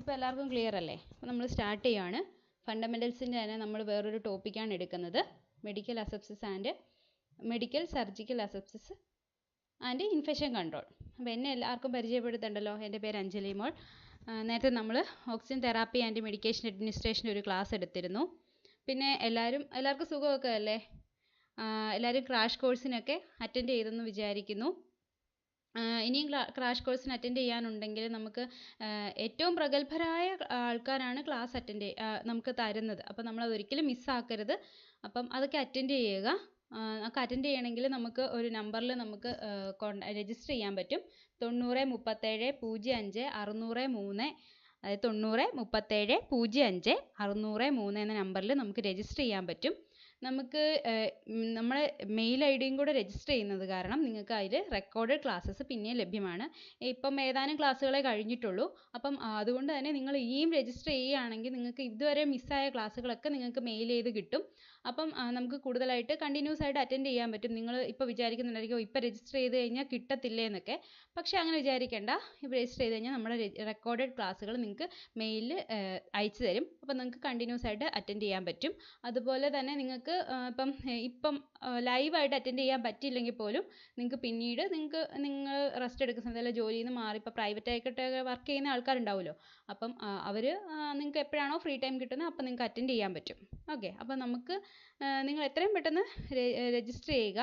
ഇപ്പോൾ എല്ലാവർക്കും ക്ലിയർ അല്ലേ? അപ്പോൾ നമ്മൾ സ്റ്റാർട്ട് ചെയ്യുകയാണ്. ഫണ്ടമെൻ്റൽസിൻ്റെ തന്നെ നമ്മൾ വേറൊരു ടോപ്പിക്കാണ് എടുക്കുന്നത്. Medical asepsis and medical surgical asepsis and infection control. അപ്പോൾ എന്നെ എല്ലാവർക്കും പരിചയപ്പെടുത്തണ്ടല്ലോ. എൻ്റെ പേര് അഞ്ജലി മോൾ. നേരത്തെ നമ്മൾ oxygen therapy and medication administration ഒരു ക്ലാസ് എടുത്തിരുന്നു. പിന്നെ എല്ലാവർക്കും സുഖമൊക്കെ അല്ലേ? എല്ലാവരും ക്രാഷ് കോഴ്സിനൊക്കെ അറ്റൻഡ് ചെയ്തെന്ന് വിചാരിക്കുന്നു. ഇനിയും ക്രാഷ് കോഴ്സിന് അറ്റൻഡ് ചെയ്യാനുണ്ടെങ്കിൽ നമുക്ക് ഏറ്റവും പ്രഗത്ഭരായ ആൾക്കാരാണ് ക്ലാസ് നമുക്ക് തരുന്നത്. അപ്പോൾ നമ്മളത് ഒരിക്കലും മിസ്സാക്കരുത്. അപ്പം അതൊക്കെ അറ്റൻഡ് ചെയ്യുക. നമുക്ക് അറ്റൻഡ് ചെയ്യണമെങ്കിൽ നമുക്ക് ഒരു നമ്പറിൽ നമുക്ക് രജിസ്റ്റർ ചെയ്യാൻ പറ്റും. 90 37 05 603, അതായത് 90 37 05 603 എന്ന നമ്പറിൽ നമുക്ക് രജിസ്റ്റർ ചെയ്യാൻ പറ്റും. നമുക്ക് നമ്മുടെ മെയിൽ ഐ ഡിയും കൂടെ രജിസ്റ്റർ ചെയ്യുന്നത് കാരണം നിങ്ങൾക്ക് അതിൽ റെക്കോർഡഡ് ക്ലാസ്സസ് പിന്നെയും ലഭ്യമാണ്. ഇപ്പം ഏതാനും ക്ലാസ്സുകളെ കഴിഞ്ഞിട്ടുള്ളൂ. അപ്പം അതുകൊണ്ട് തന്നെ നിങ്ങൾ ഇനിയും രജിസ്റ്റർ ചെയ്യുകയാണെങ്കിൽ നിങ്ങൾക്ക് ഇതുവരെ മിസ്സായ ക്ലാസ്സുകളൊക്കെ നിങ്ങൾക്ക് മെയിൽ ചെയ്ത് കിട്ടും. അപ്പം നമുക്ക് കൂടുതലായിട്ട് കണ്ടിന്യൂസ് ആയിട്ട് അറ്റൻഡ് ചെയ്യാൻ പറ്റും. നിങ്ങൾ ഇപ്പോൾ വിചാരിക്കുന്നുണ്ടായിരിക്കും ഇപ്പോൾ രജിസ്റ്റർ ചെയ്ത് കഴിഞ്ഞാൽ കിട്ടത്തില്ലേ എന്നൊക്കെ. പക്ഷേ അങ്ങനെ വിചാരിക്കേണ്ട. ഇപ്പോൾ രജിസ്റ്റർ ചെയ്ത് കഴിഞ്ഞാൽ നമ്മുടെ റെക്കോർഡഡ് ക്ലാസ്സുകൾ നിങ്ങൾക്ക് മെയിലിൽ അയച്ചു തരും. അപ്പം നിങ്ങൾക്ക് കണ്ടിന്യൂസ് ആയിട്ട് അറ്റൻഡ് ചെയ്യാൻ പറ്റും. അതുപോലെ തന്നെ നിങ്ങൾക്ക് ഇപ്പം ലൈവായിട്ട് അറ്റൻഡ് ചെയ്യാൻ പറ്റിയില്ലെങ്കിൽ പോലും നിങ്ങൾക്ക് പിന്നീട് നിങ്ങൾ റെസ്റ്റ് എടുക്കുന്ന സമയത്ത് ജോലിയിൽ നിന്ന് മാറി ഇപ്പോൾ പ്രൈവറ്റ് ആയിക്കോട്ടെ വർക്ക് ചെയ്യുന്ന ആൾക്കാരുണ്ടാവുമല്ലോ. അപ്പം അവർ നിങ്ങൾക്ക് എപ്പോഴാണോ ഫ്രീ ടൈം കിട്ടുന്നത് അപ്പം നിങ്ങൾക്ക് അറ്റൻഡ് ചെയ്യാൻ പറ്റും. ഓക്കെ, അപ്പോൾ നിങ്ങൾ എത്രയും പെട്ടെന്ന് രജിസ്റ്റർ ചെയ്യുക.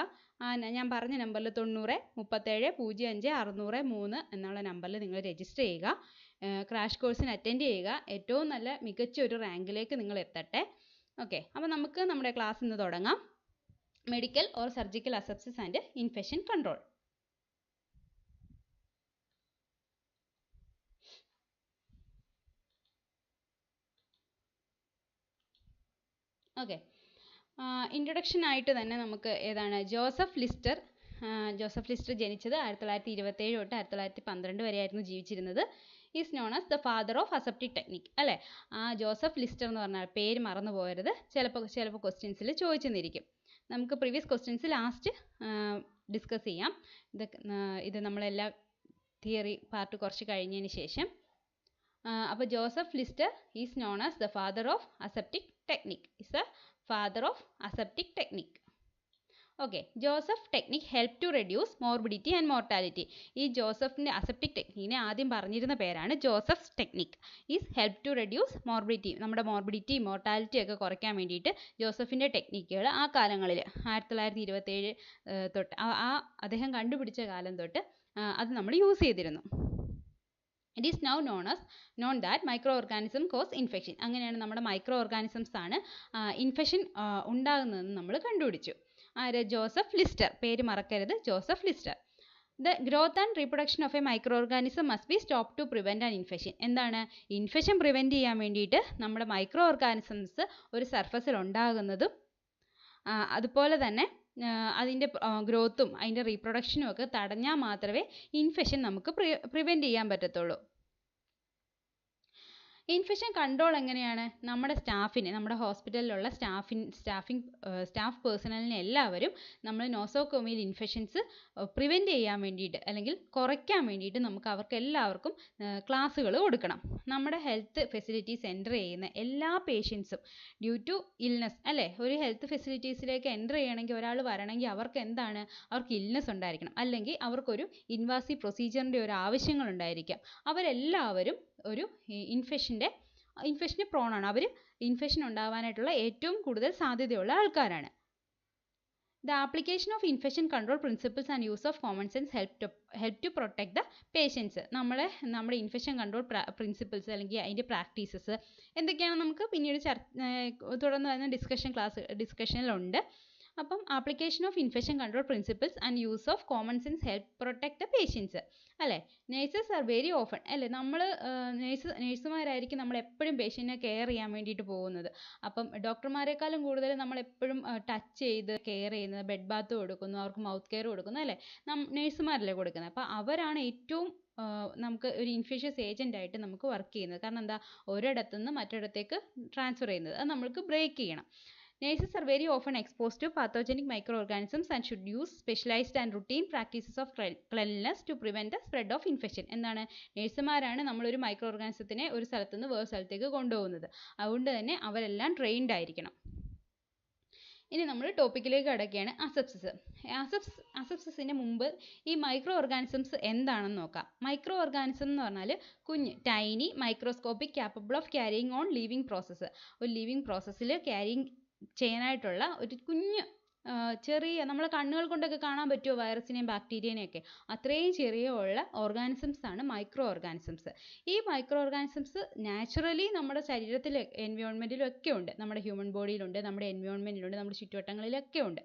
ഞാൻ പറഞ്ഞ നമ്പറിൽ 90 37 05 603 എന്നുള്ള നമ്പറിൽ നിങ്ങൾ രജിസ്റ്റർ ചെയ്യുക. ക്രാഷ് കോഴ്സിന് അറ്റൻഡ് ചെയ്യുക. ഏറ്റവും നല്ല മികച്ച ഒരു റാങ്കിലേക്ക് നിങ്ങൾ എത്തട്ടെ. ഓക്കെ, അപ്പോൾ നമുക്ക് നമ്മുടെ ക്ലാസ് ഇന്ന് തുടങ്ങാം. Medical or surgical asepsis and infection control. Okay, introduction ആയിട്ട് തന്നെ നമുക്ക് ഏതാണ് ജോസഫ് ലിസ്റ്റർ ജനിച്ചത് 1927 തൊട്ട് 1912 വരെയായിരുന്നു ജീവിച്ചിരുന്നത്. Is known as the father of aseptic technique. അല്ലേ? ജോസഫ് ലിസ്റ്റർ എന്ന് പറഞ്ഞാൽ പേര് മറന്നു പോകരുത്. ചിലപ്പോൾ ക്വസ്റ്റ്യൻസിൽ ചോദിച്ചെന്നിരിക്കും. നമുക്ക് പ്രീവിയസ് ക്വസ്റ്റ്യൻസ് ലാസ്റ്റ് ഡിസ്കസ് ചെയ്യാം. ഇത് നമ്മളെല്ലാ തിയറി പാർട്ട് കുറച്ച് കഴിഞ്ഞതിന് ശേഷം. അപ്പോൾ Joseph Lister is known as the father of aseptic technique. Is the father of aseptic technique. Okay, Joseph technique help to reduce morbidity and mortality. ഈ ജോസഫിൻ്റെ aseptic ടെക്നിക്കിനെ ആദ്യം പറഞ്ഞിരുന്ന പേരാണ് Joseph technique. Is help to reduce morbidity, നമ്മുടെ morbidity mortality ഒക്കെ കുറയ്ക്കാൻ വേണ്ടിയിട്ട് ജോസഫിൻ്റെ ടെക്നിക്കുകൾ ആ കാലങ്ങളിൽ 1927 തൊട്ട് അദ്ദേഹം കണ്ടുപിടിച്ച കാലം തൊട്ട് അത് നമ്മൾ യൂസ് ചെയ്തിരുന്നു. It is now known that microorganism cause infection. അങ്ങനെയാണ് നമ്മുടെ മൈക്രോ ഓർഗാനിസംസ് ആണ് ഇൻഫെക്ഷൻ ഉണ്ടാകുന്നതെന്ന് നമ്മൾ കണ്ടുപിടിച്ചു. ജോസഫ് ലിസ്റ്റർ, പേര് മറക്കരുത്, Joseph ലിസ്റ്റർ. The growth and reproduction of a microorganism must be stopped to prevent an infection. എന്താണ് ഇൻഫെക്ഷൻ പ്രിവെൻറ്റ് ചെയ്യാൻ വേണ്ടിയിട്ട് നമ്മുടെ മൈക്രോ ഓർഗാനിസംസ് ഒരു സർഫസിൽ ഉണ്ടാകുന്നതും അതുപോലെ തന്നെ അതിൻ്റെ ഗ്രോത്തും അതിൻ്റെ റീപ്രൊഡക്ഷനും ഒക്കെ തടഞ്ഞാൽ മാത്രമേ ഇൻഫെക്ഷൻ നമുക്ക് പ്രിവെൻറ്റ് ചെയ്യാൻ പറ്റത്തുള്ളൂ. ഇൻഫെക്ഷൻ കൺട്രോൾ എങ്ങനെയാണ്? നമ്മുടെ ഹോസ്പിറ്റലിലുള്ള സ്റ്റാഫ് പേഴ്സണലിനെ എല്ലാവരും നമ്മൾ നോസോകോമിയൽ ഇൻഫെക്ഷൻസ് പ്രിവെൻറ്റ് ചെയ്യാൻ വേണ്ടിയിട്ട് അല്ലെങ്കിൽ കുറയ്ക്കാൻ വേണ്ടിയിട്ട് നമുക്ക് അവർക്ക് എല്ലാവർക്കും ക്ലാസ്സുകൾ കൊടുക്കണം. നമ്മുടെ ഹെൽത്ത് ഫെസിലിറ്റീസ് എൻ്റർ ചെയ്യുന്ന എല്ലാ പേഷ്യൻസും ഡ്യൂ ടു ഇൽനെസ്, അല്ലേ, ഒരു ഹെൽത്ത് ഫെസിലിറ്റീസിലേക്ക് എൻ്റർ ചെയ്യണമെങ്കിൽ ഒരാൾ വരണമെങ്കിൽ അവർക്ക് ഇൽനെസ് ഉണ്ടായിരിക്കണം, അല്ലെങ്കിൽ അവർക്കൊരു ഇൻവാസീവ് പ്രൊസീജിയറിൻ്റെ ഒരു ആവശ്യങ്ങളുണ്ടായിരിക്കാം. അവരെല്ലാവരും ഒരു ഇൻഫെക്ഷന് പ്രോണാണ്. അവർ ഇൻഫെക്ഷൻ ഉണ്ടാവാനായിട്ടുള്ള ഏറ്റവും കൂടുതൽ സാധ്യതയുള്ള ആൾക്കാരാണ്. The application of infection control principles and use of common sense help to protect the patients. നമ്മുടെ ഇൻഫെക്ഷൻ കൺട്രോൾ പ്രിൻസിപ്പിൾസ് അല്ലെങ്കിൽ അതിൻ്റെ പ്രാക്ടീസസ് എന്തൊക്കെയാണ് നമുക്ക് പിന്നീട് തുടർന്ന് വരുന്ന ഡിസ്കഷനിലുണ്ട്. അപ്പം application of infection control principles and use of common sense help protect the patients. അല്ലേ, നേഴ്സസ് ആർ വെരി ഓഫൺ, അല്ലേ, നേഴ്സുമാരായിരിക്കും നമ്മൾ എപ്പോഴും പേഷ്യൻറ്റിനെ കെയർ ചെയ്യാൻ വേണ്ടിയിട്ട് പോകുന്നത്. അപ്പം ഡോക്ടർമാരെക്കാളും കൂടുതൽ നമ്മളെപ്പോഴും ടച്ച് ചെയ്ത് കെയർ ചെയ്യുന്നത്, ബെഡ് ബാത്ത് കൊടുക്കുന്നു, അവർക്ക് മൗത്ത് കെയർ കൊടുക്കുന്നു, അല്ലേ, നേഴ്സുമാരല്ലേ കൊടുക്കുന്നത്. അപ്പോൾ അവരാണ് ഏറ്റവും നമുക്ക് ഒരു ഇൻഫെഷ്യസ് ഏജൻ്റ് ആയിട്ട് നമുക്ക് വർക്ക് ചെയ്യുന്നത്. കാരണം എന്താ, ഒരിടത്തുനിന്ന് മറ്റൊരിടത്തേക്ക് ട്രാൻസ്ഫർ ചെയ്യുന്നത്, അത് നമ്മൾക്ക് ബ്രേക്ക് ചെയ്യണം. Nurses are very often exposed to pathogenic microorganisms and should use specialized and routine practices of cleanliness to prevent the spread of infection. എന്താണ്, നേഴ്സുമാരാണ് നമ്മളൊരു മൈക്രോ ഓർഗാനിസത്തിനെ ഒരു സ്ഥലത്ത് നിന്ന് വേറെ സ്ഥലത്തേക്ക് കൊണ്ടുപോകുന്നത്. അതുകൊണ്ട് തന്നെ അവരെല്ലാം ട്രെയിൻഡ് ആയിരിക്കണം. ഇനി നമ്മൾ ടോപ്പിക്കിലേക്ക് കടക്കുകയാണ്. അസെപ്സിസിന് മുമ്പ് ഈ മൈക്രോ ഓർഗാനിസംസ് എന്താണെന്ന് നോക്കാം. മൈക്രോ ഓർഗാനിസം എന്ന് പറഞ്ഞാൽ കുഞ്ഞ്, tiny, microscopic, capable of carrying on living process. ഒരു ലിവിങ് പ്രോസസ്സിൽ ക്യാരിങ് ചെയ്യാനായിട്ടുള്ള ഒരു കുഞ്ഞ് ചെറിയ, നമ്മളെ കണ്ണുകൾ കൊണ്ടൊക്കെ കാണാൻ പറ്റുമോ വൈറസിനെയും ബാക്ടീരിയനെയൊക്കെ, അത്രയും ചെറിയ ഉള്ള ഓർഗാനിസംസ് ആണ് മൈക്രോ ഓർഗാനിസംസ്. ഈ മൈക്രോ ഓർഗാനിസംസ് നാച്ചുറലി നമ്മുടെ ശരീരത്തിൽ, എൻവയോൺമെൻറ്റിലും ഒക്കെ ഉണ്ട്. നമ്മുടെ ഹ്യൂമൻ ബോഡിയിലുണ്ട്, നമ്മുടെ എൻവയോൺമെൻറ്റിലുണ്ട്, നമ്മുടെ ചുറ്റുവട്ടങ്ങളിലൊക്കെ ഉണ്ട്.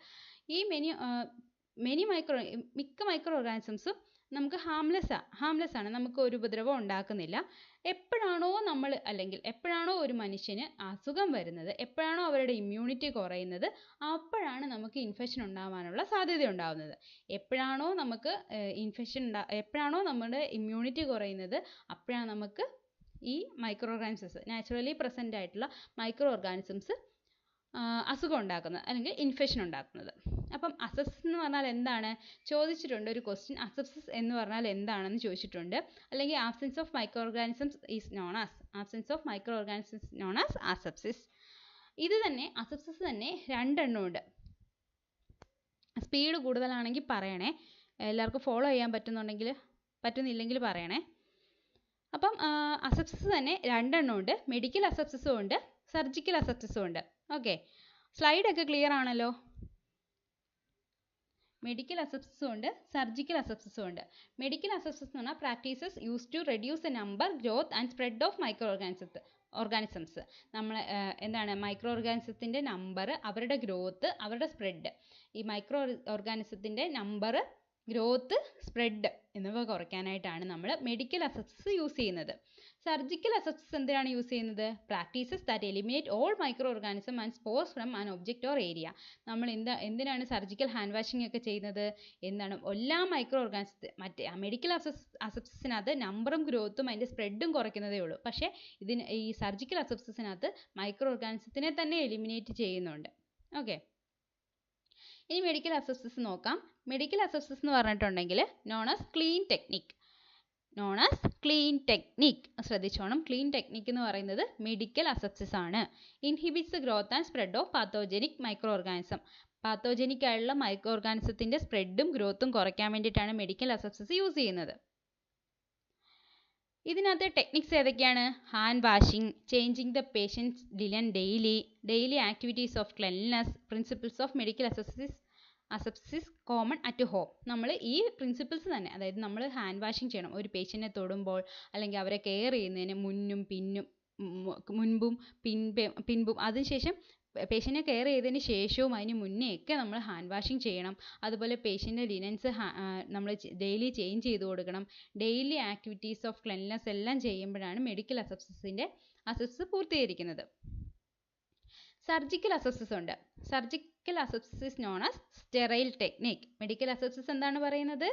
ഈ മിക്ക മൈക്രോ ഓർഗാനിസംസും നമുക്ക് ഹാംലെസ് ആണ്, നമുക്ക് ഒരു ഉപദ്രവം ഉണ്ടാക്കുന്നില്ല. എപ്പോഴാണോ എപ്പോഴാണോ ഒരു മനുഷ്യന് അസുഖം വരുന്നത്, എപ്പോഴാണോ അവരുടെ ഇമ്മ്യൂണിറ്റി കുറയുന്നത്, അപ്പോഴാണ് നമുക്ക് ഇൻഫെക്ഷൻ ഉണ്ടാവാനുള്ള സാധ്യത ഉണ്ടാകുന്നത്. എപ്പോഴാണോ നമ്മുടെ ഇമ്മ്യൂണിറ്റി കുറയുന്നത്, അപ്പോഴാണ് നമുക്ക് ഈ മൈക്രോ ഓർഗാനിസംസ്, നാച്ചുറലി പ്രസൻ്റ് ആയിട്ടുള്ള മൈക്രോ ഓർഗാനിസംസ് അസുഖം ഉണ്ടാക്കുന്നത് അല്ലെങ്കിൽ ഇൻഫെക്ഷൻ ഉണ്ടാക്കുന്നത്. അപ്പം അസെപ്സിസ് എന്ന് പറഞ്ഞാൽ എന്താണ് ചോദിച്ചിട്ടുണ്ട്, ഒരു ക്വസ്റ്റ്യൻ. അസെപ്സിസ് എന്ന് പറഞ്ഞാൽ എന്താണെന്ന് ചോദിച്ചിട്ടുണ്ട്. അല്ലെങ്കിൽ absence of micro organisms is known as asepsis. ഇത് തന്നെ അസെപ്സിസ് തന്നെ രണ്ടെണ്ണം ഉണ്ട്. സ്പീഡ് കൂടുതലാണെങ്കിൽ പറയണേ, എല്ലാവർക്കും ഫോളോ ചെയ്യാൻ പറ്റുന്നില്ലെങ്കിൽ പറയണേ. അപ്പം അസെപ്സിസ് തന്നെ രണ്ടെണ്ണം ഉണ്ട്. മെഡിക്കൽ അസെപ്സിസും ഉണ്ട്, സർജിക്കൽ അസെപ്സിസും ഉണ്ട്. ഓക്കെ, സ്ലൈഡൊക്കെ ക്ലിയർ ആണല്ലോ. മെഡിക്കൽ അസെപ്സിസും ഉണ്ട്, സർജിക്കൽ അസെപ്സിസും ഉണ്ട്. മെഡിക്കൽ അസെപ്സിസ് എന്ന് പറഞ്ഞാൽ practices use to reduce the number, growth and spread of micro organisms. എന്താണ് മൈക്രോ ഓർഗാനിസത്തിൻ്റെ നമ്പർ, അവരുടെ ഗ്രോത്ത്, അവരുടെ സ്പ്രെഡ്. ഈ മൈക്രോ ഓർഗാനിസത്തിൻ്റെ നമ്പർ, ഗ്രോത്ത്, സ്പ്രെഡ് എന്നിവ കുറയ്ക്കാനായിട്ടാണ് നമ്മൾ മെഡിക്കൽ അസെപ്സിസ് യൂസ് ചെയ്യുന്നത്. സർജിക്കൽ അസെപ്സിസ് എന്തിനാണ് യൂസ് ചെയ്യുന്നത്? Practices that eliminate all micro organism and spores from an object or area. നമ്മൾ എന്തിനാണ് സർജിക്കൽ ഹാൻഡ് വാഷിംഗ് ഒക്കെ ചെയ്യുന്നത്? എല്ലാ മൈക്രോ മറ്റേ മെഡിക്കൽ അസെപ്സിസിനകത്ത് നമ്പറും ഗ്രോത്തും അതിൻ്റെ സ്പ്രെഡും കുറയ്ക്കുന്നതേ ഉള്ളൂ. പക്ഷേ ഈ സർജിക്കൽ അസെപ്സിസിനകത്ത് മൈക്രോ ഓർഗാനിസത്തിനെ തന്നെ എലിമിനേറ്റ് ചെയ്യുന്നുണ്ട്. ഓക്കെ, ഇനി മെഡിക്കൽ അസെപ്സിസ് നോക്കാം. മെഡിക്കൽ അസെപ്സിസ് എന്ന് പറഞ്ഞിട്ടുണ്ടെങ്കിൽ നോൺ ആസ് ക്ലീൻ ടെക്നിക്. ശ്രദ്ധിച്ചോണം, ക്ലീൻ ടെക്നിക് എന്ന് പറയുന്നത് മെഡിക്കൽ അസെപ്സിസ് ആണ്. Inhibits growth and spread of pathogenic micro organism. Pathogenic ആയിട്ടുള്ള മൈക്രോ ഓർഗാനിസത്തിൻ്റെ സ്പ്രെഡും ഗ്രോത്തും കുറയ്ക്കാൻ വേണ്ടിയിട്ടാണ് മെഡിക്കൽ അസെപ്സിസ് യൂസ് ചെയ്യുന്നത്. ഇതിനകത്ത് ടെക്നിക്സ് ഏതൊക്കെയാണ്? Hand washing, changing the patients linen daily activities of cleanliness, principles of medical asepsis common at home. നമ്മൾ ഈ പ്രിൻസിപ്പിൾസ് തന്നെ, അതായത് നമ്മൾ ഹാൻഡ് വാഷിംഗ് ചെയ്യണം ഒരു പേഷ്യൻറ്റിനെ തൊടുമ്പോൾ, അല്ലെങ്കിൽ അവരെ കെയർ ചെയ്യുന്നതിന് മുൻപും പിൻപും, അതിനുശേഷം പേഷ്യൻറ്റിനെ കെയർ ചെയ്തതിന് ശേഷവും അതിന് മുന്നേ ഒക്കെ നമ്മൾ ഹാൻഡ് വാഷിംഗ് ചെയ്യണം. അതുപോലെ പേഷ്യൻ്റെ ലിനൻസ് നമ്മൾ ഡെയിലി ചേഞ്ച് ചെയ്ത് കൊടുക്കണം. ഡെയിലി ആക്ടിവിറ്റീസ് ഓഫ് ക്ലെൻലിനെസ് എല്ലാം ചെയ്യുമ്പോഴാണ് മെഡിക്കൽ അസെപ്സിസ് പൂർത്തീകരിക്കുന്നത്. സർജിക്കൽ അസെപ്സിസ് ഉണ്ട്. Surgical asepsis known as sterile technique. Medical asepsis എന്താണ് പറയുന്നത്?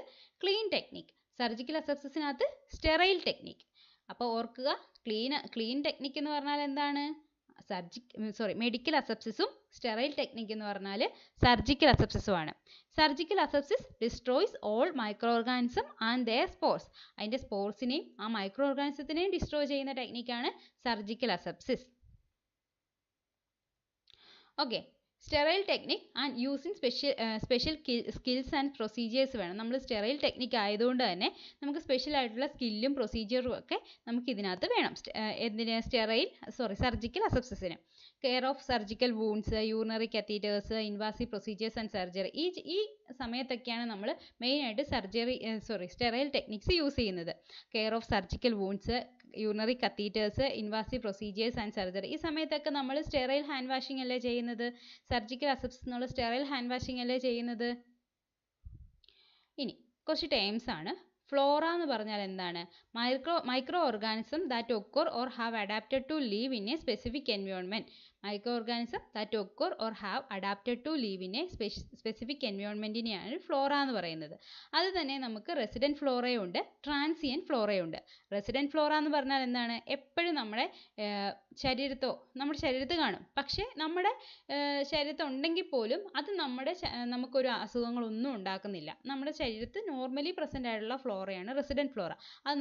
Clean technique. സർജിക്കൽ അസെപ്സിസിനകത്ത് സ്റ്റെറൈൽ ടെക്നിക്. അപ്പോൾ ഓർക്കുക, ക്ലീൻ ടെക്നിക് എന്ന് പറഞ്ഞാൽ എന്താണ്? മെഡിക്കൽ അസെപ്സിസും സ്റ്റെറൈൽ ടെക്നിക് എന്ന് പറഞ്ഞാൽ സർജിക്കൽ അസെപ്സിസും ആണ്. Surgical asepsis destroys all micro organism and their spores. അതിൻ്റെ സ്പോർസിനെയും ആ മൈക്രോ ഓർഗാനിസത്തിനെയും ഡിസ്ട്രോയ് ചെയ്യുന്ന ടെക്നിക്കാണ് surgical asepsis. Okay, sterile technique and using special skills and procedures വേണം. നമ്മൾ സ്റ്റെറൈൽ ടെക്നിക് ആയതുകൊണ്ട് തന്നെ നമുക്ക് സ്പെഷ്യൽ ആയിട്ടുള്ള സ്കില്ലും പ്രൊസീജിയറും ഒക്കെ നമുക്ക് ഇതിനകത്ത് വേണം. സർജിക്കൽ അസെപ്സിസിന് care of surgical wounds, urinary catheters, invasive procedures and surgery. ഈ സമയത്തൊക്കെയാണ് നമ്മൾ മെയിനായിട്ട് സ്റ്റെറൈൽ ടെക്നിക്സ് യൂസ് ചെയ്യുന്നത്. Care of surgical wounds, urinary catheters, invasive procedures and surgery. ഈ സമയത്തൊക്കെ നമ്മൾ സ്റ്റെറൈൽ ഹാൻഡ് വാഷിംഗ് അല്ലേ ചെയ്യുന്നത്? സർജിക്കൽ അസെപ്സിസ് എന്നുള്ള സ്റ്റെറൈൽ ഹാൻഡ് വാഷിംഗ് അല്ലേ ചെയ്യുന്നത്? ഇനി കുറച്ച് ടേംസ് ആണ്. ഫ്ലോറ എന്ന് പറഞ്ഞാൽ എന്താണ്? Micro organism that occur or have adapted to live in a specific environment. Micro organism that occur or have adapted to live in a specific എൻവയോൺമെൻറ്റിനെയാണ് ഫ്ലോറ എന്ന് പറയുന്നത്. അത് തന്നെ നമുക്ക് റെസിഡൻറ്റ് ഫ്ലോറയുണ്ട്, ട്രാൻസിയൻറ്റ് ഫ്ലോറയുണ്ട്. റെസിഡൻറ്റ് ഫ്ലോറ എന്ന് പറഞ്ഞാൽ എന്താണ്? എപ്പോഴും നമ്മുടെ ശരീരത്ത് കാണും, പക്ഷേ നമ്മുടെ ശരീരത്ത് ഉണ്ടെങ്കിൽ പോലും അത് നമുക്കൊരു അസുഖങ്ങളൊന്നും ഉണ്ടാക്കുന്നില്ല. നമ്മുടെ ശരീരത്ത് നോർമലി പ്രസൻ്റ് ആയിട്ടുള്ള ഫ്ലോറയാണ് റെസിഡൻറ്റ് ഫ്ലോറ. അത്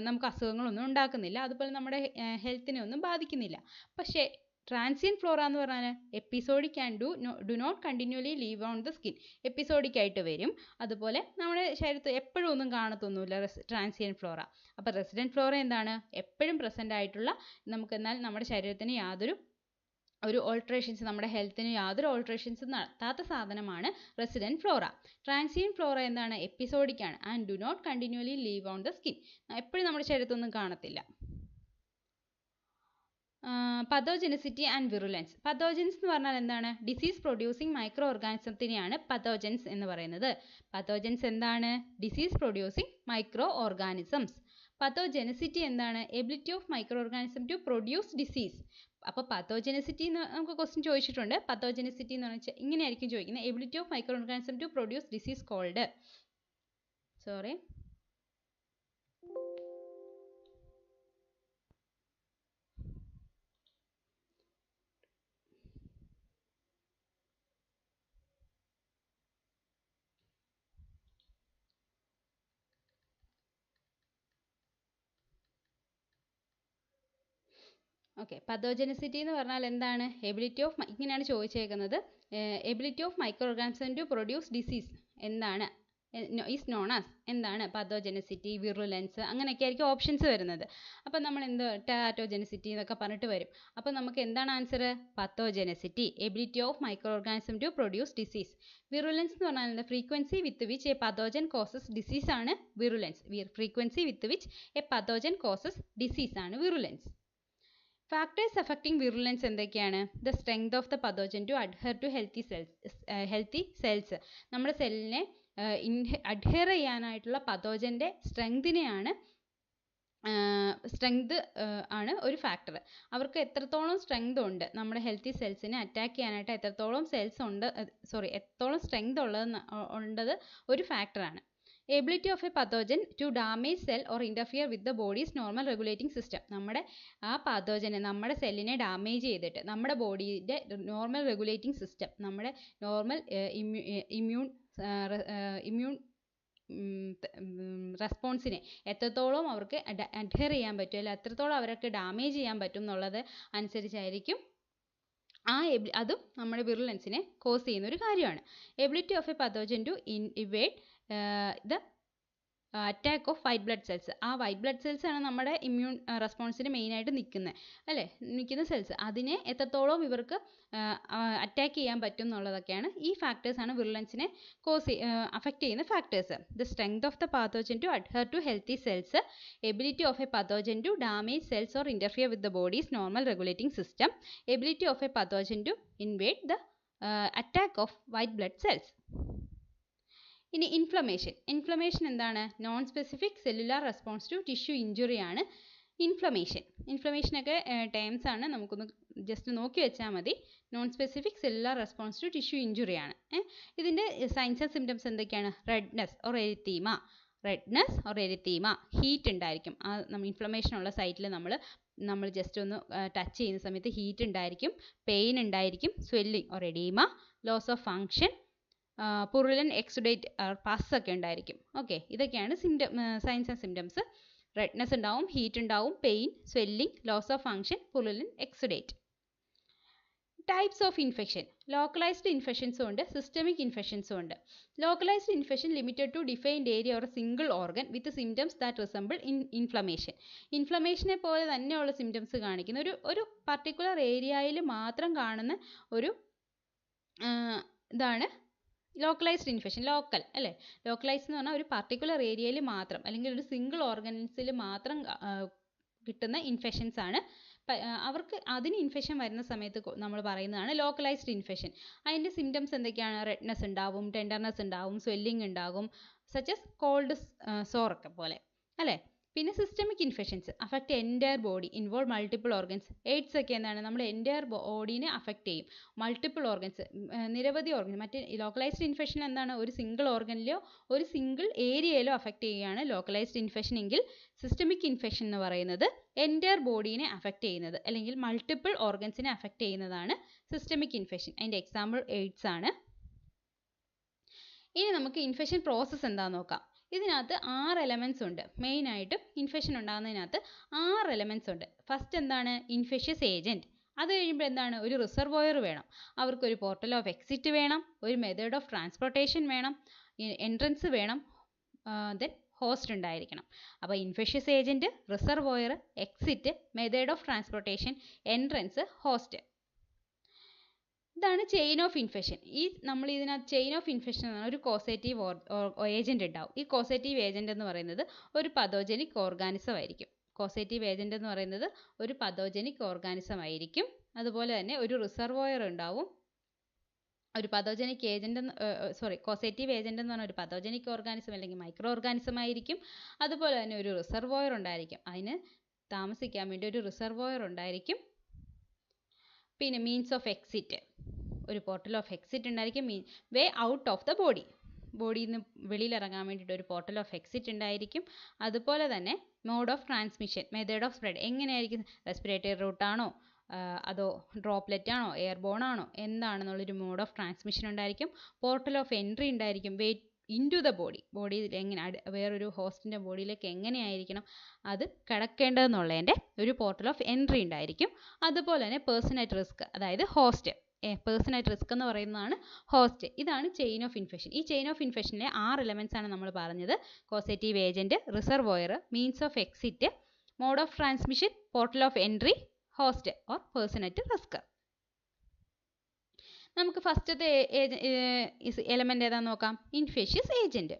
നമുക്ക് അസുഖങ്ങളൊന്നും ഉണ്ടാക്കുന്നില്ല, അതുപോലെ നമ്മുടെ ഹെൽത്തിനെ ഒന്നും ബാധിക്കുന്നില്ല. പക്ഷേ ട്രാൻസിയൻറ്റ് ഫ്ലോറ എന്ന് പറഞ്ഞാൽ episodic and do not continuously live on the skin. Episodic ആയിട്ട് വരും, അതുപോലെ നമ്മുടെ ശരീരത്ത് എപ്പോഴും ഒന്നും കാണത്തൊന്നുമില്ല ട്രാൻസിയൻറ്റ് ഫ്ലോറ. അപ്പോൾ റെസിഡൻറ്റ് ഫ്ലോറ എന്താണ്? എപ്പോഴും പ്രസൻ്റ് ആയിട്ടുള്ള, എന്നാൽ നമ്മുടെ ശരീരത്തിന് നമ്മുടെ ഹെൽത്തിന് യാതൊരു ഓൾട്രേഷൻസും നടത്താത്ത സാധനമാണ് റെസിഡൻറ്റ് ഫ്ലോറ. ട്രാൻസിയൻറ്റ് ഫ്ലോറ എന്താണ്? എപ്പിസോഡിക് ആണ് and do not continuously live on the skin. എപ്പോഴും നമ്മുടെ ശരീരത്തൊന്നും കാണത്തില്ല. പതോജെനിസിറ്റി ആൻഡ് വിറുലൻസ്. പതോജൻസ് എന്ന് പറഞ്ഞാൽ എന്താണ്? ഡിസീസ് പ്രൊഡ്യൂസിങ് മൈക്രോ ഓർഗാനിസത്തിനെയാണ് പതോജൻസ് എന്ന് പറയുന്നത്. പതോജൻസ് എന്താണ്? Disease producing micro organisms. Pathogenicity എന്താണ്? Ability of micro organism to produce disease. അപ്പോൾ പതോജെനിസിറ്റി നമുക്ക് ക്വസ്റ്റ്യൻ ചോദിച്ചിട്ടുണ്ട്. പതോജെനിസിറ്റി എന്ന് പറഞ്ഞാൽ ഇങ്ങനെയായിരിക്കും ചോദിക്കുന്നത്: ability of micro organism to produce disease called okay. Pathogenicity എന്ന് പറഞ്ഞാൽ എന്താണ്? ഇങ്ങനെയാണ് ചോദിച്ചേക്കുന്നത്. Ability of micro organism to produce disease എന്താണ്? ഈസ് നോൺ ആസ് എന്താണ്? പതോജെനിസിറ്റി, വിറുലൻസ്, അങ്ങനെയൊക്കെ ആയിരിക്കും ഓപ്ഷൻസ് വരുന്നത്. അപ്പം നമ്മൾ ടെറാറ്റോജെനിസിറ്റി എന്നൊക്കെ പറഞ്ഞിട്ട് വരും. അപ്പം നമുക്ക് എന്താണ് answer? Pathogenicity, ability of micro organism to produce disease. Virulence എന്ന് പറഞ്ഞാൽ frequency with which a pathogen causes disease ആണ് virulence. Frequency with which a pathogen causes disease ആണ് വിറുലൻസ്. ഫാക്ടേഴ്സ് അഫക്റ്റിംഗ് വിറുലൻസ് എന്തൊക്കെയാണ്? The strength of the pathogen to adhere to healthy cells. നമ്മുടെ സെല്ലിനെ അഡ്ഹെർ ചെയ്യാനായിട്ടുള്ള പതോജൻ്റെ strength ആണ് ഒരു ഫാക്ടർ. അവർക്ക് എത്രത്തോളം സ്ട്രെങ്ത് ഉണ്ട്, നമ്മുടെ ഹെൽത്തി സെൽസിനെ അറ്റാക്ക് ചെയ്യാനായിട്ട് എത്രത്തോളം സ്ട്രെങ്ത് ഉള്ളത് ഒരു ഫാക്ടറാണ്. Ability of a pathogen to damage cell or interfere with the body's normal regulating system. നമ്മുടെ സെല്ലിനെ ഡാമേജ് ചെയ്തിട്ട് നമ്മുടെ ബോഡിയുടെ നോർമൽ റെഗുലേറ്റിംഗ് സിസ്റ്റം, നമ്മുടെ നോർമൽ ഇമ്മ്യൂൺ റെസ്പോൺസിനെ എത്രത്തോളം അവർക്ക് അഡ്ഹെർ ചെയ്യാൻ പറ്റും, അല്ലെങ്കിൽ എത്രത്തോളം അവർക്ക് ഡാമേജ് ചെയ്യാൻ പറ്റും എന്നുള്ളത് അനുസരിച്ചായിരിക്കും അതും നമ്മുടെ വിറുലൻസിനെ കോസ് ചെയ്യുന്ന ഒരു കാര്യമാണ്. Ability of a pathogen to evade the attack of white blood cells. ആ വൈറ്റ് ബ്ലഡ് സെൽസ് ആണ് നമ്മുടെ ഇമ്മ്യൂൺ റെസ്പോൺസിന് മെയിനായിട്ട് നിൽക്കുന്ന സെൽസ്. അതിനെ എത്രത്തോളം ഇവർക്ക് അറ്റാക്ക് ചെയ്യാൻ പറ്റും എന്നുള്ളതൊക്കെയാണ് ഈ ഫാക്ടേഴ്സാണ് വിറുലൻസിനെ അഫക്റ്റ് ചെയ്യുന്ന factors. The strength of the pathogen to adhere to healthy cells, ability of a pathogen to damage cells or interfere with the body's normal regulating system, ability of a pathogen to invade the attack of white blood cells. ഇനി inflammation എന്താണ്? Non specific cellular response to tissue injury ആണ് ഇൻഫ്ലമേഷനൊക്കെ terms ആണ്, നമുക്കൊന്ന് just നോക്കി വെച്ചാൽ മതി. Non specific cellular response to tissue injury ആണ്. ഇതിൻ്റെ സൈൻസ് ആൻഡ് സിംറ്റംസ് എന്തൊക്കെയാണ്? റെഡ്നെസ് ഓർ എരിത്തീമ, ഹീറ്റ് ഉണ്ടായിരിക്കും. ഇൻഫ്ലമേഷൻ ഉള്ള സൈറ്റിൽ നമ്മൾ ജസ്റ്റ് ഒന്ന് ടച്ച് ചെയ്യുന്ന സമയത്ത് ഹീറ്റ് ഉണ്ടായിരിക്കും, പെയിൻ ഉണ്ടായിരിക്കും, swelling or oedema, loss of function, purulent exudate pus ഒക്കെ ഉണ്ടായിരിക്കും. ഓക്കെ, ഇതൊക്കെയാണ് സൈൻസ് ആൻഡ് സിംറ്റംസ്. റെഡ്നെസ് ഉണ്ടാവും, ഹീറ്റ് ഉണ്ടാവും, pain, swelling, loss of function, purulent exudate. Types of infection. Localised ഇൻഫെക്ഷൻസും ഉണ്ട്, സിസ്റ്റമിക് ഇൻഫെക്ഷൻസും ഉണ്ട്. Localised infection limited to defined area or single organ with symptoms that resemble inflammation. ഇൻഫ്ലമേഷനെ പോലെ തന്നെയുള്ള symptoms കാണിക്കുന്ന ഒരു പർട്ടിക്കുലർ ഏരിയയിൽ മാത്രം കാണുന്ന ഒരു ഇതാണ് ലോക്കലൈസ്ഡ് ഇൻഫെക്ഷൻ. ലോക്കലൈസ് എന്ന് പറഞ്ഞാൽ ഒരു പർട്ടിക്കുലർ ഏരിയയിൽ മാത്രം, അല്ലെങ്കിൽ ഒരു സിംഗിൾ ഓർഗൻസിൽ മാത്രം കിട്ടുന്ന ഇൻഫെക്ഷൻസ് ആണ്. അതിന് ഇൻഫെക്ഷൻ വരുന്ന സമയത്ത് നമ്മൾ പറയുന്നതാണ് ലോക്കലൈസ്ഡ് ഇൻഫെക്ഷൻ. അതിൻ്റെ സിംറ്റംസ് എന്തൊക്കെയാണ്? റെഡ്നെസ് ഉണ്ടാവും, ടെൻഡർനെസ് ഉണ്ടാവും, സ്വെല്ലിംഗ് ഉണ്ടാകും, സച്ച് എസ് കോൾഡ് സോറൊക്കെ പോലെ അല്ലേ. പിന്നെ systemic infections affect entire body, involve multiple organs. AIDS ഒക്കെ എന്താണ്, നമ്മുടെ എൻറ്റയർ ബോഡീനെ അഫക്റ്റ് ചെയ്യും. മൾട്ടിപ്പിൾ ഓർഗൻസ്, നിരവധി ഓർഗൻ. മറ്റേ ലോക്കലൈസ്ഡ് ഇൻഫെക്ഷൻ എന്താണ്, ഒരു സിംഗിൾ ഓർഗനിലോ ഒരു സിംഗിൾ ഏരിയയിലോ അഫക്റ്റ് ചെയ്യുകയാണ് ലോക്കലൈസ്ഡ് ഇൻഫെക്ഷൻ എങ്കിൽ, സിസ്റ്റമിക് ഇൻഫെക്ഷൻ എന്ന് പറയുന്നത് എൻറ്റയർ ബോഡീനെ അഫക്റ്റ് ചെയ്യുന്നത് അല്ലെങ്കിൽ മൾട്ടിപ്പിൾ ഓർഗൻസിനെ അഫക്റ്റ് ചെയ്യുന്നതാണ് സിസ്റ്റമിക് ഇൻഫെക്ഷൻ. അതിൻ്റെ എക്സാമ്പിൾ എയ്ഡ്സ് ആണ്. ഇനി നമുക്ക് ഇൻഫെക്ഷൻ പ്രോസസ്സ് എന്താണെന്ന് നോക്കാം. ഇതിനകത്ത് 6 എലമെൻറ്റ്സ് ഉണ്ട്. മെയിനായിട്ടും ഇൻഫെക്ഷൻ ഉണ്ടാകുന്നതിനകത്ത് 6 എലമെൻറ്റ്സ് ഉണ്ട്. ഫസ്റ്റ് എന്താണ്, ഇൻഫെഷ്യസ് ഏജൻറ്റ്. അത് കഴിയുമ്പോൾ എന്താണ്, ഒരു റിസർവോയർ വേണം, അവർക്കൊരു പോർട്ടൽ ഓഫ് എക്സിറ്റ് വേണം, ഒരു മെത്തേഡ് ഓഫ് ട്രാൻസ്പോർട്ടേഷൻ വേണം, എൻട്രൻസ് വേണം, ദെൻ ഹോസ്റ്റ് ഉണ്ടായിരിക്കണം. അപ്പോൾ infectious agent, reservoir, exit, method of transportation, entrance, host. ഇതാണ് ചെയിൻ ഓഫ് ഇൻഫെക്ഷൻ. നമ്മൾ ഇതിനകത്ത് ചെയിൻ ഓഫ് ഇൻഫെക്ഷൻ എന്ന് പറഞ്ഞാൽ ഒരു കോസേറ്റീവ് ഏജൻറ്റ് ഉണ്ടാവും. ഈ കോസേറ്റീവ് ഏജൻറ്റ് എന്ന് പറയുന്നത് ഒരു പതോജനിക് ഓർഗാനിസം ആയിരിക്കും. കോസേറ്റീവ് ഏജൻറ്റ് എന്ന് പറയുന്നത് ഒരു പതോജനിക് ഓർഗാനിസം ആയിരിക്കും. അതുപോലെ തന്നെ ഒരു റിസർവോയർ ഉണ്ടാവും. ഒരു പതോജനിക് ഏജൻറ്റ് കോസേറ്റീവ് ഏജൻറ്റ് എന്ന് പറഞ്ഞാൽ ഒരു പതോജനിക് ഓർഗാനിസം അല്ലെങ്കിൽ മൈക്രോ ഓർഗാനിസം ആയിരിക്കും. അതുപോലെ തന്നെ ഒരു റിസർവോയർ ഉണ്ടായിരിക്കും. അതിന് താമസിക്കാൻ വേണ്ടി ഒരു റിസർവോയർ ഉണ്ടായിരിക്കും. പിന്നെ മീൻസ് ഓഫ് എക്സിറ്റ്, ഒരു പോർട്ടൽ ഓഫ് എക്സിറ്റ് ഉണ്ടായിരിക്കും. വേ ഔട്ട് ഓഫ് ദ ബോഡി, ബോഡിയിൽ നിന്ന് വെളിയിലിറങ്ങാൻ വേണ്ടിയിട്ട് ഒരു പോർട്ടൽ ഓഫ് എക്സിറ്റ് ഉണ്ടായിരിക്കും. അതുപോലെ തന്നെ mode of transmission, method of spread, എങ്ങനെയായിരിക്കും, റെസ്പിറേറ്ററി റൂട്ടാണോ അതോ ഡ്രോപ്ലെറ്റ് ആണോ എയർബോൺ ആണോ എന്താണെന്നുള്ളൊരു മോഡ് ഓഫ് ട്രാൻസ്മിഷൻ ഉണ്ടായിരിക്കും. പോർട്ടൽ ഓഫ് എൻട്രി ഉണ്ടായിരിക്കും. ഇൻറ്റു ദ ബോഡിയിൽ എങ്ങനെ വേറൊരു ഹോസ്റ്റിൻ്റെ ബോഡിയിലേക്ക് എങ്ങനെയായിരിക്കണം അത് കിടക്കേണ്ടതെന്നുള്ളതിൻ്റെ ഒരു പോർട്ടൽ ഓഫ് എൻട്രി ഉണ്ടായിരിക്കും. അതുപോലെ തന്നെ പേഴ്സൺ അറ്റ് റിസ്ക്, അതായത് ഹോസ്റ്റ്. പേഴ്സൺ അറ്റ് റിസ്ക് എന്ന് പറയുന്നതാണ് ഹോസ്റ്റ്. ഇതാണ് ചെയിൻ ഓഫ് ഇൻഫെക്ഷൻ. ഈ ചെയിൻ ഓഫ് ഇൻഫെക്ഷനിലെ 6 എലമെൻറ്റ്സ് ആണ് നമ്മൾ പറഞ്ഞത്. Causative agent, reservoir, means of exit, mode of transmission, portal of entry, host or person at risk. നമുക്ക് ഫസ്റ്റത്തെ എലമെൻ്റ് ഏതാണെന്ന് നോക്കാം. ഇൻഫെഷ്യസ് ഏജൻറ്റ്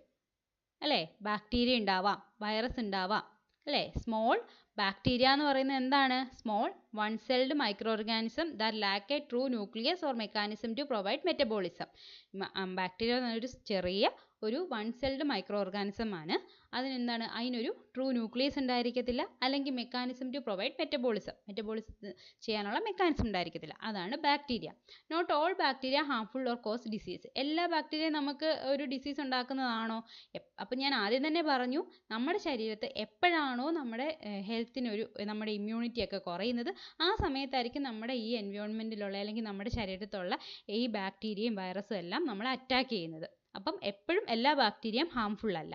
അല്ലേ. ബാക്ടീരിയ ഉണ്ടാവാം, വൈറസ് ഉണ്ടാവാം അല്ലേ. സ്മോൾ ബാക്ടീരിയ എന്ന് പറയുന്നത് എന്താണ്, small one celled micro organism that lack a true nucleus or mechanism to provide metabolism. Bacteria എന്ന് പറഞ്ഞൊരു ചെറിയ ഒരു വൺ സെൽഡ് മൈക്രോ ഓർഗാനിസം ആണ്. അതിനെന്താണ്, അതിനൊരു ട്രൂ ന്യൂക്ലിയസ് ഉണ്ടായിരിക്കത്തില്ല, അല്ലെങ്കിൽ മെക്കാനിസം ടു പ്രൊവൈഡ് മെറ്റബോളിസം ചെയ്യാനുള്ള മെക്കാനിസം ഉണ്ടായിരിക്കത്തില്ല. അതാണ് bacteria. Not all bacteria harmful or cause disease. എല്ലാ ബാക്ടീരിയയും നമുക്ക് ഒരു ഡിസീസ് ഉണ്ടാക്കുന്നതാണോ? അപ്പം ഞാൻ ആദ്യം തന്നെ പറഞ്ഞു, നമ്മുടെ ശരീരത്ത് എപ്പോഴാണോ നമ്മുടെ നമ്മുടെ ഇമ്മ്യൂണിറ്റി ഒക്കെ കുറയുന്നത്, ആ സമയത്തായിരിക്കും നമ്മുടെ ഈ എൻവയോൺമെൻറ്റിലുള്ള അല്ലെങ്കിൽ നമ്മുടെ ശരീരത്തുള്ള ഈ ബാക്ടീരിയയും വൈറസും എല്ലാം നമ്മളെ അറ്റാക്ക് ചെയ്യുന്നത്. അപ്പം എപ്പോഴും എല്ലാ ബാക്ടീരിയയും ഹാർംഫുൾ അല്ല.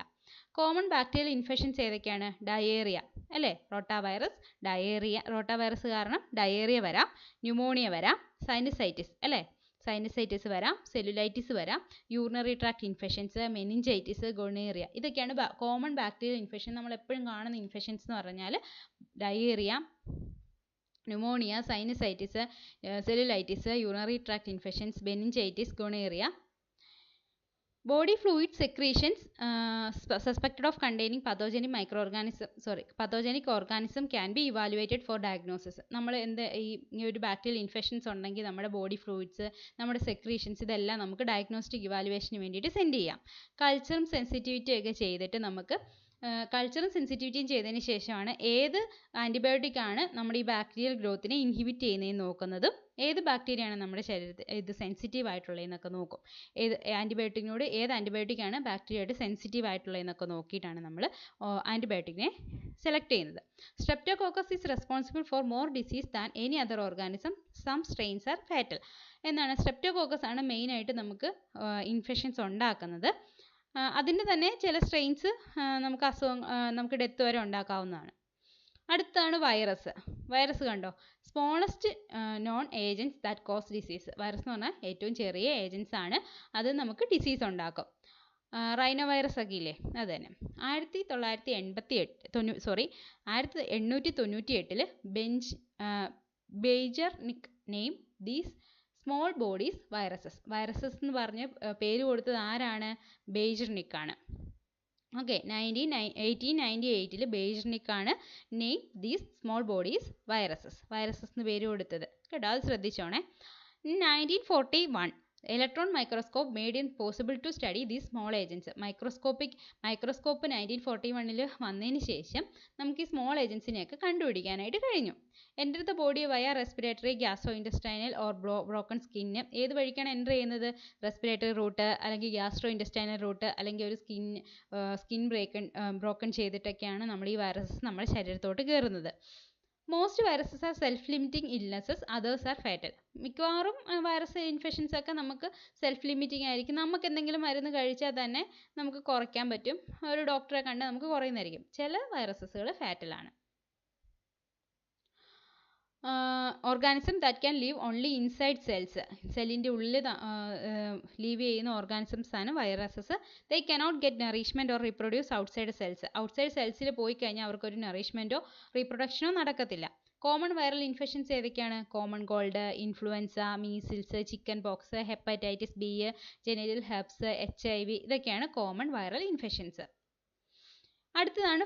കോമൺ ബാക്ടീരിയൽ ഇൻഫെക്ഷൻസ് ഏതൊക്കെയാണ്? ഡയേറിയ അല്ലേ, റോട്ടാവൈറസ്, ഡയേറിയ. റോട്ടാവൈറസ് കാരണം ഡയേറിയ വരാം, ന്യൂമോണിയ വരാം, സൈനസൈറ്റിസ് അല്ലേ, സൈനസൈറ്റിസ് വരാം, സെല്ലുലൈറ്റിസ് വരാം, urinary tract infections, meningitis, gonorrhoea. ഇതൊക്കെയാണ് കോമൺ ബാക്ടീരിയൽ ഇൻഫെക്ഷൻ. നമ്മൾ എപ്പോഴും കാണുന്ന ഇൻഫെക്ഷൻസ് എന്ന് പറഞ്ഞാൽ diarrhoea, pneumonia, sinusitis, cellulitis, urinary tract infections, meningitis, gonorrhoea. Body fluid secretions suspected of containing pathogenic organism can be evaluated for diagnosis. നമ്മൾ ഈ ഒരു bacterial infections ഉണ്ടെങ്കിൽ നമ്മുടെ ബോഡി ഫ്ലൂയിഡ്സ്, നമ്മുടെ സെക്രീഷൻസ് ഇതെല്ലാം നമുക്ക് ഡയഗ്നോസ്റ്റിക് ഇവാലുവേഷന് വേണ്ടിയിട്ട് സെൻഡ് ചെയ്യാം. കൾച്ചറും സെൻസിറ്റിവിറ്റി ഒക്കെ ചെയ്തിട്ട് നമുക്ക് കൾച്ചറും സെൻസിറ്റിവിറ്റിയും ചെയ്തതിന് ശേഷമാണ് ഏത് ആൻറ്റിബയോട്ടിക് ആണ് നമ്മുടെ ഈ ബാക്ടീരിയൽ ഗ്രോത്തിനെ ഇൻഹിബിറ്റ് ചെയ്യുന്നതെന്ന് നോക്കുന്നതും ഏത് ബാക്ടീരിയയാണ് നമ്മുടെ ശരീരത്തിൽ ഇത് സെൻസിറ്റീവ് ആയിട്ടുള്ളതെന്നൊക്കെ നോക്കും. ഏത് ആൻറ്റിബയോട്ടിക്കാണ് ബാക്ടീരിയയായിട്ട് സെൻസിറ്റീവ് ആയിട്ടുള്ളതെന്നൊക്കെ നോക്കിയിട്ടാണ് നമ്മൾ ആൻറ്റിബയോട്ടിക്കിനെ സെലക്ട് ചെയ്യുന്നത്. Streptococcus is responsible for more disease than any other organism. Some strains are fatal. എന്നാണ് സ്ട്രെപ്റ്റോകോക്കസ് ആണ് മെയിനായിട്ട് നമുക്ക് ഇൻഫെക്ഷൻസ് ഉണ്ടാക്കുന്നത്. അതിൻ്റെ തന്നെ ചില സ്ട്രെയിൻസ് നമുക്ക് ഡെത്ത് വരെ ഉണ്ടാക്കാവുന്നതാണ്. അടുത്താണ് വൈറസ് കണ്ടോ, smallest non agents that cos disease. Virus എന്ന് പറഞ്ഞാൽ ഏറ്റവും ചെറിയ ഏജൻസ് ആണ്, അത് നമുക്ക് ഡിസീസ് ഉണ്ടാക്കും. റൈനോ വൈറസ് ഒക്കെ ഇല്ലേ, അത് തന്നെ. 1898 Beijerinck name these small bodies viruses എന്ന് പറഞ്ഞ് പേര് കൊടുത്തത് ആരാണ്? ബെയ്ജർനിക് ആണ്. ഓക്കെ, 1898 ബെയ്ജർനിക് ആണ് name these small bodies viruses എന്ന് പേര് കൊടുത്തത് കേട്ടോ, അത് ശ്രദ്ധിച്ചോണേ. 1941 Electron microscope made it possible to study these small agents. Microscope 1941 വന്നതിന് ശേഷം നമുക്ക് ഈ സ്മോൾ ഏജൻസിനെയൊക്കെ കണ്ടുപിടിക്കാനായിട്ട് കഴിഞ്ഞു. എൻ്റർ ദ ബോഡി വയ respiratory, gastro intestinal or broken skin. ഏത് വഴിക്കാണ് എൻ്റർ ചെയ്യുന്നത്? റെസ്പിറേറ്ററി റൂട്ട്, അല്ലെങ്കിൽ ഗ്യാസ്ട്രോ ഇൻറ്റസ്റ്റൈനൽ റൂട്ട്, അല്ലെങ്കിൽ ഒരു സ്കിൻ ബ്രോക്കൺ ചെയ്തിട്ടൊക്കെയാണ് നമ്മൾ ഈ വൈറസസ് നമ്മുടെ ശരീരത്തോട്ട് കയറുന്നത്. Most viruses R self limiting illnesses, others are fatal. മിക്കവാറും വൈറസ് ഇൻഫെക്ഷൻസ് ഒക്കെ നമുക്ക് സെൽഫ് ലിമിറ്റിംഗ് ആയിരിക്കും. നമുക്ക് എന്തെങ്കിലും മരുന്ന് കഴിച്ചാൽ തന്നെ നമുക്ക് കുറയ്ക്കാൻ പറ്റും. ഒരു ഡോക്ടറെ കണ്ട് നമുക്ക് കുറയുന്നതായിരിക്കും. ചില വൈറസസുകൾ ഫാറ്റലാണ്. Organism that can live only inside cells. സെല്ലിൻ്റെ ഉള്ളിൽ ലീവ് ചെയ്യുന്ന ഓർഗാനിസംസ് ആണ് viruses. They cannot get nourishment or reproduce outside cells. Outside സെൽസിൽ പോയി കഴിഞ്ഞാൽ അവർക്കൊരു നറിഷ്മെൻറ്റോ റീപ്രൊഡക്ഷനോ നടക്കത്തില്ല. കോമൺ വൈറൽ ഇൻഫെക്ഷൻസ് ഏതൊക്കെയാണ്? Common cold, influenza, measles, chicken pox, hepatitis B, genital herpes, HIV, ഇതൊക്കെയാണ് കോമൺ വൈറൽ ഇൻഫെക്ഷൻസ്. അടുത്തതാണ്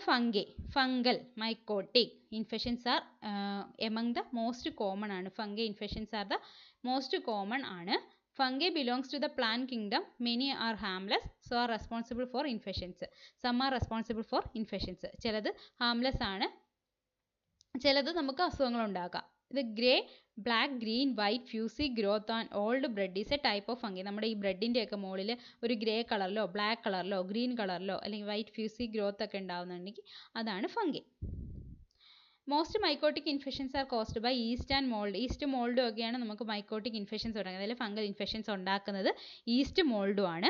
fungal mycotic infections are among the most common ആണ്. Fungal infections are the most common ആണ്. Fungi belongs to the plant kingdom. Many are harmless, so are responsible for infections. Some are responsible for infections. ചിലത് harmless ആണ്, ചിലത് നമുക്ക് അസുഖങ്ങൾ ഉണ്ടാക്കാം. ഇത് grey, black, green, white, fuzzy growth and old bread is a type of fungi. നമ്മുടെ ഈ ബ്രെഡിൻ്റെ ഒക്കെ മുകളിൽ ഒരു ഗ്രേ കളറിലോ ബ്ലാക്ക് കളറിലോ ഗ്രീൻ കളറിലോ അല്ലെങ്കിൽ വൈറ്റ് ഫ്യൂസി ഗ്രോത്ത് ഒക്കെ ഉണ്ടാവുന്നുണ്ടെങ്കിൽ അതാണ് fungi. Most mycotic infections are caused by yeast and mould. Yeast മോൾഡും ഒക്കെയാണ് നമുക്ക് മൈക്കോട്ടിക് ഇൻഫെക്ഷൻസ് ഉണ്ടാക്കുന്നത്. അതിൽ ഫംഗൽ ഇൻഫെക്ഷൻസ് ഉണ്ടാക്കുന്നത് ഈസ്റ്റ് മോൾഡും ആണ്.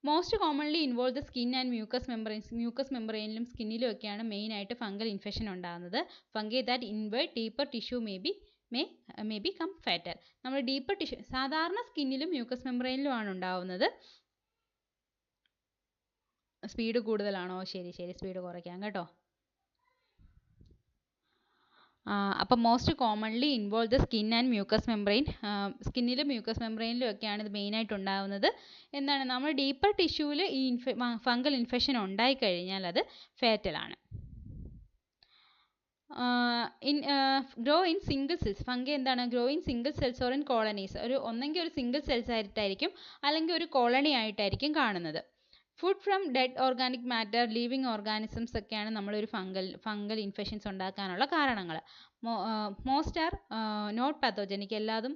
Most commonly involve the skin and mucous membranes. Mucus മെമ്പറൈനിലും സ്കിന്നിലും ഒക്കെയാണ് മെയിനായിട്ട് ഫംഗൽ ഇൻഫെക്ഷൻ ഉണ്ടാകുന്നത്. Fungi that invert deeper tissue may become fatal. നമ്മൾ ഡീപ്പർ ടിഷ്യൂ സാധാരണ സ്കിന്നിലും മ്യൂക്കസ് മെമ്പറൈനിലും ആണ് ഉണ്ടാവുന്നത്. സ്പീഡ് കൂടുതലാണോ? ശരി സ്പീഡ് കുറയ്ക്കാം കേട്ടോ. അപ്പം most commonly involve the skin and mucus membrane. സ്കിന്നിലും മ്യൂക്കസ് മെമ്പറൈനിലും ഒക്കെയാണ് ഇത് മെയിനായിട്ട് ഉണ്ടാകുന്നത്. എന്താണ്, നമ്മൾ ഡീപ്പർ ടിഷ്യൂവിൽ ഈ ഫംഗൽ ഇൻഫെക്ഷൻ ഉണ്ടായിക്കഴിഞ്ഞാൽ അത് ഫാറ്റലാണ്. Grow in single cells. Fungi എന്താണ്? Grow in single cells or in colonies. ഒന്നെങ്കിൽ ഒരു സിംഗിൾ സെൽസ് ആയിട്ടായിരിക്കും അല്ലെങ്കിൽ ഒരു കോളനി ആയിട്ടായിരിക്കും കാണുന്നത്. Food from dead organic matter, living organisms ഒക്കെയാണ് നമ്മളൊരു ഫംഗൽ ഇൻഫെക്ഷൻസ് ഉണ്ടാക്കാനുള്ള കാരണങ്ങൾ. Most are not pathogenic. എല്ലാതും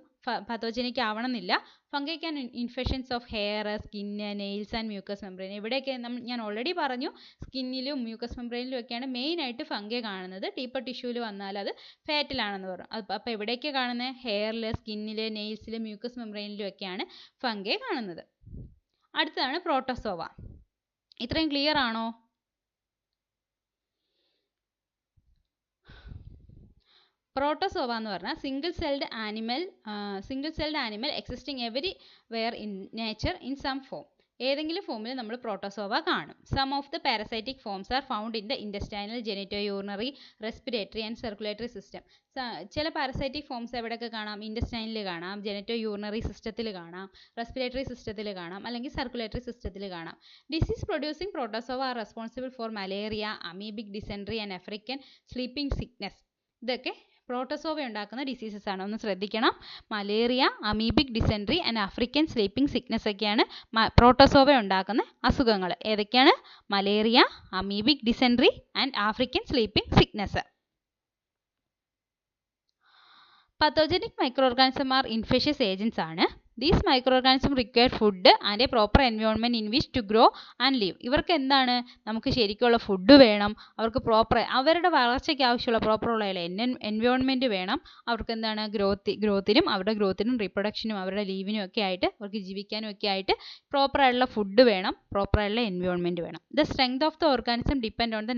പാത്തോജനിക് ആവണമെന്നില്ല. Fungi can infections of hair, skin, nails and mucus membrane. ഇവിടെയൊക്കെ ഞാൻ ഓൾറെഡി പറഞ്ഞു, സ്കിന്നിലും മ്യൂക്കസ് മെമ്പറൈനിലും ഒക്കെയാണ് മെയിനായിട്ട് ഫംഗി കാണുന്നത്. ഡീപ്പർ ടിഷ്യൂവിൽ വന്നാൽ അത് ഫാറ്റിലാണെന്ന് പറഞ്ഞു. അപ്പോൾ എവിടെയൊക്കെ കാണുന്നത്? ഹെയറിൽ, സ്കിന്നിൽ, നെയിൽസിൽ, മ്യൂക്കസ് മെമ്പറൈനിലും ഒക്കെയാണ് ഫംഗി കാണുന്നത്. അടുത്തതാണ് പ്രോട്ടോസോവ. ഇത്രയും ക്ലിയർ ആണോ? പ്രോട്ടോസോവ എന്ന് പറഞ്ഞാൽ single celled animal existing everywhere in nature in some form. ഏതെങ്കിലും ഫോമിൽ നമ്മൾ പ്രോട്ടോസോവ കാണും. Some of the parasitic forms are found in the intestinal, genitourinary, respiratory and circulatory system. ചില പാരസൈറ്റിക് ഫോംസ് എവിടെയൊക്കെ കാണാം? ഇൻറ്റസ്റ്റൈനിൽ കാണാം, ജെനിറ്റോ യൂറിനറി സിസ്റ്റത്തിൽ കാണാം, റെസ്പിറേറ്ററി സിസ്റ്റത്തിൽ കാണാം, അല്ലെങ്കിൽ സർക്കുലേറ്ററി സിസ്റ്റത്തിൽ കാണാം. Disease producing protozoa are responsible for malaria, amoebic dysentery and African sleeping sickness. ഇതൊക്കെ പ്രോട്ടോസോവ ഉണ്ടാക്കുന്ന ഡിസീസസ് ആണ്. ഒന്ന് ശ്രദ്ധിക്കണം. Malaria, amoebic dysentery and African sleeping sickness ഒക്കെയാണ് പ്രോട്ടോസോവ ഉണ്ടാക്കുന്ന അസുഖങ്ങൾ. ഏതൊക്കെയാണ്? Malaria, amoebic dysentery and African sleeping sickness. Pathogenic micro organism are infectious agents ആണ്. These micro organism require food and a proper environment in which to grow and live. ഇവർക്ക് എന്താണ്? നമുക്ക് ശരിക്കുള്ള food വേണം, അവർക്ക് പ്രോപ്പർ അവരുടെ വളർച്ചയ്ക്ക് ആവശ്യമുള്ള പ്രോപ്പറുള്ള എൻവയോൺമെൻറ്റ് വേണം. അവർക്ക് എന്താണ്? ഗ്രോത്തിനും റീപ്രൊഡക്ഷനും അവരുടെ ലീവിനും ഒക്കെ ആയിട്ട്, അവർക്ക് ജീവിക്കാനും ഒക്കെ ആയിട്ട് പ്രോപ്പറായിട്ടുള്ള ഫുഡ് വേണം, പ്രോപ്പറായിട്ടുള്ള എൻവയോൺമെൻറ്റ് വേണം. The strength of the organism depend on the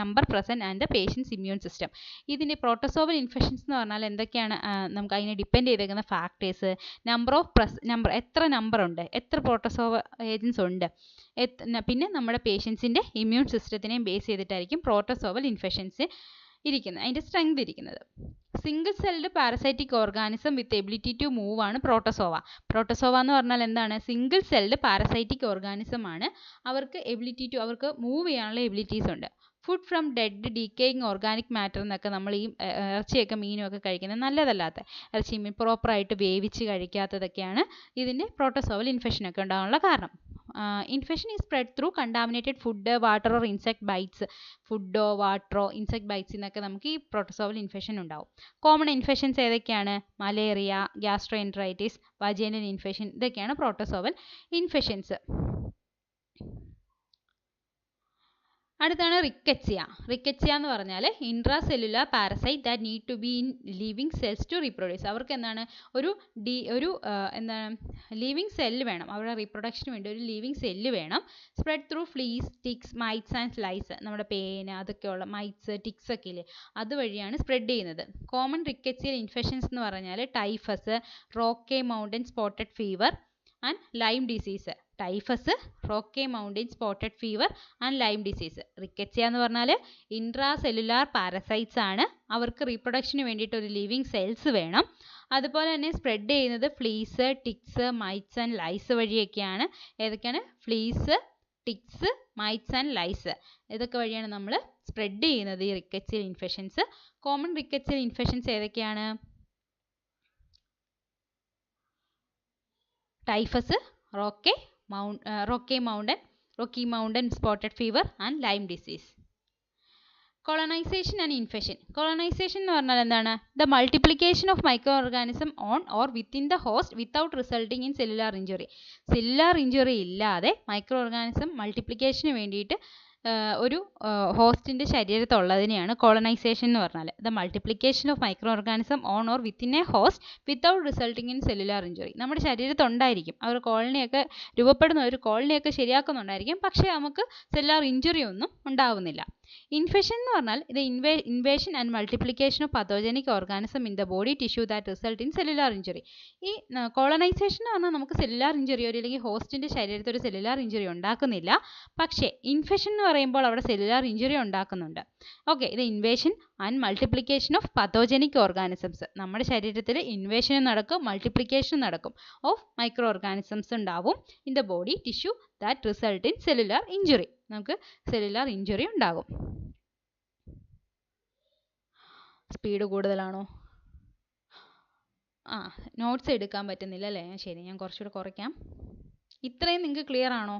number present and the patient's immune system. ഇതിൻ്റെ പ്രോട്ടോസോവൽ ഇൻഫെക്ഷൻസ് എന്ന് പറഞ്ഞാൽ എന്തൊക്കെയാണ് നമുക്ക് അതിനെ ഡിപ്പെൻഡ് ചെയ്തേക്കുന്ന ഫാക്ടേഴ്സ്? എത്ര നമ്പർ ഉണ്ട്, എത്ര പ്രോട്ടോസോവ ഏജൻസ് ഉണ്ട്, പിന്നെ നമ്മുടെ പേഷ്യൻസിൻ്റെ ഇമ്മ്യൂൺ സിസ്റ്റത്തിനെയും ബേസ് ചെയ്തിട്ടായിരിക്കും പ്രോട്ടോസോവൽ ഇൻഫെക്ഷൻസ് ഇരിക്കുന്നത്, അതിൻ്റെ സ്ട്രെങ്ത് ഇരിക്കുന്നത്. Single celled parasitic organism with ability to move ആണ് പ്രോട്ടോസോവ. പ്രോട്ടോസോവ എന്ന് പറഞ്ഞാൽ എന്താണ്? സിംഗിൾ സെൽഡ് പാരസൈറ്റിക് ഓർഗാനിസം ആണ്. അവർക്ക് മൂവ് ചെയ്യാനുള്ള എബിലിറ്റീസ് ഉണ്ട്. Food from dead decaying organic matter എന്നൊക്കെ നമ്മൾ ഈ ഇറച്ചിയൊക്കെ മീനും ഒക്കെ കഴിക്കുന്നത് നല്ലതല്ലാത്ത ഇറച്ചി മീൻ പ്രോപ്പറായിട്ട് വേവിച്ച് കഴിക്കാത്തതൊക്കെയാണ് ഇതിൻ്റെ പ്രോട്ടോസോവൽ ഇൻഫെക്ഷനൊക്കെ ഉണ്ടാകാനുള്ള കാരണം. Infection is spread through contaminated food, water or insect bites. ഫുഡോ വാട്ടറോ ഇൻസെക്ട് ബൈറ്റ്സിൽ നിന്നൊക്കെ നമുക്ക് ഈ പ്രോട്ടോസോവൽ ഇൻഫെക്ഷൻ ഉണ്ടാവും. കോമൺ ഇൻഫെക്ഷൻസ് ഏതൊക്കെയാണ്? മലേറിയ, ഗ്യാസ്ട്രോഎൻട്രൈറ്റിസ്, വജൈനൽ ഇൻഫെക്ഷൻ, ഇതൊക്കെയാണ് പ്രോട്ടോസോവൽ ഇൻഫെക്ഷൻസ്. അടുത്താണ് റിക്കറ്റ്സിയ. റിക്കറ്റ്സിയ എന്ന് പറഞ്ഞാൽ intra cellular parasite that need to be in living cells to reproduce. അവർക്ക് എന്താണ് എന്താണ് ലിവിങ് സെല്ല് വേണം, അവരുടെ റീപ്രൊഡക്ഷന് വേണ്ടി ഒരു ലിവിങ് സെല്ല് വേണം. Spread through fleas, ticks, mites and flies. നമ്മുടെ പേന അതൊക്കെയുള്ള മൈറ്റ്സ് ടിക്സ് ഒക്കെ ഇല്ലേ, അതുവഴിയാണ് സ്പ്രെഡ് ചെയ്യുന്നത്. കോമൺ റിക്കറ്റ്സിയൽ ഇൻഫെക്ഷൻസ് എന്ന് പറഞ്ഞാൽ typhus, Rocky Mountain spotted fever and Lyme disease. Typhus, Rocky Mountain spotted fever and Lyme disease. Rickettsia എന്ന് പറഞ്ഞാൽ ഇൻട്രാ സെല്ലുലാർ പാരസൈറ്റ്സ് ആണ്, അവർക്ക് റീപ്രൊഡക്ഷന് വേണ്ടിയിട്ട് ഒരു ലിവിങ് സെൽസ് വേണം. അതുപോലെ തന്നെ സ്പ്രെഡ് ചെയ്യുന്നത് fleas, ticks, mites and lice വഴിയൊക്കെയാണ്. ഏതൊക്കെയാണ്? Fleas, ticks, mites and lice, ഇതൊക്കെ വഴിയാണ് നമ്മൾ സ്പ്രെഡ് ചെയ്യുന്നത് ഈ rickettsial infections. Common rickettsial infections ഏതൊക്കെയാണ്? Typhus, Rocky Mountain spotted fever and Lyme disease. Colonisation and infection. Colonisation എന്ന് പറഞ്ഞാൽ എന്താണ്? The multiplication of micro organism on or within the host without resulting in cellular injury. Cellular injury ഇല്ലാതെ micro organism മൾട്ടിപ്ലിക്കേഷന് വേണ്ടിയിട്ട് ഒരു ഹോസ്റ്റിൻ്റെ ശരീരത്തുള്ളതിനെയാണ് colonisation എന്ന് പറഞ്ഞാൽ. The multiplication of micro organism on or within A host without resulting in cellular injury. നമ്മുടെ ശരീരത്തുണ്ടായിരിക്കും, അവർ കോളനിയൊക്കെ രൂപപ്പെടുന്ന ഒരു കോളനിയൊക്കെ ശരിയാക്കുന്നുണ്ടായിരിക്കും, പക്ഷേ നമുക്ക് സെല്ലുലാർ ഇഞ്ചുറി ഒന്നും ഉണ്ടാവുന്നില്ല. ഇൻഫെക്ഷൻ എന്ന് പറഞ്ഞാൽ ഇത് invasion and multiplication of pathogenic organism in the body tissue that result in cellular injury. ഈ കോളനൈസേഷൻ എന്ന് പറഞ്ഞാൽ നമുക്ക് സെല്ലുലാർ ഇഞ്ചുറി അല്ലെങ്കിൽ ഹോസ്റ്റിൻ്റെ ശരീരത്തിൽ ഒരു സെല്ലുലാർ ഇഞ്ചുറി ഉണ്ടാക്കുന്നില്ല, പക്ഷേ ഇൻഫെക്ഷൻ എന്ന് പറയുമ്പോൾ അവിടെ സെല്ലുലാർ ഇഞ്ചുറി ഉണ്ടാക്കുന്നുണ്ട്. ഓക്കെ, ഇത് invasion and multiplication of pathogenic organisms. നമ്മുടെ ശരീരത്തിൽ ഇൻവേഷനും നടക്കും മൾട്ടിപ്ലിക്കേഷനും നടക്കും ഓഫ് മൈക്രോ ഓർഗാനിസംസ് ഉണ്ടാവും in the body tissue that result in cellular injury. നമുക്ക് സെല്ലുലാർ ഇഞ്ചുറി ഉണ്ടാകും. സ്പീഡ് കൂടുതലാണോ? നോട്ട്സ് എടുക്കാൻ പറ്റുന്നില്ല അല്ലേ? ശരി, ഞാൻ കുറച്ചുകൂടെ കുറയ്ക്കാം. ഇത്രയും നിങ്ങൾക്ക് ക്ലിയർ ആണോ?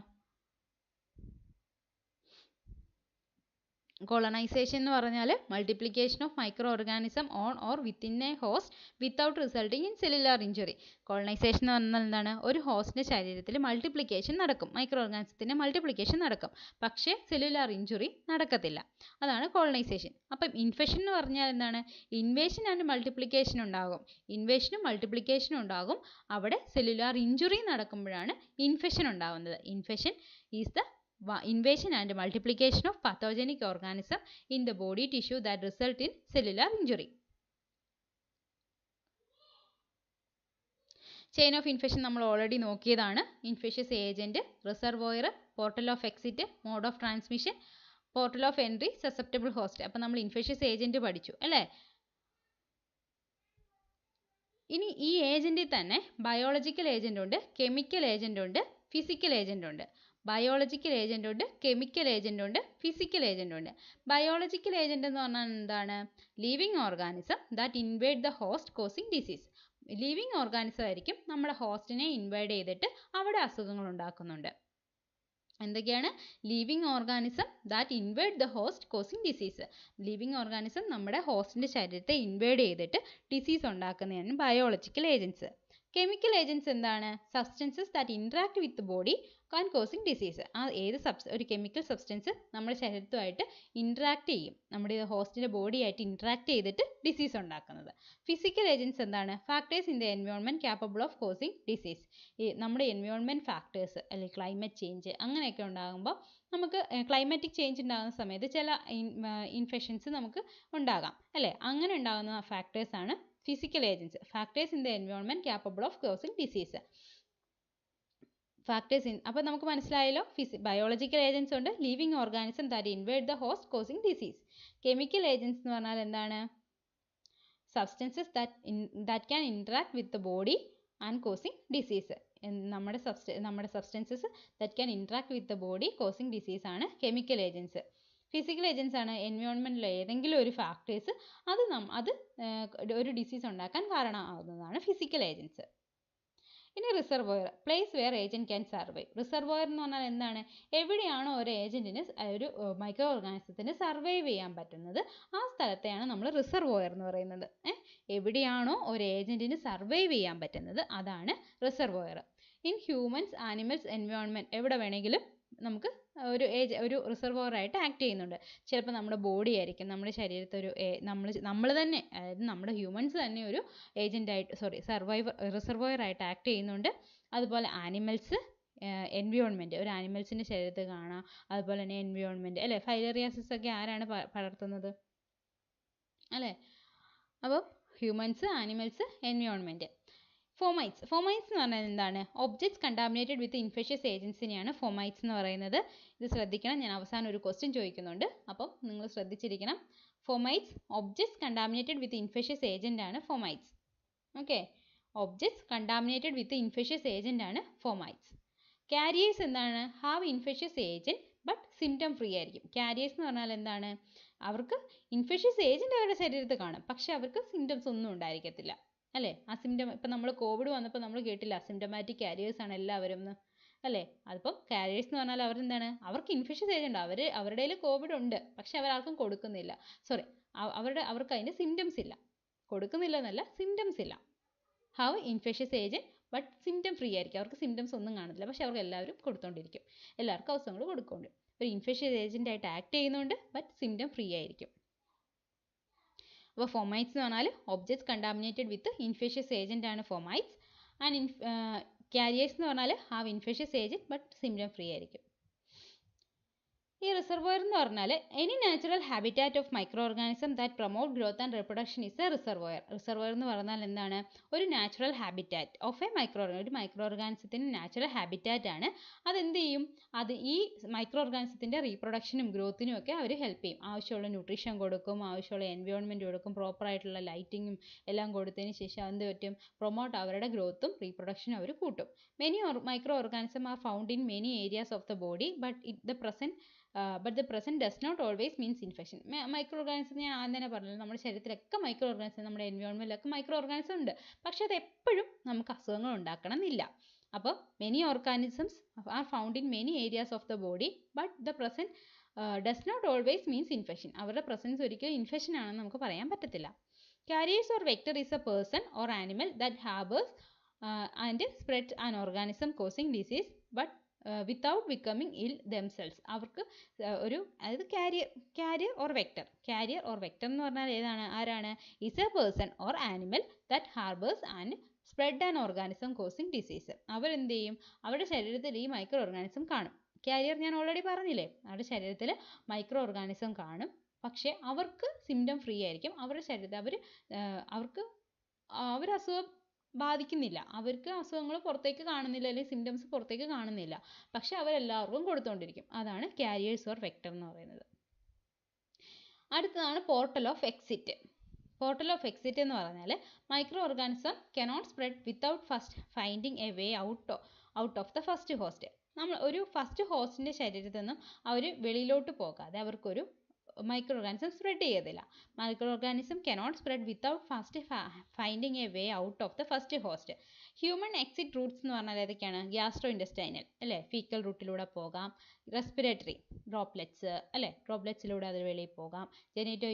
കോളനൈസേഷൻ എന്ന് പറഞ്ഞാൽ multiplication of micro organism on or within A host without resulting in cellular injury. Colonisation എന്ന് പറഞ്ഞാൽ എന്താണ്? ഒരു ഹോസ്റ്റിൻ്റെ ശരീരത്തിൽ മൾട്ടിപ്ലിക്കേഷൻ നടക്കും, മൈക്രോ ഓർഗാനിസത്തിൻ്റെ മൾട്ടിപ്ലിക്കേഷൻ നടക്കും, പക്ഷേ സെല്ലുലാർ ഇഞ്ചുറി നടക്കത്തില്ല. അതാണ് കോളനൈസേഷൻ. അപ്പം ഇൻഫെക്ഷൻ എന്ന് പറഞ്ഞാൽ എന്താണ്? ഇൻവേഷൻ ആൻഡ് മൾട്ടിപ്ലിക്കേഷൻ ഉണ്ടാകും, ഇൻവേഷനും മൾട്ടിപ്ലിക്കേഷനും ഉണ്ടാകും. അവിടെ സെല്ലുലാർ ഇഞ്ചുറി നടക്കുമ്പോഴാണ് ഇൻഫെക്ഷൻ ഉണ്ടാകുന്നത്. Infection is the invasion and multiplication of pathogenic organism in the body tissue that result in cellular injury. Chain of infection നമ്മൾ ഓൾറെഡി നോക്കിയതാണ്. Infectious agent, reservoir, portal of exit, mode of transmission, portal of entry, susceptible host. അപ്പം നമ്മൾ infectious agent പഠിച്ചു അല്ലേ? ഇനി ഈ ഏജന്റിൽ തന്നെ ബയോളജിക്കൽ ഏജന്റ് ഉണ്ട്, കെമിക്കൽ ഏജന്റ് ഉണ്ട്, ഫിസിക്കൽ ഏജന്റ് ഉണ്ട്. ബയോളജിക്കൽ ഏജന്റ് ഉണ്ട്, കെമിക്കൽ ഏജന്റ് ഉണ്ട്, ഫിസിക്കൽ ഏജന്റ് ഉണ്ട്. ബയോളജിക്കൽ ഏജന്റ് എന്ന് പറഞ്ഞാൽ എന്താണ്? Living organism that invade the host causing disease. Living organism ആയിരിക്കും നമ്മുടെ ഹോസ്റ്റിനെ ഇൻവൈഡ് ചെയ്തിട്ട് അവിടെ അസുഖങ്ങൾ ഉണ്ടാക്കുന്നുണ്ട്. എന്തൊക്കെയാണ്? Living organism that invade the host causing disease. Living organism നമ്മുടെ ഹോസ്റ്റിൻ്റെ ശരീരത്തെ ഇൻവേഡ് ചെയ്തിട്ട് ഡിസീസ് ഉണ്ടാക്കുന്നതാണ് ബയോളജിക്കൽ ഏജൻസ്. കെമിക്കൽ ഏജൻസ് എന്താണ്? Substances that interact with body can causing disease. ഒരു കെമിക്കൽ സബ്സ്റ്റൻസ് നമ്മുടെ ശരീരത്തുമായിട്ട് ഇൻട്രാക്ട് ചെയ്യും, നമ്മുടെ ഹോസ്റ്റിൻ്റെ ബോഡിയായിട്ട് ഇൻട്രാക്ട് ചെയ്തിട്ട് ഡിസീസ് ഉണ്ടാക്കുന്നത്. ഫിസിക്കൽ ഏജൻസ് എന്താണ്? Factors in the environment capable of causing disease. ഈ നമ്മുടെ എൻവയോൺമെൻറ്റ് ഫാക്ടേഴ്സ് അല്ലെങ്കിൽ ക്ലൈമറ്റ് ചേഞ്ച് അങ്ങനെയൊക്കെ ഉണ്ടാകുമ്പോൾ നമുക്ക് ക്ലൈമാറ്റിക് ചേഞ്ച് ഉണ്ടാകുന്ന സമയത്ത് ചില ഇൻഫെക്ഷൻസ് നമുക്ക് ഉണ്ടാകാം അല്ലേ? അങ്ങനെ ഉണ്ടാകുന്ന ഫാക്ടേഴ്സാണ് physical agents. Factors in the environment capable of causing disease. അപ്പോൾ നമുക്ക് മനസ്സിലായല്ലോ, ബയോളജിക്കൽ ഏജൻസ് ഉണ്ട്, living organism that invade the host causing disease. Chemical agents എന്ന് പറഞ്ഞാൽ എന്താണ്? Substances that can interact with the body and causing disease. നമ്മുടെ substances that can interact with the body causing disease ആണ് chemical agents. Physical agents ആണ് എൻവയോൺമെൻറ്റിലെ ഏതെങ്കിലും ഒരു factors അത് ഒരു ഡിസീസ് ഉണ്ടാക്കാൻ കാരണമാകുന്നതാണ് ഫിസിക്കൽ ഏജൻസ്. ഇനി reservoir, place where agent can survive. Reservoir എന്ന് പറഞ്ഞാൽ എന്താണ്? എവിടെയാണോ ഒരു ഏജന്റിന് ഒരു മൈക്രോ ഓർഗാനിസത്തിന് സർവൈവ് ചെയ്യാൻ പറ്റുന്നത് ആ സ്ഥലത്തെയാണ് നമ്മൾ റിസർവോയർ എന്ന് പറയുന്നത്. എവിടെയാണോ ഒരു ഏജന്റിന് സർവൈവ് ചെയ്യാൻ പറ്റുന്നത് അതാണ് reservoir. In humans, animals, environment എവിടെ വേണമെങ്കിലും നമുക്ക് ഒരു റിസർവോയർ ആയിട്ട് ആക്ട് ചെയ്യുന്നുണ്ട്. ചിലപ്പോൾ നമ്മുടെ ബോഡി ആയിരിക്കും, നമ്മുടെ ശരീരത്തിൽ ഒരു നമ്മൾ തന്നെ, അതായത് നമ്മുടെ ഹ്യൂമൻസ് തന്നെ ഒരു റിസർവോയർ ആയിട്ട് ആക്ട് ചെയ്യുന്നുണ്ട്. അതുപോലെ ആനിമൽസ്, എൻവയോൺമെൻറ്റ്, ഒരു ആനിമൽസിൻ്റെ ശരീരത്തിൽ കാണാം. അതുപോലെ തന്നെ എൻവയോൺമെൻറ്റ് അല്ലേ, ഫൈലേറിയാസിസ് ഒക്കെ ആരാണ് പടർത്തുന്നത് അല്ലേ? അപ്പോൾ ഹ്യൂമൻസ്, ആനിമൽസ്, എൻവയോൺമെൻറ്റ്. ഫോമൈറ്റ്സ് എന്ന് പറഞ്ഞാൽ എന്താണ്? ഒബ്ജക്ട്സ് കണ്ടാമിനേറ്റഡ് വിത്ത് ഇൻഫെഷ്യസ് ഏജൻസിനെയാണ് ഫോമൈറ്റ്സ് എന്ന് പറയുന്നത്. ഇത് ശ്രദ്ധിക്കണം, ഞാൻ അവസാനം ഒരു ക്വസ്റ്റ്യൻ ചോദിക്കുന്നുണ്ട്, അപ്പം നിങ്ങൾ ശ്രദ്ധിച്ചിരിക്കണം. ഫോമൈറ്റ്സ്, ഒബ്ജക്ട്സ് കണ്ടാമിനേറ്റഡ് വിത്ത് ഇൻഫെഷ്യസ് ഏജന്റ് ആണ് ഫോമൈറ്റ്സ്. ഓക്കെ, ഒബ്ജക്ട്സ് കണ്ടാമിനേറ്റഡ് വിത്ത് ഇൻഫെഷ്യസ് ഏജന്റ് ആണ് ഫോമൈറ്റ്സ്. കാരിയേഴ്സ് എന്താണ്? Have infectious agent but symptom free ആയിരിക്കും. കാരിയേഴ്സ് എന്ന് പറഞ്ഞാൽ എന്താണ്? അവർക്ക് ഇൻഫെഷ്യസ് ഏജന്റ് അവരുടെ ശരീരത്തിൽ കാണും, പക്ഷെ അവർക്ക് സിംറ്റംസ് ഒന്നും ഉണ്ടായിരിക്കത്തില്ല അല്ലേ? ഇപ്പം നമ്മൾ കോവിഡ് വന്നപ്പോൾ നമ്മൾ കേട്ടില്ല അസിംറ്റമാറ്റിക് കാരിയേഴ്സ് ആണ് എല്ലാവരും എന്ന് അല്ലേ? അതിപ്പം കാരിയേഴ്സ് എന്ന് പറഞ്ഞാൽ അവരെന്താണ്? അവർക്ക് ഇൻഫെഷ്യസ് ഏജന്റ്, അവരുടെ കയ്യിൽ കോവിഡ് ഉണ്ട്, പക്ഷെ അവരാർക്കും കൊടുക്കുന്നില്ല. അവർക്ക് അതിന് സിംറ്റംസ് ഇല്ല. കൊടുക്കുന്നില്ല എന്നല്ല, സിംറ്റംസ് ഇല്ല. Have infectious agent but symptom free ആയിരിക്കും. അവർക്ക് സിംറ്റംസ് ഒന്നും കാണത്തില്ല, പക്ഷെ അവർക്ക് എല്ലാവരും കൊടുത്തോണ്ടിരിക്കും, എല്ലാവർക്കും ഔഷധങ്ങൾ കൊടുക്കുന്നുണ്ട്. ഒരു ഇൻഫെഷ്യസ് ഏജന്റ് ആയിട്ട് ആക്ട് ചെയ്യുന്നുണ്ട്, ബട്ട് സിംറ്റം ഫ്രീ ആയിരിക്കും. അപ്പോൾ ഫോമൈറ്റ്സ് എന്ന് പറഞ്ഞാൽ ഒബ്ജക്ട്സ് കണ്ടാമിനേറ്റഡ് വിത്ത് ഇൻഫെഷ്യസ് ഏജന്റ് ആണ് ഫോമൈറ്റ്സ്. ആൻഡ് കാരിയേഴ്സ് എന്ന് പറഞ്ഞാൽ have infectious agent but symptom free ആയിരിക്കും. ഈ റിസർവോയർ എന്ന് പറഞ്ഞാൽ any natural habitat of micro organism that promote growth and reproduction is A reservoir. Reservoir എന്ന് പറഞ്ഞാൽ എന്താണ്? ഒരു നാച്ചുറൽ ഹാബിറ്റാറ്റ് ഓഫ് എ ഒരു മൈക്രോ ഓർഗാനിസത്തിന് നാച്ചുറൽ ഹാബിറ്റാറ്റ് ആണ്. അതെന്ത് ചെയ്യും? അത് ഈ മൈക്രോ ഓർഗാനിസത്തിൻ്റെ റീപ്രൊഡക്ഷനും ഗ്രോത്തിനും ഒക്കെ അവർ ഹെൽപ്പ് ചെയ്യും. ആവശ്യമുള്ള ന്യൂട്രീഷൻ കൊടുക്കും, ആവശ്യമുള്ള എൻവയോൺമെൻറ്റ് കൊടുക്കും, പ്രോപ്പറായിട്ടുള്ള ലൈറ്റിങ്ങും എല്ലാം കൊടുത്തതിന് ശേഷം എന്ത് പറ്റും? പ്രൊമോട്ട് അവരുടെ ഗ്രോത്തും റീപ്രൊഡക്ഷനും അവർ കൂട്ടും. Many micro organism R found in many areas of the body but the present does not always means infection. Micro organism ഞാൻ ആദ്യം തന്നെ പറഞ്ഞല്ലോ, നമ്മുടെ ശരീരത്തിലൊക്കെ മൈക്രോ ഓർഗാനിസം, നമ്മുടെ എൻവയോൺമെൻറ്റിലൊക്കെ മൈക്രോ ഓർഗാനിസം ഉണ്ട്, പക്ഷെ അത് എപ്പോഴും നമുക്ക് അസുഖങ്ങൾ ഉണ്ടാക്കണം എന്നില്ല. അപ്പോൾ many organisms are found in many areas of the body but the present does not always means infection. അവരുടെ പ്രസൻസ് ഒരിക്കലും ഇൻഫെക്ഷൻ ആണെന്ന് നമുക്ക് പറയാൻ പറ്റത്തില്ല. Carriers or vector is a person or animal that harbours and spread an organism causing disease but without becoming ill themselves. അവർക്ക് അതായത് carrier or vector എന്ന് പറഞ്ഞാൽ ആരാണ്? Is a person or animal that harbours and spread an organism causing disease. അവരെന്ത് ചെയ്യും? അവരുടെ ശരീരത്തിൽ ഈ മൈക്രോ ഓർഗാനിസം കാണും. കാരിയർ ഞാൻ ഓൾറെഡി പറഞ്ഞില്ലേ, അവരുടെ ശരീരത്തിൽ മൈക്രോ ഓർഗാനിസം കാണും, പക്ഷെ അവർക്ക് സിംറ്റം ഫ്രീ ആയിരിക്കും. അവരുടെ ശരീരത്തിൽ അവർ അസുഖം ബാധിക്കുന്നില്ല, അവർക്ക് അസുഖങ്ങൾ പുറത്തേക്ക് കാണുന്നില്ല, അല്ലെങ്കിൽ സിംറ്റംസ് പുറത്തേക്ക് കാണുന്നില്ല, പക്ഷെ അവരെല്ലാവർക്കും കൊടുത്തുകൊണ്ടിരിക്കും. അതാണ് കാരിയേഴ്സ് ഓർ വെക്ടർ എന്ന് പറയുന്നത്. അടുത്തതാണ് portal of exit. Portal of exit എന്ന് പറഞ്ഞാൽ micro organism cannot spread without first finding a way out of the first host. നമ്മൾ ഒരു ഫസ്റ്റ് ഹോസ്റ്റിൻ്റെ ശരീരത്തിൽ നിന്നും അവർ വെളിയിലോട്ട് പോകാതെ അവർക്കൊരു മൈക്രോ ഓർഗാനിസം സ്പ്രെഡ് ചെയ്യത്തില്ല. Micro organism cannot spread without first finding a way out of the first host. Human exit Roots എന്ന് പറഞ്ഞാൽ ഏതൊക്കെയാണ്? ഗ്യാസ്ട്രോ ഇൻറ്റസ്റ്റൈനൽ അല്ലേ, ഫീക്കൽ റൂട്ടിലൂടെ പോകാം. റെസ്പിറേറ്ററി ഡ്രോപ്ലെറ്റ്സ് അല്ലേ, ഡ്രോപ്ലെറ്റ്സിലൂടെ അത് വെളിയിൽ പോകാം. ജെനിറ്റോ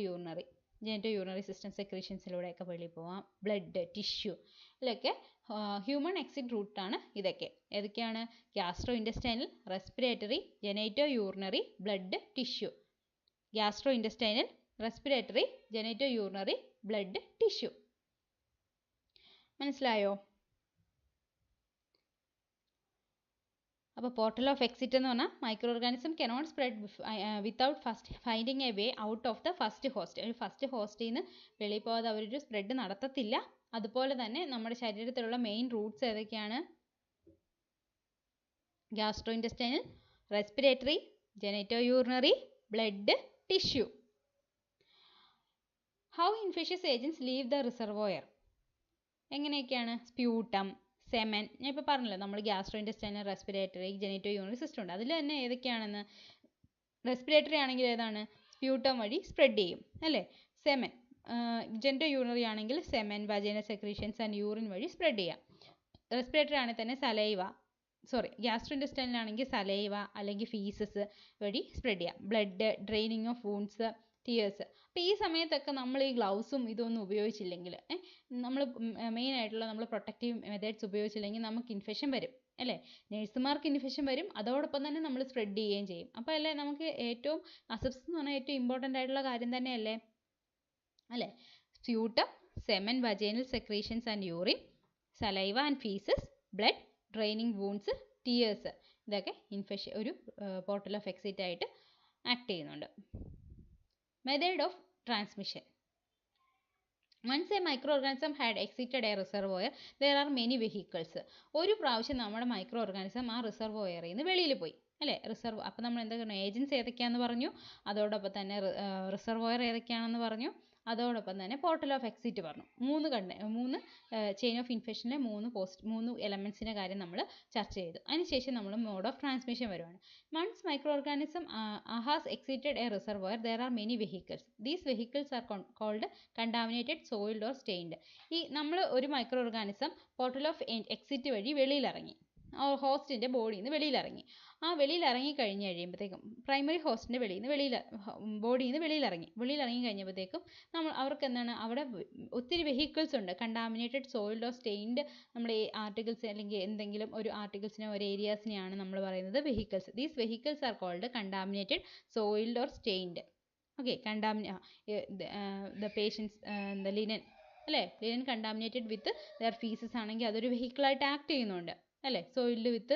യൂറിനറി സിസ്റ്റം സെക്രീഷൻസിലൂടെയൊക്കെ വെളിയിൽ പോകാം. ബ്ലഡ്, ടിഷ്യൂ ഇതിലൊക്കെ ഹ്യൂമൻ എക്സിറ്റ് റൂട്ടാണ് ഇതൊക്കെ. ഏതൊക്കെയാണ്? Gastro intestinal, respiratory, genito urinary, blood, tissue. Gastro intestinal, respiratory, genito urinary, blood, tissue. മനസ്സിലായോ? അപ്പോൾ പോർട്ടൽ ഓഫ് എക്സിറ്റ് എന്ന് പറഞ്ഞാൽ micro organism cannot spread without first finding a way out of the first host. ഒരു first ഹോസ്റ്റിൽ നിന്ന് വെളിയിൽ പോകാതെ അവരൊരു spread നടത്തത്തില്ല. അതുപോലെ തന്നെ നമ്മുടെ ശരീരത്തിലുള്ള മെയിൻ റൂട്ട്സ് ഏതൊക്കെയാണ്? Gastro intestinal, respiratory, genito urinary, blood, tissue. How infectious agents leave the reservoir? എങ്ങനെയൊക്കെയാണ്? സ്പ്യൂട്ടം, സെമൻ, ഞാൻ ഇപ്പോൾ പറഞ്ഞല്ലോ, നമ്മൾ gastro intestinal, respiratory, genito urinary system ഉണ്ട്. അതിൽ തന്നെ ഏതൊക്കെയാണെന്ന് റെസ്പിറേറ്ററി ആണെങ്കിൽ ഏതാണ്? സ്പ്യൂട്ടം വഴി സ്പ്രെഡ് ചെയ്യും അല്ലേ? സെമൻ ജെൻഡോ യൂറിനറി ആണെങ്കിൽ semen, vaginal secretions and urine വഴി സ്പ്രെഡ് ചെയ്യാം. റെസ്പിറേറ്ററി ആണെങ്കിൽ തന്നെ സലൈവ ഗ്യാസ്ട്രോ ഇൻറ്റെസ്റ്റൈനിലാണെങ്കിൽ സലൈവ അല്ലെങ്കിൽ ഫീസസ് വഴി സ്പ്രെഡ് ചെയ്യാം. Blood, draining of wounds, tears. അപ്പോൾ ഈ സമയത്തൊക്കെ നമ്മൾ ഈ ഗ്ലൗസും ഇതൊന്നും ഉപയോഗിച്ചില്ലെങ്കിൽ, നമ്മൾ മെയിൻ ആയിട്ടുള്ള നമ്മൾ പ്രൊട്ടക്റ്റീവ് മെത്തേഡ്സ് ഉപയോഗിച്ചില്ലെങ്കിൽ നമുക്ക് ഇൻഫെക്ഷൻ വരും അല്ലേ? നഴ്സുമാർക്ക് ഇൻഫെക്ഷൻ വരും, അതോടൊപ്പം തന്നെ നമ്മൾ സ്പ്രെഡ് ചെയ്യുകയും ചെയ്യും. അപ്പോൾ അല്ലേ നമുക്ക് ഏറ്റവും അസെപ്സിസ് എന്ന് പറഞ്ഞാൽ ഏറ്റവും ഇമ്പോർട്ടൻ്റ് ആയിട്ടുള്ള കാര്യം തന്നെയല്ലേ അല്ലേ? Sputum, semen, vaginal secretions and urine, saliva and faeces, blood, draining wounds, tears, ഇതൊക്കെ ഇൻഫെക്ഷൻ ഒരു പോർട്ടൽ ഓഫ് എക്സിറ്റ് ആയിട്ട് ആക്ട് ചെയ്യുന്നുണ്ട്. Method of transmission. Once a microorganism had exited a reservoir, there are many vehicles. ഒരു പ്രാവശ്യം നമ്മുടെ micro organism ആ റിസർവോയറിൽ നിന്ന് വെളിയിൽ പോയി അല്ലേ? അപ്പോൾ നമ്മൾ എന്താ പറയുക, ഏജൻസ് ഏതൊക്കെയാണെന്ന് പറഞ്ഞു, അതോടൊപ്പം തന്നെ റിസർവോയർ ഏതൊക്കെയാണെന്ന് പറഞ്ഞു, അതോടൊപ്പം തന്നെ പോർട്ടൽ ഓഫ് എക്സിറ്റ് പറഞ്ഞു. മൂന്ന് ചെയിൻ ഓഫ് ഇൻഫെക്ഷനിലെ മൂന്ന് എലമെൻസിൻ്റെ കാര്യം നമ്മൾ ചർച്ച ചെയ്തു. അതിനുശേഷം നമ്മൾ മോഡ് ഓഫ് ട്രാൻസ്മിഷൻ വരുവാണ്. Once microorganism has exited a reservoir, there are many vehicles. These vehicles are called contaminated, soiled or stained. ഈ നമ്മൾ ഒരു micro organism portal of exit വഴി വെളിയിലിറങ്ങി, ഹോസ്റ്റിൻ്റെ ബോഡിയിൽ നിന്ന് വെളിയിലിറങ്ങി. ആ വെളിയിലിറങ്ങി കഴിഞ്ഞ് കഴിയുമ്പോഴത്തേക്കും പ്രൈമറി ഹോസ്റ്റിൻ്റെ ബോഡിയിൽ നിന്ന് വെളിയിലിറങ്ങി കഴിഞ്ഞപ്പോഴത്തേക്കും അവർക്ക് എന്താണ്, അവിടെ ഒത്തിരി വെഹിക്കിൾസ് ഉണ്ട്. കണ്ടാമിനേറ്റഡ്, സോയിൽഡ് ഓർ സ്റ്റെയിൻഡ്, നമ്മുടെ ആർട്ടിക്കിൾസ് അല്ലെങ്കിൽ എന്തെങ്കിലും ഒരു ആർട്ടിക്കിൾസിനെ ഒരു ഏരിയാസിനെയാണ് നമ്മൾ പറയുന്നത് vehicles. These vehicles are called contaminated, soiled or stained. Okay, the patients linen അല്ലേ? Linen contaminated with their faeces ആണെങ്കിൽ അതൊരു വെഹിക്കിളായിട്ട് ആക്ട് ചെയ്യുന്നുണ്ട് അല്ലേ? സോയിൽഡ് വിത്ത്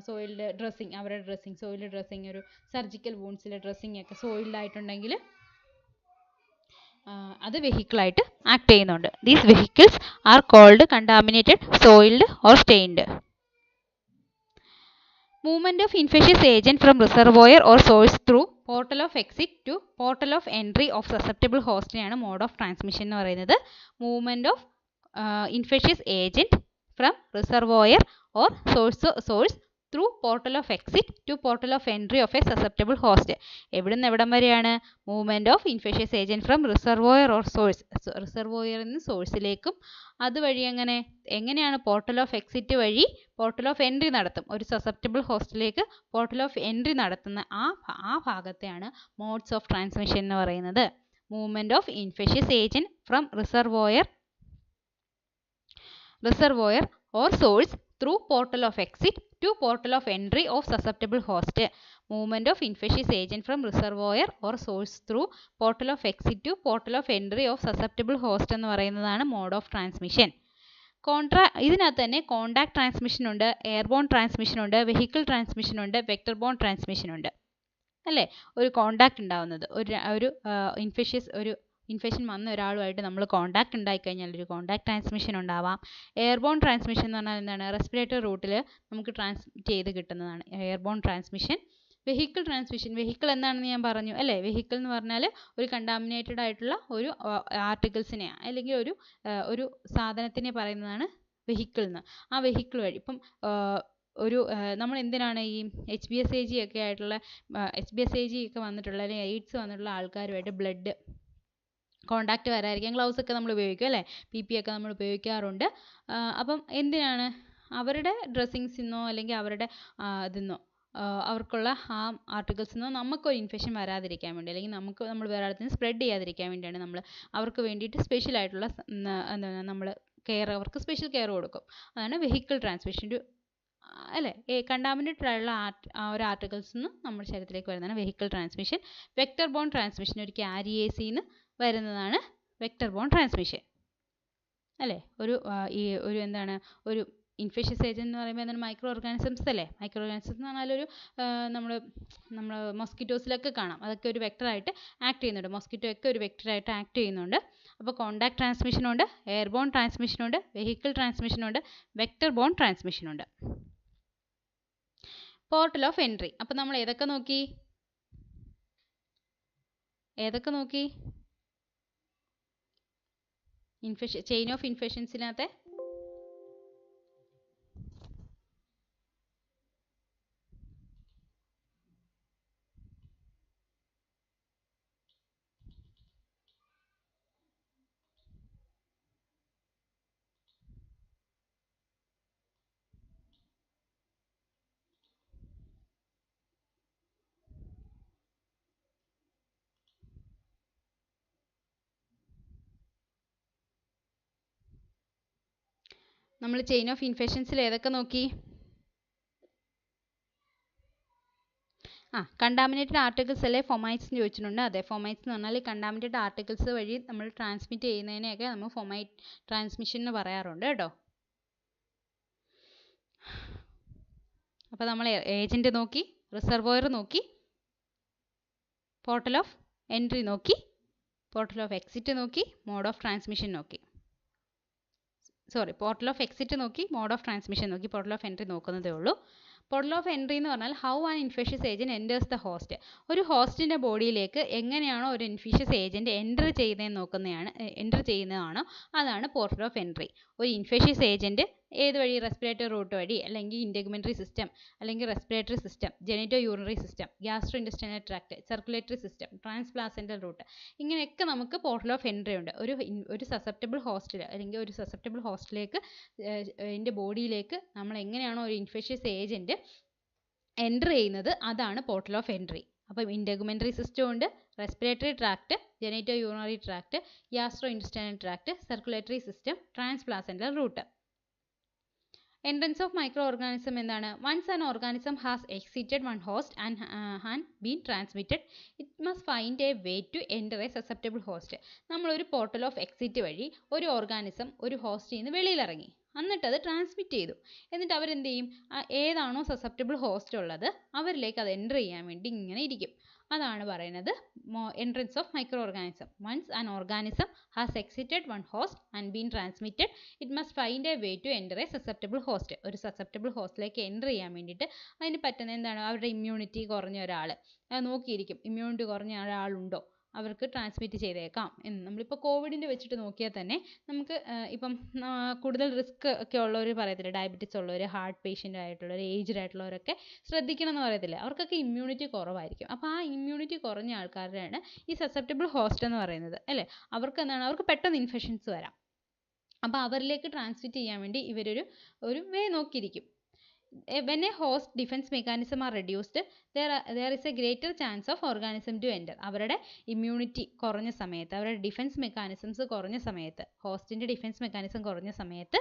സോയിൽഡ് ഡ്രസ്സിങ്, അവരുടെ ഡ്രസ്സിങ്, സോയിൽഡ് ഡ്രസ്സിങ്, ഒരു സർജിക്കൽ വൂൺസിലെ ഡ്രസ്സിങ് ഒക്കെ സോയിൽഡ് ആയിട്ടുണ്ടെങ്കിൽ അത് വെഹിക്കിളായിട്ട് ആക്ട് ചെയ്യുന്നുണ്ട്. These vehicles are called contaminated, soiled or stained. Movement of infectious agent from reservoir or source through portal of exit to portal of entry of susceptible hostനെയാണ് mode of transmission എന്ന് പറയുന്നത്. Movement of infectious agent from reservoir or source through portal of exit to portal of entry of a susceptible host. എവിടുന്ന് എവിടം വരെയാണ്? Movement of infectious agent from reservoir or source, റിസർവോയറിൽ നിന്ന് സോഴ്സിലേക്കും അതുവഴി എങ്ങനെയാണ് പോർട്ടൽ ഓഫ് എക്സിറ്റ് വഴി portal of entry നടത്തും. ഒരു സസെപ്റ്റബിൾ ഹോസ്റ്റിലേക്ക് പോർട്ടൽ ഓഫ് എൻട്രി നടത്തുന്ന ആ ഭാഗത്തെയാണ് മോഡ്സ് ഓഫ് ട്രാൻസ്മിഷൻ എന്ന് പറയുന്നത്. Movement of infectious agent from reservoir or source through portal of exit to portal of entry of susceptible host. Movement of infectious agent from reservoir or source through portal of exit to portal of entry of susceptible host എന്ന് പറയുന്നതാണ് mode of transmission. ഇതിനകത്ത് തന്നെ contact transmission ഉണ്ട്, airborne transmission ഉണ്ട്, vehicle transmission ഉണ്ട്, vector bone transmission ഉണ്ട് അല്ലേ? ഒരു കോണ്ടാക്ട് ഉണ്ടാവുന്നത് ഒരു ഇൻഫെക്ഷൻ വന്ന ഒരാളുമായിട്ട് നമ്മൾ കോണ്ടാക്ട് ഉണ്ടായിക്കഴിഞ്ഞാൽ ഒരു കോണ്ടാക്ട് ട്രാൻസ്മിഷൻ ഉണ്ടാവാം. എയർബോൺ ട്രാൻസ്മിഷൻ എന്ന് പറഞ്ഞാൽ എന്താണ്? റെസ്പിറേറ്ററി റൂട്ടിൽ നമുക്ക് ട്രാൻസ്മിറ്റ് ചെയ്ത് കിട്ടുന്നതാണ് airborne transmission. Vehicle transmission, vehicle എന്താണെന്ന് ഞാൻ പറഞ്ഞു അല്ലേ? വെഹിക്കിൾ എന്ന് പറഞ്ഞാൽ ഒരു കണ്ടാമിനേറ്റഡ് ആയിട്ടുള്ള ഒരു ആർട്ടിക്കിൾസിനെ അല്ലെങ്കിൽ ഒരു സാധനത്തിനെ പറയുന്നതാണ് വെഹിക്കിൾ എന്ന്. ആ വെഹിക്കിൾ വഴി ഇപ്പം നമ്മൾ എന്തിനാണ് ഈ HBsAg ഒക്കെ ആയിട്ടുള്ള HBsAg ഒക്കെ വന്നിട്ടുള്ള അല്ലെങ്കിൽ എയ്ഡ്സ് വന്നിട്ടുള്ള ആൾക്കാരുമായിട്ട് ബ്ലഡ് കോണ്ടാക്റ്റ് വരാതിരിക്കാൻ ഗ്ലൗസ് ഒക്കെ നമ്മൾ ഉപയോഗിക്കും അല്ലേ? PP ഒക്കെ നമ്മൾ ഉപയോഗിക്കാറുണ്ട്. അപ്പം എന്തിനാണ്? അവരുടെ ഡ്രസ്സിങ്സിൽ നിന്നോ അല്ലെങ്കിൽ അവരുടെ ഇതിന്നോ അവർക്കുള്ള ആ ആർട്ടിക്കിൾസിൽ നിന്നോ നമുക്കൊരു ഇൻഫെക്ഷൻ വരാതിരിക്കാൻ വേണ്ടി അല്ലെങ്കിൽ നമ്മൾ വേറെ ആൾക്ക് സ്പ്രെഡ് ചെയ്യാതിരിക്കാൻ വേണ്ടിയാണ് നമ്മൾ അവർക്ക് വേണ്ടിയിട്ട് സ്പെഷ്യൽ ആയിട്ടുള്ള നമ്മൾ അവർക്ക് സ്പെഷ്യൽ കെയർ കൊടുക്കും. അതാണ് വെഹിക്കിൾ ട്രാൻസ്മിഷൻ അല്ലേ? കണ്ടാമിനേറ്റഡ് ആയിട്ടുള്ള ഒരു ആർട്ടിക്കിൾസിൽ നിന്ന് നമ്മുടെ ശരീരത്തിലേക്ക് വരുന്നതാണ് vehicle transmission. Vector bone transmission ഒരു ക്യാരിയേസിൽ നിന്ന് വരുന്നതാണ് വെക്ടർ ബോൺ ട്രാൻസ്മിഷൻ അല്ലേ? ഒരു എന്താണ് ഒരു ഇൻഫെക്ഷ്യസ് ഏജൻറ്റ് എന്ന് പറയുമ്പോൾ എന്താണ്? മൈക്രോ ഓർഗാനിസംസ് അല്ലേ? മൈക്രോ ഓർഗാനിസംസ് എന്ന് പറഞ്ഞാൽ നമ്മൾ മൊസ്കിറ്റോസിലൊക്കെ കാണാം, അതൊക്കെ ഒരു വെക്ടറായിട്ട് ആക്ട് ചെയ്യുന്നുണ്ട്. മൊസ്കിറ്റോ ഒക്കെ ഒരു വെക്ടറായിട്ട് ആക്ട് ചെയ്യുന്നുണ്ട്. അപ്പോൾ കോണ്ടാക്ട് ട്രാൻസ്മിഷനുണ്ട്, എയർബോൺ ട്രാൻസ്മിഷനുണ്ട്, വെഹിക്കിൾ ട്രാൻസ്മിഷനുണ്ട്, വെക്ടർ ബോൺ ട്രാൻസ്മിഷനുണ്ട്. പോർട്ടൽ ഓഫ് എൻട്രി അപ്പോൾ നമ്മൾ ഏതൊക്കെ നോക്കി? ചെയിൻ ഓഫ് ഇൻഫെക്ഷൻസിനകത്തെ നമ്മൾ ചെയിൻ ഓഫ് ഇൻഫെക്ഷൻസിൽ ഏതൊക്കെ നോക്കി? കണ്ടാമിനേറ്റഡ് ആർട്ടിക്കിൾസ് അല്ലേ ഫൊമൈറ്റ്സ് ചോദിച്ചിട്ടുണ്ട്. അതെ, ഫൊമൈറ്റ്സ് എന്ന് പറഞ്ഞാൽ കണ്ടാമിനേറ്റഡ് ആർട്ടിക്കിൾസ് വഴി നമ്മൾ ട്രാൻസ്മിറ്റ് ചെയ്യുന്നതിനെയൊക്കെ നമ്മൾ ഫൊമൈറ്റ് ട്രാൻസ്മിഷൻ എന്ന് പറയാറുണ്ട് കേട്ടോ. അപ്പോൾ നമ്മൾ ഏജൻറ്റ് നോക്കി, റിസർവോയർ നോക്കി, പോർട്ടൽ ഓഫ് എൻട്രി നോക്കി, പോർട്ടൽ ഓഫ് എക്സിറ്റ് നോക്കി, മോഡ് ഓഫ് ട്രാൻസ്മിഷൻ നോക്കി. പോർട്ടൽ ഓഫ് എക്സിറ്റ് നോക്കി, മോഡ് ഓഫ് ട്രാൻസ്മിഷൻ നോക്കി, പോർട്ടൽ ഓഫ് എൻട്രി നോക്കുന്നതേ ഉള്ളൂ. പോർട്ടൽ ഓഫ് എൻട്രി എന്ന് പറഞ്ഞാൽ how an infectious agent enters the host. ഒരു ഹോസ്റ്റിൻ്റെ ബോഡിയിലേക്ക് എങ്ങനെയാണോ ഒരു ഇൻഫെഷ്യസ് ഏജൻറ്റ് എൻ്റർ ചെയ്യുന്നതാണോ അതാണ് പോർട്ടൽ ഓഫ് എൻട്രി. ഒരു ഇൻഫെഷ്യസ് ഏജൻറ്റ് ഏത് വഴി? റെസ്പിറേറ്ററി റൂട്ട് വഴി, അല്ലെങ്കിൽ ഇൻറ്റഗ്മെൻ്ററി സിസ്റ്റം, അല്ലെങ്കിൽ respiratory system, genito urinary system, gastro intestinal tract, circulatory system, transplacental route, ഇങ്ങനെയൊക്കെ നമുക്ക് പോർട്ടൽ ഓഫ് എൻട്രി ഉണ്ട്. ഒരു സസെപ്റ്റബിൾ ഹോസ്റ്റിൽ അല്ലെങ്കിൽ ഒരു സസെപ്റ്റബിൾ ഹോസ്റ്റിലേക്ക് ഇതിൻ്റെ ബോഡിയിലേക്ക് നമ്മൾ എങ്ങനെയാണോ ഒരു ഇൻഫെഷ്യസ് ഏജൻറ്റ് എൻ്റർ ചെയ്യുന്നത് അതാണ് പോർട്ടൽ ഓഫ് എൻട്രി. അപ്പം ഇൻറ്റഗ്മെൻ്ററി സിസ്റ്റം ഉണ്ട്, respiratory tract, genito urinary tract, gastro intestinal tract, circulatory system, transplacental route. Entrance of microorganism എന്താണ്? Once an organism has exited one host and been transmitted, it must find a way to enter a susceptible host. നമ്മളൊരു portal of exit വഴി ഒരു organism ഒരു ഹോസ്റ്റിൽ നിന്ന് വെളിയിലിറങ്ങി, എന്നിട്ട് അത് transmit ചെയ്തു. എന്നിട്ട് അവരെന്ത് ചെയ്യും? ഏതാണോ സസെപ്റ്റബിൾ ഹോസ്റ്റ് ഉള്ളത് അവരിലേക്ക് അത് എൻ്റർ ചെയ്യാൻ വേണ്ടി ഇങ്ങനെ ഇരിക്കും. അതാണ് പറയുന്നത് entrance of micro organism. Once an organism has exited one host and been transmitted, it must find a way to enter a susceptible host. ഒരു സസെപ്റ്റബിൾ ഹോസ്റ്റിലേക്ക് എൻ്റർ ചെയ്യാൻ വേണ്ടിയിട്ട് അതിന് പറ്റുന്ന എന്താണ്? അവരുടെ ഇമ്മ്യൂണിറ്റി കുറഞ്ഞ ഒരാൾ നോക്കിയിരിക്കും, ഇമ്മ്യൂണിറ്റി കുറഞ്ഞ ഒരാളുണ്ടോ അവർക്ക് ട്രാൻസ്മിറ്റ് ചെയ്തേക്കാം എന്ന്. നമ്മളിപ്പോൾ കോവിഡിൻ്റെ വെച്ചിട്ട് നോക്കിയാൽ തന്നെ നമുക്ക് ഇപ്പം കൂടുതൽ റിസ്ക് ഒക്കെ ഉള്ളവർ പറയത്തില്ല, ഡയബറ്റീസ് ഉള്ളവർ, ഹാർട്ട് പേഷ്യൻ്റ് ആയിട്ടുള്ളവർ, ഏജ്ഡ് ആയിട്ടുള്ളവരൊക്കെ ശ്രദ്ധിക്കണം എന്ന് പറയത്തില്ല, അവർക്കൊക്കെ ഇമ്മ്യൂണിറ്റി കുറവായിരിക്കും. അപ്പോൾ ആ ഇമ്മ്യൂണിറ്റി കുറഞ്ഞ ആൾക്കാരാണ് ഈ സസെപ്റ്റബിൾ ഹോസ്റ്റ് എന്ന് പറയുന്നത് അല്ലേ. അവർക്ക് എന്താണ്? അവർക്ക് പെട്ടെന്ന് ഇൻഫെക്ഷൻസ് വരാം. അപ്പോൾ അവരിലേക്ക് ട്രാൻസ്മിറ്റ് ചെയ്യാൻ വേണ്ടി ഇവരൊരു വേ നോക്കിയിരിക്കും. When a host defense mechanism are reduced, there is a greater chance of organism to enter. അവരുടെ ഇമ്മ്യൂണിറ്റി കുറഞ്ഞ സമയത്ത്, അവരുടെ ഡിഫൻസ് മെക്കാനിസംസ് കുറഞ്ഞ സമയത്ത്, ഹോസ്റ്റിൻ്റെ ഡിഫൻസ് മെക്കാനിസം കുറഞ്ഞ സമയത്ത്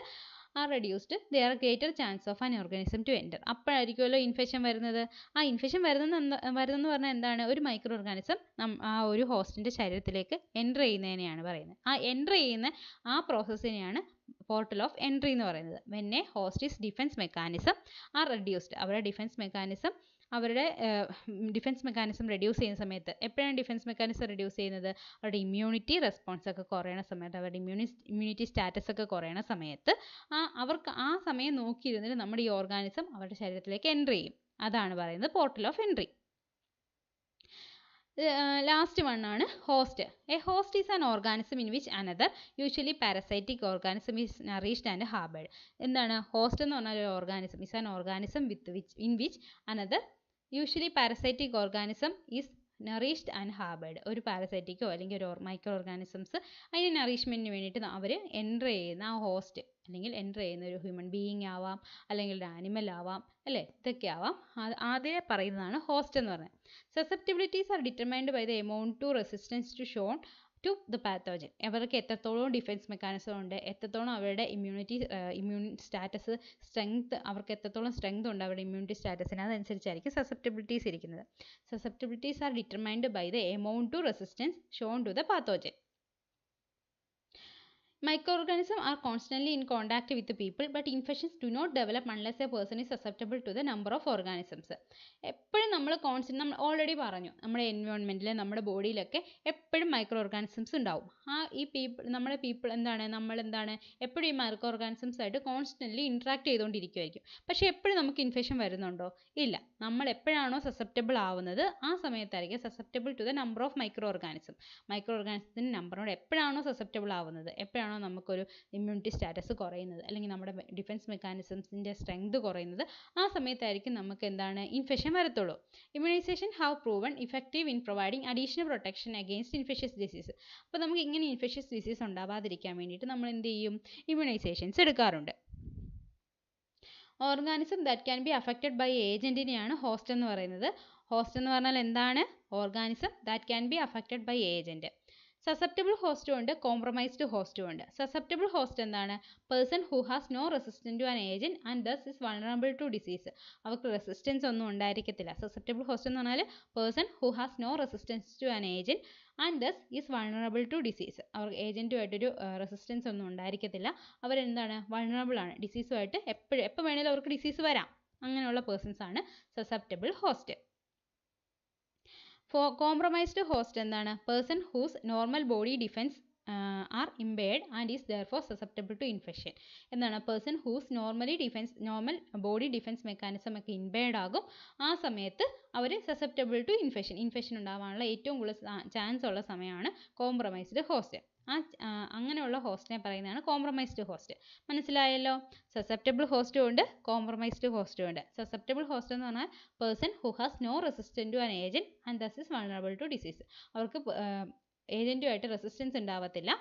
are reduced, there are greater chance of an organism to enter. അപ്പോഴായിരിക്കുമല്ലോ infection വരുന്നത്. ആ ഇൻഫെക്ഷൻ വരുന്നെന്ന് പറഞ്ഞാൽ എന്താണ്? ഒരു മൈക്രോ ഓർഗാനിസം ആ ഒരു ഹോസ്റ്റിൻ്റെ ശരീരത്തിലേക്ക് എൻ്റർ ചെയ്യുന്നതിനെയാണ് പറയുന്നത്. ആ എൻ്റർ ചെയ്യുന്ന ആ പ്രോസസ്സിനെയാണ് പോർട്ടൽ ഓഫ് എൻട്രി എന്ന് പറയുന്നത്. When a host's defence mechanism are reduced, അവരുടെ ഡിഫൻസ് മെക്കാനിസം റെഡ്യൂസ് ചെയ്യുന്ന സമയത്ത്, എപ്പോഴാണ് ഡിഫൻസ് മെക്കാനിസം റെഡ്യൂസ് ചെയ്യുന്നത്? അവരുടെ ഇമ്മ്യൂണിറ്റി റെസ്പോൺസ് ഒക്കെ കുറയണ സമയത്ത്, അവരുടെ ഇമ്മ്യൂണിറ്റി സ്റ്റാറ്റസ് ഒക്കെ കുറയണ സമയത്ത് അവർക്ക് ആ സമയം നോക്കിയിരുന്നിട്ട് നമ്മുടെ ഈ ഓർഗാനിസം അവരുടെ ശരീരത്തിലേക്ക് എൻ്റർ ചെയ്യും. അതാണ് പറയുന്നത് portal of entry. Last one ആണ് host. A host is an organism in which another usually parasitic organism is nourished and harboured. എന്താണ് ഹോസ്റ്റ് എന്ന് പറഞ്ഞാൽ? ഒരു organism is an organism in which another usually parasitic organism is nourished and harboured. ഒരു പാരസൈറ്റിക്കോ അല്ലെങ്കിൽ ഒരു micro organisms അതിന് നറിഷ്മെൻറ്റിന് വേണ്ടിയിട്ട് അവർ എൻ്റർ ചെയ്യുന്ന ആ ഹോസ്റ്റ്, അല്ലെങ്കിൽ എൻ്റർ ചെയ്യുന്ന ഒരു ഹ്യൂമൻ ബീയിങ് ആവാം, അല്ലെങ്കിൽ ഒരു ആനിമൽ ആവാം, അല്ലേ, ഇതൊക്കെ ആവാം. ആദ്യമേ പറയുന്നതാണ് ഹോസ്റ്റ് എന്ന് പറയുന്നത്. Susceptibilities are determined by the amount to resistance to shown to the pathogen. അവർക്ക് എത്രത്തോളം ഡിഫൻസ് മെക്കാനിസം ഉണ്ട്, എത്രത്തോളം അവരുടെ ഇമ്മ്യൂൺ സ്റ്റാറ്റസ് സ്ട്രെങ്ത്, അവർക്ക് എത്രത്തോളം സ്ട്രെങ്ത് ഉണ്ട് അവരുടെ ഇമ്മ്യൂണിറ്റി സ്റ്റാറ്റസിന്, അതനുസരിച്ചായിരിക്കും സസെപ്റ്റിബിലിറ്റീസ് ഇരിക്കുന്നത്. Susceptibilities are determined by the amount to resistance shown to the pathogen. Microorganisms are constantly in contact with the people, but infections do not develop unless a person is susceptible to the number of organisms. എപ്പോഴും നമ്മൾ already പറഞ്ഞു, നമ്മുടെ എൻവയോൺമെൻറ്റിൽ, നമ്മുടെ ബോഡിയിലൊക്കെ എപ്പോഴും micro organisms ഉണ്ടാവും. നമ്മുടെ people എന്താണ് എപ്പോഴും ഈ മൈക്രോ ഓർഗാനിസംസ് ആയിട്ട് കോൺസ്റ്റൻ്റ്ലി ഇൻട്രാക്ട് ചെയ്തുകൊണ്ടിരിക്കുമായിരിക്കും. പക്ഷേ എപ്പോഴും നമുക്ക് ഇൻഫെക്ഷൻ വരുന്നുണ്ടോ? ഇല്ല. നമ്മൾ എപ്പോഴാണോ സസെപ്റ്റബിൾ ആവുന്നത് ആ സമയത്തായിരിക്കും susceptible to the number of micro ഓർഗാനിസത്തിൻ്റെ നമ്പറിനോട് എപ്പോഴാണോ സസെപ്റ്റബിൾ ആവുന്നത്, എപ്പോഴാണോ നമുക്കൊരു ഇമ്മ്യൂണിറ്റി സ്റ്റാറ്റസ് കുറയുന്നത്, അല്ലെങ്കിൽ നമ്മുടെ ഡിഫൻസ് മെക്കാനിസംസിൻ്റെ സ്ട്രെങ്ത് കുറയുന്നത്, ആ സമയത്തായിരിക്കും നമുക്ക് എന്താണ് ഇൻഫെക്ഷൻ വരത്തുള്ളൂ. Immunisation have proven effective in providing additional protection against infectious disease. അപ്പോൾ നമുക്ക് ഇങ്ങനെ ഇൻഫെഷ്യസ് ഡിസീസ് ഉണ്ടാവാതിരിക്കാൻ വേണ്ടിയിട്ട് നമ്മൾ എന്ത് ചെയ്യും? ഇമ്മ്യൂണൈസേഷൻസ് എടുക്കാറുണ്ട്. Organism that can be affected by ഏജൻറ്റിനെയാണ് ഹോസ്റ്റ് എന്ന് പറയുന്നത്. ഹോസ്റ്റ് എന്ന് പറഞ്ഞാൽ എന്താണ്? Organism that can be affected by agent. Susceptible ഹോസ്റ്റും ഉണ്ട്, കോംപ്രമൈസ്ഡ് ഹോസ്റ്റും ഉണ്ട്. സസെപ്റ്റബിൾ ഹോസ്റ്റ് എന്താണ്? Person who has no resistance to an agent and thus is vulnerable to disease. അവർക്ക് റെസിസ്റ്റൻസ് ഒന്നും ഉണ്ടായിരിക്കത്തില്ല. സസെപ്റ്റബിൾ ഹോസ്റ്റ് എന്ന് പറഞ്ഞാൽ person who has no resistance to an agent and thus is vulnerable to disease. അവർക്ക് ഏജൻറ്റുമായിട്ടൊരു resistance ഒന്നും ഉണ്ടായിരിക്കത്തില്ല. അവരെന്താണ്? Vulnerable ആണ്. ഡിസീസുമായിട്ട് എപ്പോൾ വേണേലും അവർക്ക് ഡിസീസ് വരാം. അങ്ങനെയുള്ള പേഴ്സൺസ് ആണ് സസെപ്റ്റബിൾ ഹോസ്റ്റ്. കോംപ്രമൈസ്ഡ് ഹോസ്റ്റ് എന്താണ്? Person whose normal body defence are impaired and is therefore susceptible to infection. എന്താണ്? Person whose normal body defence mechanism ഒക്കെ ഇമ്പയർഡ് ആകും. ആ സമയത്ത് അവർ സസെപ്റ്റബിൾ ടു ഇൻഫെക്ഷൻ ഉണ്ടാവാനുള്ള ഏറ്റവും കൂടുതൽ ചാൻസ് ഉള്ള സമയമാണ് കോംപ്രമൈസ്ഡ് ഹോസ്റ്റ്. അങ്ങനെയുള്ള ഹോസ്റ്റിനെ പറയുന്നതാണ് കോംപ്രമൈസ്ഡ് ഹോസ്റ്റ്. മനസ്സിലായല്ലോ? സസെപ്റ്റബിൾ ഹോസ്റ്റും ഉണ്ട്, കോംപ്രമൈസ്ഡ് ഹോസ്റ്റും ഉണ്ട്. സസെപ്റ്റബിൾ ഹോസ്റ്റ് എന്ന് പറഞ്ഞാൽ person who has no resistance to an agent and thus is vulnerable to disease. അവർക്ക് ഏജൻറ്റുമായിട്ട് റെസിസ്റ്റൻസ് ഉണ്ടാവത്തില്ല.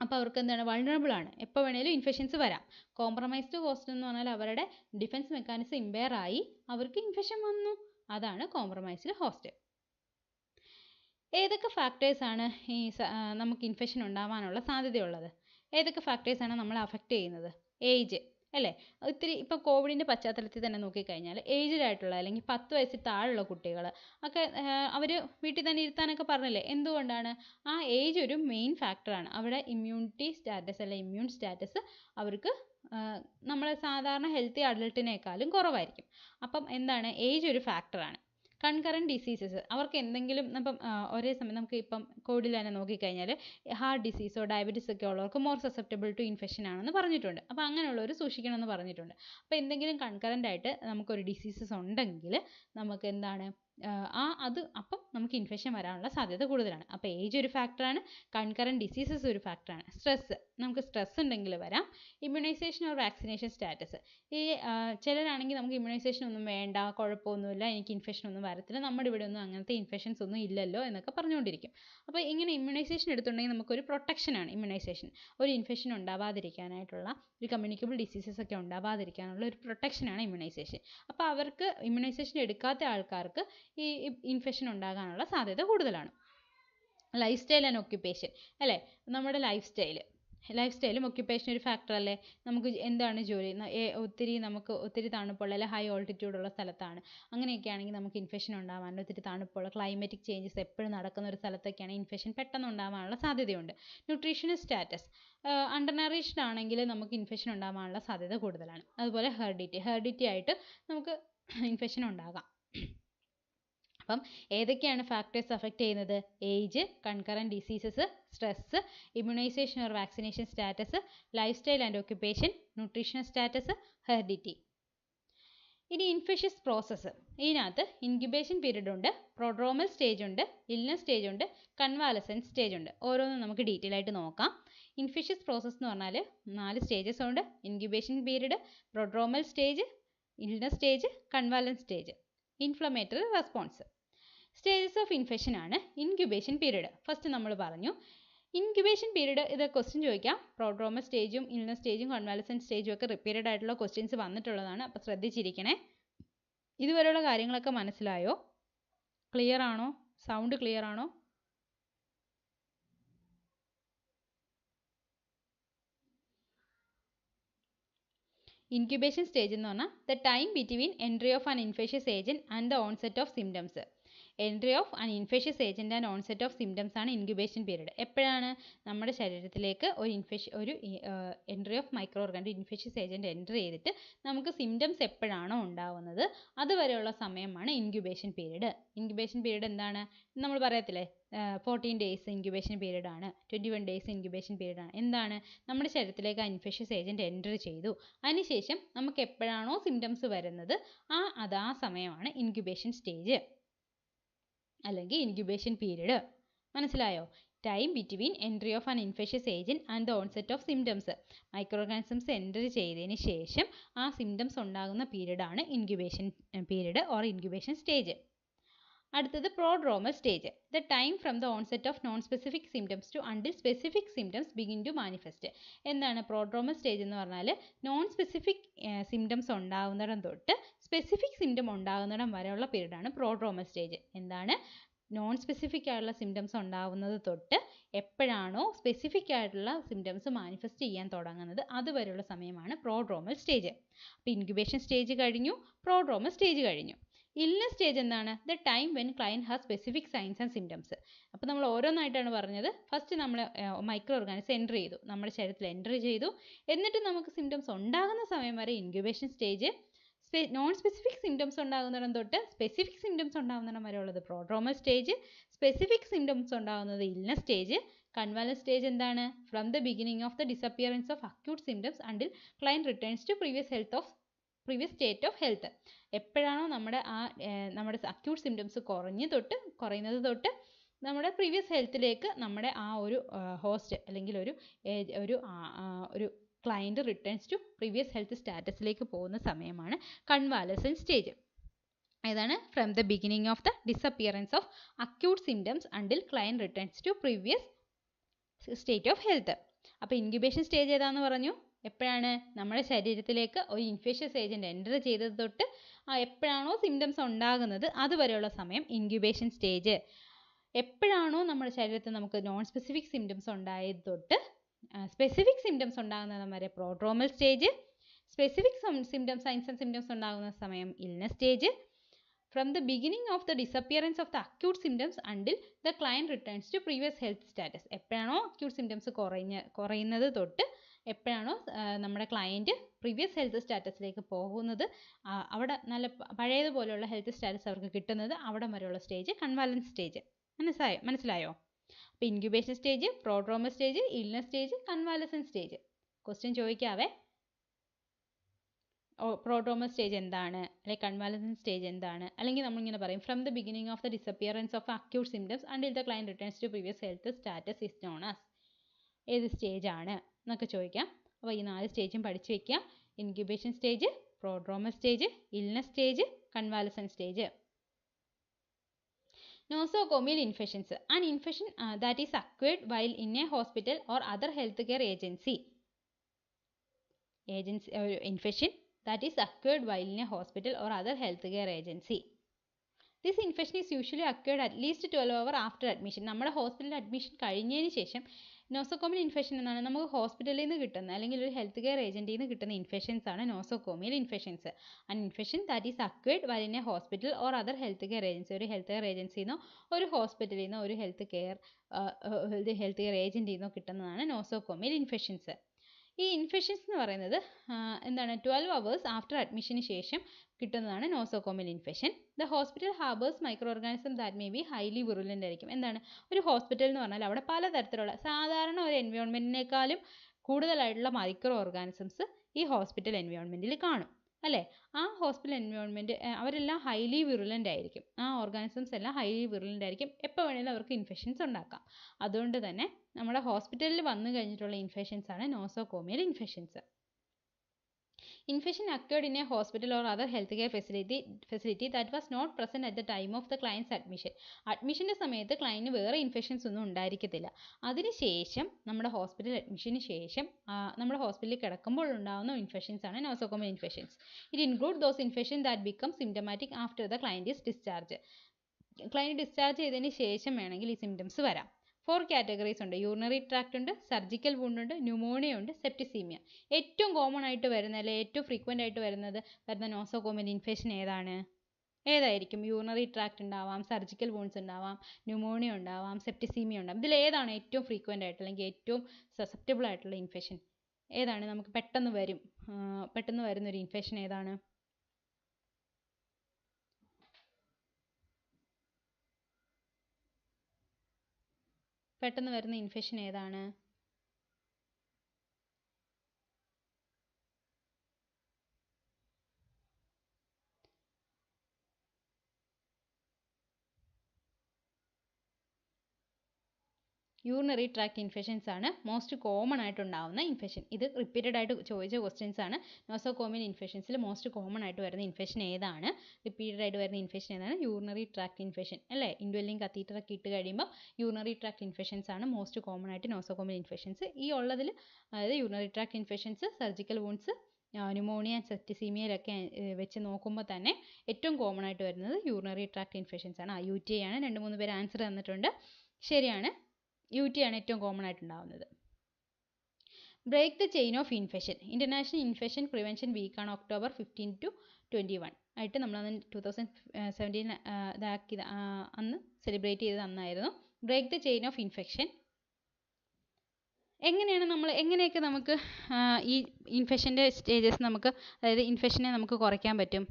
അപ്പോൾ അവർക്ക് എന്താണ്? വൾണറബിൾ ആണ്. എപ്പോൾ വേണേലും ഇൻഫെക്ഷൻസ് വരാം. കോംപ്രമൈസ്ഡ് ഹോസ്റ്റ് എന്ന് പറഞ്ഞാൽ അവരുടെ ഡിഫെൻസ് മെക്കാനിസം ഇമ്പയർ ആയി അവർക്ക് ഇൻഫെക്ഷൻ വന്നു. അതാണ് കോംപ്രമൈസ്ഡ് ഹോസ്റ്റ്. ഏതൊക്കെ ഫാക്ടേഴ്സാണ് നമുക്ക് ഇൻഫെക്ഷൻ ഉണ്ടാവാനുള്ള സാധ്യതയുള്ളത്? ഏതൊക്കെ ഫാക്ടേഴ്സാണ് നമ്മളെ അഫക്റ്റ് ചെയ്യുന്നത്? ഏജ് അല്ലേ? ഒത്തിരി ഇപ്പോൾ കോവിഡിൻ്റെ പശ്ചാത്തലത്തിൽ തന്നെ നോക്കിക്കഴിഞ്ഞാൽ ഏജ്ഡ് ആയിട്ടുള്ള അല്ലെങ്കിൽ 10 വയസ്സിൽ താഴെയുള്ള കുട്ടികൾ ഒക്കെ അവർ വീട്ടിൽ തന്നെ ഇരുത്താനൊക്കെ പറഞ്ഞില്ലേ? എന്തുകൊണ്ടാണ്? ആ ഏജ് ഒരു മെയിൻ ഫാക്ടറാണ്. അവിടെ ഇമ്മ്യൂണിറ്റി സ്റ്റാറ്റസ് അല്ലെ ഇമ്മ്യൂൺ സ്റ്റാറ്റസ് അവർക്ക് നമ്മളെ സാധാരണ ഹെൽത്തി അഡൾട്ടിനേക്കാളും കുറവായിരിക്കും. അപ്പം എന്താണ്? ഏജ് ഒരു ഫാക്ടറാണ്. കൺകറൻറ്റ് ഡിസീസസ് അവർക്ക് എന്തെങ്കിലും ഇപ്പം ഒരേ സമയം നമുക്ക് ഇപ്പം കോവിഡിൽ തന്നെ നോക്കിക്കഴിഞ്ഞാൽ ഹാർട്ട് ഡിസീസോ ഡയബറ്റീസ് ഒക്കെ ഉള്ളവർക്ക് മോർ സസെപ്റ്റബിൾ ടു ഇൻഫെക്ഷൻ ആണെന്ന് പറഞ്ഞിട്ടുണ്ട്. അപ്പോൾ അങ്ങനെയുള്ളവർ സൂക്ഷിക്കണമെന്ന് പറഞ്ഞിട്ടുണ്ട്. അപ്പോൾ എന്തെങ്കിലും കൺകറൻ്റ് ആയിട്ട് നമുക്കൊരു ഡിസീസസ് ഉണ്ടെങ്കിൽ നമുക്ക് എന്താണ് അപ്പം നമുക്ക് ഇൻഫെക്ഷൻ വരാനുള്ള സാധ്യത കൂടുതലാണ്. അപ്പോൾ ഏജ് ഒരു ഫാക്ടറാണ്, കൺകറൻറ്റ് ഡിസീസസ് ഒരു ഫാക്ടറാണ്. നമുക്ക് സ്ട്രെസ് ഉണ്ടെങ്കിൽ വരാം. Immunisation or vaccination status. ഈ ചിലരാണെങ്കിൽ നമുക്ക് ഇമ്മ്യൂണൈസേഷൻ ഒന്നും വേണ്ട, കുഴപ്പമൊന്നുമില്ല, എനിക്ക് ഇൻഫെക്ഷൻ ഒന്നും വരത്തില്ല, നമ്മുടെ ഇവിടെ ഒന്നും അങ്ങനത്തെ ഇൻഫെക്ഷൻസ് ഒന്നും ഇല്ലല്ലോ എന്നൊക്കെ പറഞ്ഞുകൊണ്ടിരിക്കും. അപ്പോൾ ഇങ്ങനെ ഇമ്മ്യൂണൈസേഷൻ എടുത്തിട്ടുണ്ടെങ്കിൽ നമുക്കൊരു പ്രൊട്ടക്ഷനാണ് ഇമ്മ്യൂണൈസേഷൻ. ഒരു ഇൻഫെക്ഷൻ ഉണ്ടാവാതിരിക്കാനായിട്ടുള്ള, ഒരു കമ്മ്യൂണിക്കബിൾ ഡിസീസസ് ഒക്കെ ഉണ്ടാവാതിരിക്കാനുള്ള ഒരു പ്രൊട്ടക്ഷനാണ് ഇമ്മ്യൂണൈസേഷൻ. അപ്പോൾ അവർക്ക് ഇമ്മ്യൂണൈസേഷൻ എടുക്കാത്ത ആൾക്കാർക്ക് ഈ ഇൻഫെക്ഷൻ ഉണ്ടാകാനുള്ള സാധ്യത കൂടുതലാണ്. ലൈഫ് സ്റ്റൈൽ ആൻഡ് ഒക്യുപ്പേഷൻ അല്ലേ? നമ്മുടെ ലൈഫ് സ്റ്റൈലും ഒക്യുപ്പേഷൻ ഒരു ഫാക്ടർ അല്ലേ? നമുക്ക് എന്താണ് ജോലി? ഒത്തിരി തണുപ്പുള്ള അല്ലെങ്കിൽ ഹൈ ഓൾട്ടിറ്റ്യൂഡുള്ള സ്ഥലത്താണ്. അങ്ങനെയൊക്കെ ആണെങ്കിൽ നമുക്ക് ഇൻഫെക്ഷൻ ഉണ്ടാവാനുള്ള, ഒത്തിരി തണുപ്പുള്ള ക്ലൈമറ്റിക് ചേഞ്ചസ് എപ്പോഴും നടക്കുന്ന ഒരു സ്ഥലത്തൊക്കെയാണ് ഇൻഫെക്ഷൻ പെട്ടെന്ന് ഉണ്ടാവാനുള്ള സാധ്യതയുണ്ട്. ന്യൂട്രീഷണൽ സ്റ്റാറ്റസ് അണ്ടർനറിഷ്ഡ് ആണെങ്കിൽ നമുക്ക് ഇൻഫെക്ഷൻ ഉണ്ടാവാനുള്ള സാധ്യത കൂടുതലാണ്. അതുപോലെ ഹെറിഡിറ്റി ആയിട്ട് നമുക്ക് ഇൻഫെക്ഷൻ ഉണ്ടാകാം. അപ്പം ഏതൊക്കെയാണ് ഫാക്ടേഴ്സ് അഫക്റ്റ് ചെയ്യുന്നത്? Age, concurrent diseases, stress, immunisation or vaccination status, lifestyle and occupation, nutritional status, heredity. ഇനി ഇൻഫെഷ്യസ് പ്രോസസ്സ്. ഇതിനകത്ത് ഇൻക്യുബേഷൻ പീരീഡ് ഉണ്ട്, പ്രോഡ്രോമൽ സ്റ്റേജ് ഉണ്ട്, ഇൽനസ് സ്റ്റേജ് ഉണ്ട്, കൺവാലസൻസ് സ്റ്റേജ് ഉണ്ട്. ഓരോന്നും നമുക്ക് ഡീറ്റെയിൽ ആയിട്ട് നോക്കാം. ഇൻഫെഷ്യസ് പ്രോസസ്സ് എന്ന് പറഞ്ഞാൽ 4 സ്റ്റേജസ് ഉണ്ട്. Incubation period, prodromal stage, illness stage, convalescence stage. Inflammatory response. Stages of infection ആണ് ഇൻക്യുബേഷൻ പീരീഡ്. ഫസ്റ്റ് നമ്മൾ പറഞ്ഞു ഇൻക്യുബേഷൻ പീരീഡ്, ഇത് ക്വസ്റ്റ്യൻ ചോദിക്കാം. പ്രോഡ്രോമൽ സ്റ്റേജും ഇൽനസ് സ്റ്റേജും കൺവാലസൻസ് സ്റ്റേജും ഒക്കെ റിപ്പീറ്റഡ് ആയിട്ടുള്ള ക്വസ്റ്റ്യൻസ് വന്നിട്ടുള്ളതാണ്. അപ്പോൾ ശ്രദ്ധിച്ചിരിക്കണേ. ഇതുവരെയുള്ള കാര്യങ്ങളൊക്കെ മനസ്സിലായോ? ക്ലിയർ ആണോ? സൗണ്ട് ക്ലിയർ ആണോ? ഇൻക്യുബേഷൻ സ്റ്റേജ് എന്ന് പറഞ്ഞാൽ the time between entry of an infectious agent and the onset of symptoms. Entry of an infectious agent and onset of symptoms ആണ് ഇൻക്യുബേഷൻ പീരീഡ്. എപ്പോഴാണ് നമ്മുടെ ശരീരത്തിലേക്ക് ഒരു entry of micro organism infectious agent enter ചെയ്തിട്ട് നമുക്ക് symptoms എപ്പോഴാണോ ഉണ്ടാവുന്നത് അതുവരെയുള്ള സമയമാണ് ഇൻക്യുബേഷൻ പീരീഡ്. ഇൻക്യുബേഷൻ പീരീഡ് എന്താണ്? നമ്മൾ പറയത്തില്ലേ 14 ഡേയ്സ് ഇൻക്യുബേഷൻ പീരീഡ് ആണ്, 21 ഡേയ്സ് ഇൻക്യുബേഷൻ പീരീഡ് ആണ്. എന്താണ്? നമ്മുടെ ശരീരത്തിലേക്ക് ആ ഇൻഫെഷ്യസ് ഏജന്റ് എൻ്റർ ചെയ്തു, അതിനുശേഷം നമുക്ക് എപ്പോഴാണോ സിംറ്റംസ് വരുന്നത് ആ സമയമാണ് ഇൻക്യുബേഷൻ സ്റ്റേജ് അല്ലെങ്കിൽ ഇൻക്യുബേഷൻ പീരീഡ്. മനസ്സിലായോ? Time between entry of an infectious agent and the onset of symptoms. Micro organisms enter ചെയ്തതിന് ശേഷം ആ സിംറ്റംസ് ഉണ്ടാകുന്ന പീരീഡാണ് incubation period or incubation stage. അടുത്തത് prodromal stage. The time from the onset of non specific symptoms to until specific symptoms begin to manifest. എന്താണ് prodromal stage എന്ന് പറഞ്ഞാൽ? Non specific symptoms ഉണ്ടാകുന്നിടം തൊട്ട് സ്പെസിഫിക് സിംറ്റം ഉണ്ടാകുന്നിടം വരെയുള്ള പീരീഡാണ് prodromal stage. എന്താണ്? Non specific ആയിട്ടുള്ള symptoms ഉണ്ടാവുന്നത് തൊട്ട് എപ്പോഴാണോ സ്പെസിഫിക് ആയിട്ടുള്ള സിംറ്റംസ് മാനിഫെസ്റ്റ് ചെയ്യാൻ തുടങ്ങുന്നത് അതുവരെയുള്ള സമയമാണ് പ്രോഡ്രോമൽ സ്റ്റേജ്. അപ്പോൾ ഇൻക്യുബേഷൻ സ്റ്റേജ് കഴിഞ്ഞു, പ്രോഡ്രോമൽ സ്റ്റേജ് കഴിഞ്ഞു. ഇൽനെസ് സ്റ്റേജ് എന്താണ്? The time when client has specific signs and symptoms. അപ്പോൾ നമ്മൾ ഓരോന്നായിട്ടാണ് പറഞ്ഞത്. ഫസ്റ്റ് നമ്മൾ മൈക്രോ ഓർഗാനിസം എൻ്റർ ചെയ്തു, നമ്മുടെ ശരീരത്തിൽ എൻ്റർ ചെയ്തു, എന്നിട്ട് നമുക്ക് സിംറ്റംസ് ഉണ്ടാകുന്ന സമയം വരെ incubation stage, non specific symptoms ഉണ്ടാകുന്നിടം തൊട്ട് സ്പെസിഫിക് സിംറ്റംസ് ഉണ്ടാകുന്നിടം വരെ ഉള്ളത് പ്രോഡ്രോമൽ സ്റ്റേജ്, സ്പെസിഫിക് സിംറ്റംസ് ഉണ്ടാകുന്നത് ഇൽനെസ് സ്റ്റേജ്. കൺവാലൻസ് സ്റ്റേജ് എന്താണ്? From the beginning of the disappearance of acute symptoms until client returns to previous state of health. എപ്പോഴാണോ നമ്മുടെ acute symptoms കുറയുന്നത് തൊട്ട് നമ്മുടെ പ്രീവിയസ് ഹെൽത്തിലേക്ക് നമ്മുടെ ആ ഒരു ഹോസ്റ്റ് അല്ലെങ്കിൽ ഒരു client returns to previous health സ്റ്റാറ്റസിലേക്ക് പോകുന്ന സമയമാണ് കൺവാലസൻറ്റ് സ്റ്റേജ്. ഏതാണ്? From the beginning of the disappearance of acute symptoms until client returns to previous state of health. അപ്പോൾ ഇൻക്യുബേഷൻ സ്റ്റേജ് ഏതാണെന്ന് പറഞ്ഞു? എപ്പോഴാണ് നമ്മുടെ ശരീരത്തിലേക്ക് ഒരു ഇൻഫെഷ്യസ് ഏജൻറ്റ് എൻ്റർ ചെയ്തത് തൊട്ട് എപ്പോഴാണോ സിംറ്റംസ് ഉണ്ടാകുന്നത് അതുവരെയുള്ള സമയം ഇൻക്യുബേഷൻ സ്റ്റേജ്. എപ്പോഴാണോ നമ്മുടെ ശരീരത്തിൽ നമുക്ക് നോൺ സ്പെസിഫിക് സിംറ്റംസ് ഉണ്ടായത് തൊട്ട് സ്പെസിഫിക് സിംറ്റംസ് ഉണ്ടാകുന്നത് വരെ prodromal stage, specific symptoms signs and symptoms ഉണ്ടാകുന്ന സമയം illness stage, from the beginning of the disappearance of the acute symptoms until the client returns to previous health status. എപ്പോഴാണോ acute symptoms കുറയുന്നത് തൊട്ട് എപ്പോഴാണോ നമ്മുടെ client previous health സ്റ്റാറ്റസിലേക്ക് പോകുന്നത്, അവിടെ നല്ല പഴയതുപോലെയുള്ള ഹെൽത്ത് സ്റ്റാറ്റസ് അവർക്ക് കിട്ടുന്നത്, അവിടെ വരെയുള്ള സ്റ്റേജ് കൺവാലൻസ് സ്റ്റേജ്. മനസ്സിലായോ? അപ്പോൾ incubation stage, prodromal stage, illness stage, convalescent stage. Question ചോദിക്കാവേ, പ്രോഡ്രോമൽ സ്റ്റേജ് എന്താണ്, അല്ലെങ്കിൽ കൺവാലസൻറ്റ് സ്റ്റേജ് എന്താണ്, അല്ലെങ്കിൽ നമ്മളിങ്ങനെ പറയും from the beginning of the disappearance of acute symptoms until the client returns to previous health status is known as. ഏത് stage ആണ് എന്നൊക്കെ ചോദിക്കാം. അപ്പോൾ ഈ 4 സ്റ്റേജും പഠിച്ചു വയ്ക്കുക. Incubation stage, prodromal stage, illness stage, convalescent stage. Nosocomial infections, an infection that is acquired while in a hospital or other healthcare agency. Infection that is acquired while in a hospital or other healthcare agency. This infection is usually acquired at least 12 hours after admission. നമ്മുടെ ഹോസ്പിറ്റലിൽ admission കഴിഞ്ഞതിന് ശേഷം nosocomial infection എന്നാണ് നമുക്ക് ഹോസ്പിറ്റലിൽ നിന്ന് കിട്ടുന്ന അല്ലെങ്കിൽ ഒരു ഹെൽത്ത് കെയർ ഏജൻറ്റിൽ നിന്ന് കിട്ടുന്ന ഇൻഫെക്ഷൻസ് ആണ് nosocomial infections. An infection that is acquired while in A hospital or other health care agency. ഒരു ഹെൽത്ത് കെയർ ഏജൻസിയിൽ നിന്നോ ഒരു ഹോസ്പിറ്റലിൽ നിന്നോ ഒരു ഹെൽത്ത് കെയർ ഏജൻറ്റിൽ നിന്നോ കിട്ടുന്നതാണ് നോസോകോമിയൽ ഇൻഫെക്ഷൻസ്. ഈ ഇൻഫെക്ഷൻസ് എന്ന് പറയുന്നത് എന്താണ് 12 hours ആഫ്റ്റർ അഡ്മിഷന് ശേഷം കിട്ടുന്നതാണ് nosocomial infection. The hospital harbours micro organism that may be highly virulent ആയിരിക്കും. എന്താണ് ഒരു ഹോസ്പിറ്റൽ എന്ന് പറഞ്ഞാൽ അവിടെ പലതരത്തിലുള്ള സാധാരണ ഒരു എൻവയോൺമെൻറ്റിനേക്കാളും കൂടുതലായിട്ടുള്ള മൈക്രോ ഓർഗാനിസംസ് ഈ ഹോസ്പിറ്റൽ എൻവയോൺമെൻറ്റിൽ കാണും അല്ലേ. ആ ഹോസ്പിറ്റൽ എൻവയോൺമെൻറ്റ് അവരെല്ലാം ഹൈലി വിറുലൻ്റ് ആയിരിക്കും. ആ ഓർഗാനിസംസ് എല്ലാം ഹൈലി വിറുലൻ്റ് ആയിരിക്കും. എപ്പോൾ വേണമെങ്കിലും അവർക്ക് ഇൻഫെക്ഷൻസ് ഉണ്ടാക്കാം. അതുകൊണ്ട് തന്നെ നമ്മുടെ ഹോസ്പിറ്റലിൽ വന്നു കഴിഞ്ഞിട്ടുള്ള ഇൻഫെക്ഷൻസ് ആണ് nosocomial infections. Infection occurred in a hospital or other healthcare facility that was not present at the time of the client's admission. അഡ്മിഷൻ്റെ സമയത്ത് ക്ലയൻറ്റിന് വേറെ ഇൻഫെക്ഷൻസ് ഒന്നും ഉണ്ടായിരിക്കത്തില്ല. അതിനുശേഷം നമ്മുടെ ഹോസ്പിറ്റൽ അഡ്മിഷന് ശേഷം നമ്മുടെ ഹോസ്പിറ്റലിൽ കിടക്കുമ്പോൾ ഉണ്ടാകുന്ന ഇൻഫെക്ഷൻസ് ആണ് nosocomial infections. It include those infection that become symptomatic after the client is discharge. Client discharge ചെയ്തതിന് ശേഷം വേണമെങ്കിൽ ഈ സിംറ്റംസ് വരാം. 4 കാറ്റഗറീസ് ഉണ്ട്. യൂറിനറി ട്രാക്ട് ഉണ്ട്, സർജിക്കൽ വൂണ്ട് ഉണ്ട്, ന്യൂമോണിയ ഉണ്ട്, സെപ്റ്റിസീമിയ. ഏറ്റവും കോമൺ ആയിട്ട് വരുന്ന അല്ലെങ്കിൽ ഏറ്റവും ഫ്രീക്വൻ്റ് ആയിട്ട് വരുന്ന നോസോകോമിയൽ ഇൻഫെക്ഷൻ ഏതായിരിക്കും? യൂറിനറി ട്രാക്ട് ഉണ്ടാവാം, സർജിക്കൽ വൂണ്ട്സ് ഉണ്ടാവാം, ന്യൂമോണിയ ഉണ്ടാവാം, സെപ്റ്റിസീമിയ ഉണ്ടാവാം. ഇതിൽ ഏതാണ് ഏറ്റവും ഫ്രീക്വൻ്റ് ആയിട്ട് അല്ലെങ്കിൽ ഏറ്റവും സസെപ്റ്റബിൾ ആയിട്ടുള്ള ഇൻഫെക്ഷൻ ഏതാണ്? നമുക്ക് പെട്ടെന്ന് വരുന്നൊരു ഇൻഫെക്ഷൻ ഏതാണ്? പെട്ടെന്ന് വരുന്ന ഇൻഫെക്ഷൻ ഏതാണ്? യൂറിനറി ട്രാക്ട് ഇൻഫെക്ഷൻസ് ആണ് മോസ്റ്റ് കോമൺ ആയിട്ടുണ്ടാവുന്ന ഇൻഫെക്ഷൻ. ഇത് റിപ്പീറ്റഡ് ആയിട്ട് ചോദിച്ച ക്വസ്റ്റ്യൻസ് ആണ്. നോസോകോമിയൽ ഇൻഫെക്ഷൻസിൽ മോസ്റ്റ് കോമൺ ആയിട്ട് വരുന്ന ഇൻഫെക്ഷൻ ഏതാണ്? റിപ്പീറ്റഡ് ആയിട്ട് വരുന്ന ഇൻഫെക്ഷൻ ഏതാണ്? യൂറിനറി ട്രാക്ട് ഇൻഫെക്ഷൻ അല്ലേ. ഇൻഡ്വെല്ലിംഗ് കത്തീറ്റർ ഒക്കെ ഇട്ട് കഴിയുമ്പോൾ യൂറിനറി ട്രാക്ട് ഇൻഫെക്ഷൻസ് ആണ് മോസ്റ്റ് കോമൺ ആയിട്ട് നോസോകോമിയൽ ഇൻഫെക്ഷൻസ്. ഈ ഉള്ളതിൽ അതായത് urinary tract infections, surgical wounds, pneumonia സെപ്റ്റിസീമിയയിലൊക്കെ വെച്ച് നോക്കുമ്പോൾ തന്നെ ഏറ്റവും കോമൺ ആയിട്ട് വരുന്നത് യൂറിനറി ട്രാക്ട് ഇൻഫെക്ഷൻസ് ആണ്. UTI ആണ്. 2-3 പേര് ആൻസർ തന്നിട്ടുണ്ട്. ശരിയാണ്, UTI ആണ് ഏറ്റവും കോമൺ ആയിട്ടുണ്ടാവുന്നത്. Break the chain of infection. International infection prevention വീക്കാണ് ഒക്ടോബർ 15 to 21 ആയിട്ട് നമ്മളന്ന് 2017 ഇതാക്കിയത്, അന്ന് സെലിബ്രേറ്റ് ചെയ്തത് അന്നായിരുന്നു. Break the chain of infection എങ്ങനെയൊക്കെ നമുക്ക് ഈ ഇൻഫെക്ഷൻ്റെ സ്റ്റേജസ് നമുക്ക്, അതായത് ഇൻഫെക്ഷനെ നമുക്ക് കുറയ്ക്കാൻ പറ്റും?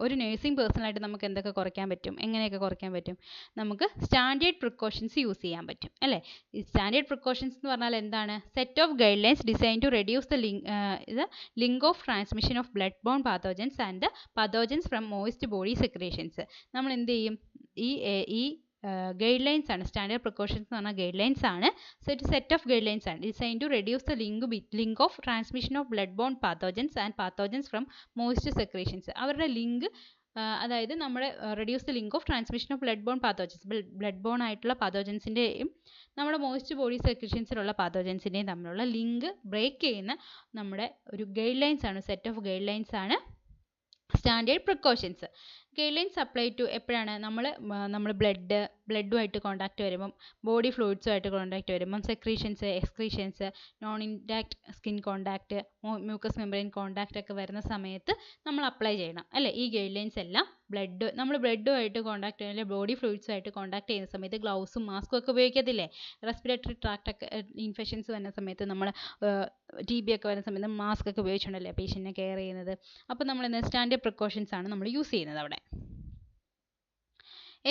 ഒരു നഴ്സിംഗ് പേഴ്സണായിട്ട് നമുക്ക് എന്തൊക്കെ കുറയ്ക്കാൻ പറ്റും, എങ്ങനെയൊക്കെ കുറയ്ക്കാൻ പറ്റും? നമുക്ക് സ്റ്റാൻഡേർഡ് പ്രിക്കോഷൻസ് യൂസ് ചെയ്യാൻ പറ്റും അല്ലേ. ഈ സ്റ്റാൻഡേർഡ് പ്രിക്കോഷൻസ് എന്ന് പറഞ്ഞാൽ എന്താണ്? Set of guidelines design to reduce the link of transmission of blood borne pathogens and the pathogens from moist body secretions. നമ്മൾ എന്ത് ചെയ്യും? ഈ ഗൈഡ് ലൈൻസ് ആണ്, സ്റ്റാൻഡേർഡ് പ്രിക്കോഷൻസ് എന്ന് പറഞ്ഞാൽ ഗൈഡ് ലൈൻസ് ആണ്. സെറ്റ് ഓഫ് ഗൈഡ് ലൈൻസ് ആണ് design to reduce the link of transmission of blood borne pathogens and pathogens from moist secretions. അവരുടെ ലിങ്ക്, അതായത് നമ്മുടെ reduce the link of transmission of blood borne pathogens, blood borne ആയിട്ടുള്ള പാത്തോജൻസിൻ്റെയും നമ്മുടെ moist body സെക്രീഷൻസിലുള്ള പാത്തോജൻസിൻ്റെയും തമ്മിലുള്ള link break ചെയ്യുന്ന നമ്മുടെ ഒരു ഗൈഡ് ലൈൻസ് ആണ്, സെറ്റ് ഓഫ് ഗൈഡ് ലൈൻസ് ആണ് standard precautions. Guidelines apply to എപ്പോഴാണ്? നമ്മൾ ബ്ലഡുമായിട്ട് കോൺടാക്റ്റ് വരുമ്പം, ബോഡി ഫ്ലൂയിഡ്സുമായിട്ട് കോൺടാക്റ്റ് വരുമ്പം, secretions, excretions, non intact skin contact, mucous membrane contact ഒക്കെ വരുന്ന സമയത്ത് നമ്മൾ അപ്ലൈ ചെയ്യണം അല്ലേ. ഈ ഗൈഡ് ലൈൻസ് എല്ലാം നമ്മൾ ബ്ലഡുമായിട്ട് കോൺടാക്ട് ചെയ്യുന്ന, ബോഡി ഫ്ലൂയിഡ്സുമായിട്ട് കോൺടാക്ട് ചെയ്യുന്ന സമയത്ത് ഗ്ലൗസും മാസ്കും ഒക്കെ ഉപയോഗിക്കത്തില്ലേ? റെസ്പിറേറ്ററി ട്രാക്ട് ഒക്കെ ഇൻഫെക്ഷൻസ് വരുന്ന സമയത്ത്, നമ്മൾ TB ഒക്കെ വരുന്ന സമയത്ത് മാസ്ക് ഒക്കെ ഉപയോഗിച്ചുകൊണ്ടല്ലേ പേഷ്യൻറ്റിനെ കെയർ ചെയ്യുന്നത്. അപ്പോൾ നമ്മൾ സ്റ്റാൻഡേർഡ് പ്രിക്കോഷൻസ് ആണ് നമ്മൾ യൂസ് ചെയ്യുന്നത് അവിടെ.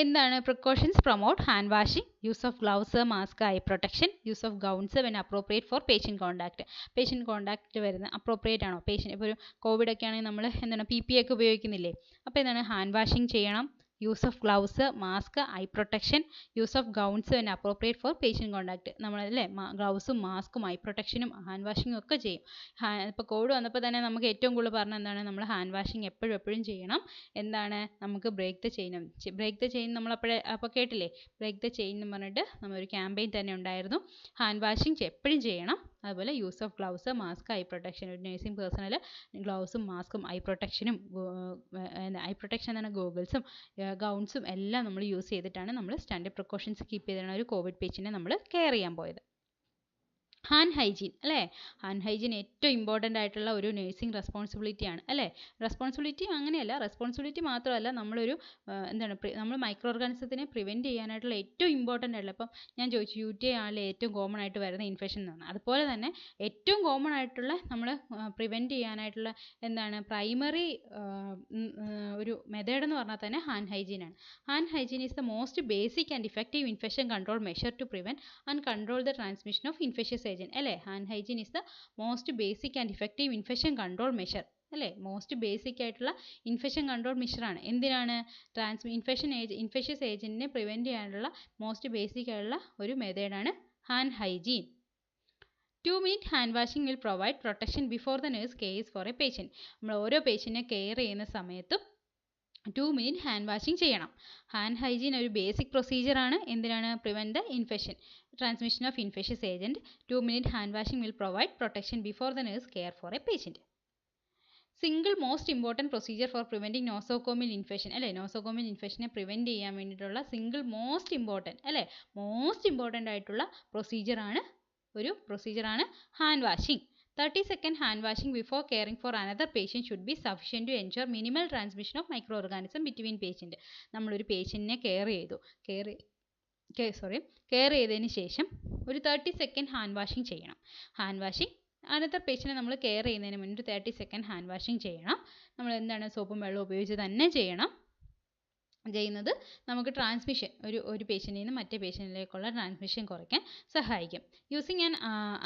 എന്താണ് precautions? Promote hand washing, use of gloves, mask, eye protection, use of gowns when appropriate for patient contact. Patient contact വരുന്ന അപ്രോപ്രിയേറ്റ് ആണോ? ഇപ്പോൾ ഒരു കോവിഡ് ഒക്കെ ആണെങ്കിൽ നമ്മൾ എന്താണ് PPE ഒക്കെ ഉപയോഗിക്കുന്നില്ലേ? അപ്പോൾ എന്താണ്? ഹാൻഡ് വാഷിംഗ് ചെയ്യണം, use of gloves, mask, eye protection, use of gowns when appropriate for patient contact. നമ്മളല്ലേ ഗ്ലൗസും മാസ്കും ഐ പ്രൊട്ടക്ഷനും ഹാൻഡ് വാഷിങ്ങും ഒക്കെ ചെയ്യും. ഇപ്പോൾ കോവിഡ് വന്നപ്പോൾ തന്നെ നമുക്ക് ഏറ്റവും കൂടുതൽ പറഞ്ഞ എന്താണ്? നമ്മൾ ഹാൻഡ് വാഷിങ് എപ്പോഴും ചെയ്യണം. എന്താണ്? നമുക്ക് ബ്രേക്ക് ദ ചെയിൻ നമ്മൾ അപ്പോൾ കേട്ടില്ലേ? ബ്രേക്ക് ദ ചെയിൻ എന്ന് പറഞ്ഞിട്ട് നമ്മളൊരു ക്യാമ്പയിൻ തന്നെ ഉണ്ടായിരുന്നു. ഹാൻഡ് വാഷിങ് എപ്പോഴും ചെയ്യണം. അതുപോലെ use of gloves, mask, eye protection. ഒരു നഴ്സിംഗ് പേഴ്സണൽ ഗ്ലൗസും മാസ്കും ഐ പ്രൊട്ടക്ഷനും, ഐ പ്രൊട്ടക്ഷൻ എന്ന് പറഞ്ഞാൽ ഗോഗിൾസും ഗൗൺസും എല്ലാം നമ്മൾ യൂസ് ചെയ്തിട്ടാണ് നമ്മൾ സ്റ്റാൻഡേർഡ് പ്രിക്കോഷൻസ് കീപ്പ് ചെയ്തിട്ടാണ് ഒരു കോവിഡ് പേഷ്യൻറ്റിനെ നമ്മൾ കെയർ ചെയ്യാൻ പോയത്. ഹാൻഡ് ഹൈജീൻ അല്ലേ. ഹാൻഡ് ഹൈജീൻ ഏറ്റവും ഇമ്പോർട്ടൻ്റ് ആയിട്ടുള്ള ഒരു നഴ്സിംഗ് റെസ്പോൺസിബിലിറ്റി ആണ് അല്ലേ. റെസ്പോൺസിബിലിറ്റി അങ്ങനെയല്ല, റെസ്പോൺസിബിലിറ്റി മാത്രമല്ല, നമ്മളൊരു നമ്മൾ മൈക്രോ ഓർഗാനിസത്തിനെ പ്രിവെൻറ്റ് ചെയ്യാനായിട്ടുള്ള ഏറ്റവും ഇമ്പോർട്ടൻ്റ് ആയിട്ടുള്ള, ഇപ്പം ഞാൻ ചോദിച്ചു UTI ആണല്ലേ ഏറ്റവും കോമൺ ആയിട്ട് വരുന്ന ഇൻഫെക്ഷൻ എന്നാണ്. അതുപോലെ തന്നെ ഏറ്റവും കോമൺ ആയിട്ടുള്ള നമ്മൾ പ്രിവെൻറ്റ് ചെയ്യാനായിട്ടുള്ള എന്താണ് പ്രൈമറി ഒരു മെത്തേഡ് എന്ന് പറഞ്ഞാൽ തന്നെ ഹാൻഡ് ഹൈജീൻ ആണ്. Hand hygiene is the most basic and effective infection control measure to prevent and control the transmission of infectious അല്ലേ. Hand hygiene is the most basic and effective infection control measure അല്ലേ. Most basic ആയിട്ടുള്ള infection control മെഷറാണ്. എന്തിനാണ്? Infectious ഏജൻറ്റിനെ prevent ചെയ്യാനുള്ള most basic ആയിട്ടുള്ള ഒരു മെത്തേഡാണ് hand hygiene. 2-minute hand washing will provide protection before the nurse cares for a patient. നമ്മൾ ഓരോ പേഷ്യൻറ്റിനെ കെയർ ചെയ്യുന്ന സമയത്തും 2-minute ഹാൻഡ് വാഷിംഗ് ചെയ്യണം. ഹാൻഡ് ഹൈജീൻ ഒരു ബേസിക് പ്രൊസീജിയറാണ്. എന്തിനാണ്? Prevent the infection, transmission of infectious agent. 2-minute hand washing will provide protection before the nurse care for a patient. Single most important procedure for preventing nosocomial infection അല്ലേ. Nosocomial ഇൻഫെക്ഷനെ prevent ചെയ്യാൻ വേണ്ടിയിട്ടുള്ള single most important അല്ലേ, most important ആയിട്ടുള്ള പ്രൊസീജിയറാണ് hand washing. 30-second hand washing before caring for another patient should be sufficient to ensure minimal transmission of microorganism between patient. നമ്മളൊരു പേഷ്യൻറ്റിനെ care ചെയ്തതിന് ശേഷം ഒരു 30-second ഹാൻഡ് വാഷിംഗ് ചെയ്യണം. ഹാൻഡ് വാഷിംഗ് അനദർ പേഷ്യൻറ്റിനെ നമ്മൾ care ചെയ്യുന്നതിന് മുന്നേ 30-second ഹാൻഡ് വാഷിംഗ് ചെയ്യണം. നമ്മൾ എന്താണ്? സോപ്പും വെള്ളവും ഉപയോഗിച്ച് തന്നെ ചെയ്യുന്നത് നമുക്ക് ട്രാൻസ്മിഷൻ ഒരു പേഷ്യൻറ്റിൽ നിന്ന് മറ്റേ പേഷ്യൻറ്റിലേക്കുള്ള ട്രാൻസ്മിഷൻ കുറയ്ക്കാൻ സഹായിക്കും. Using an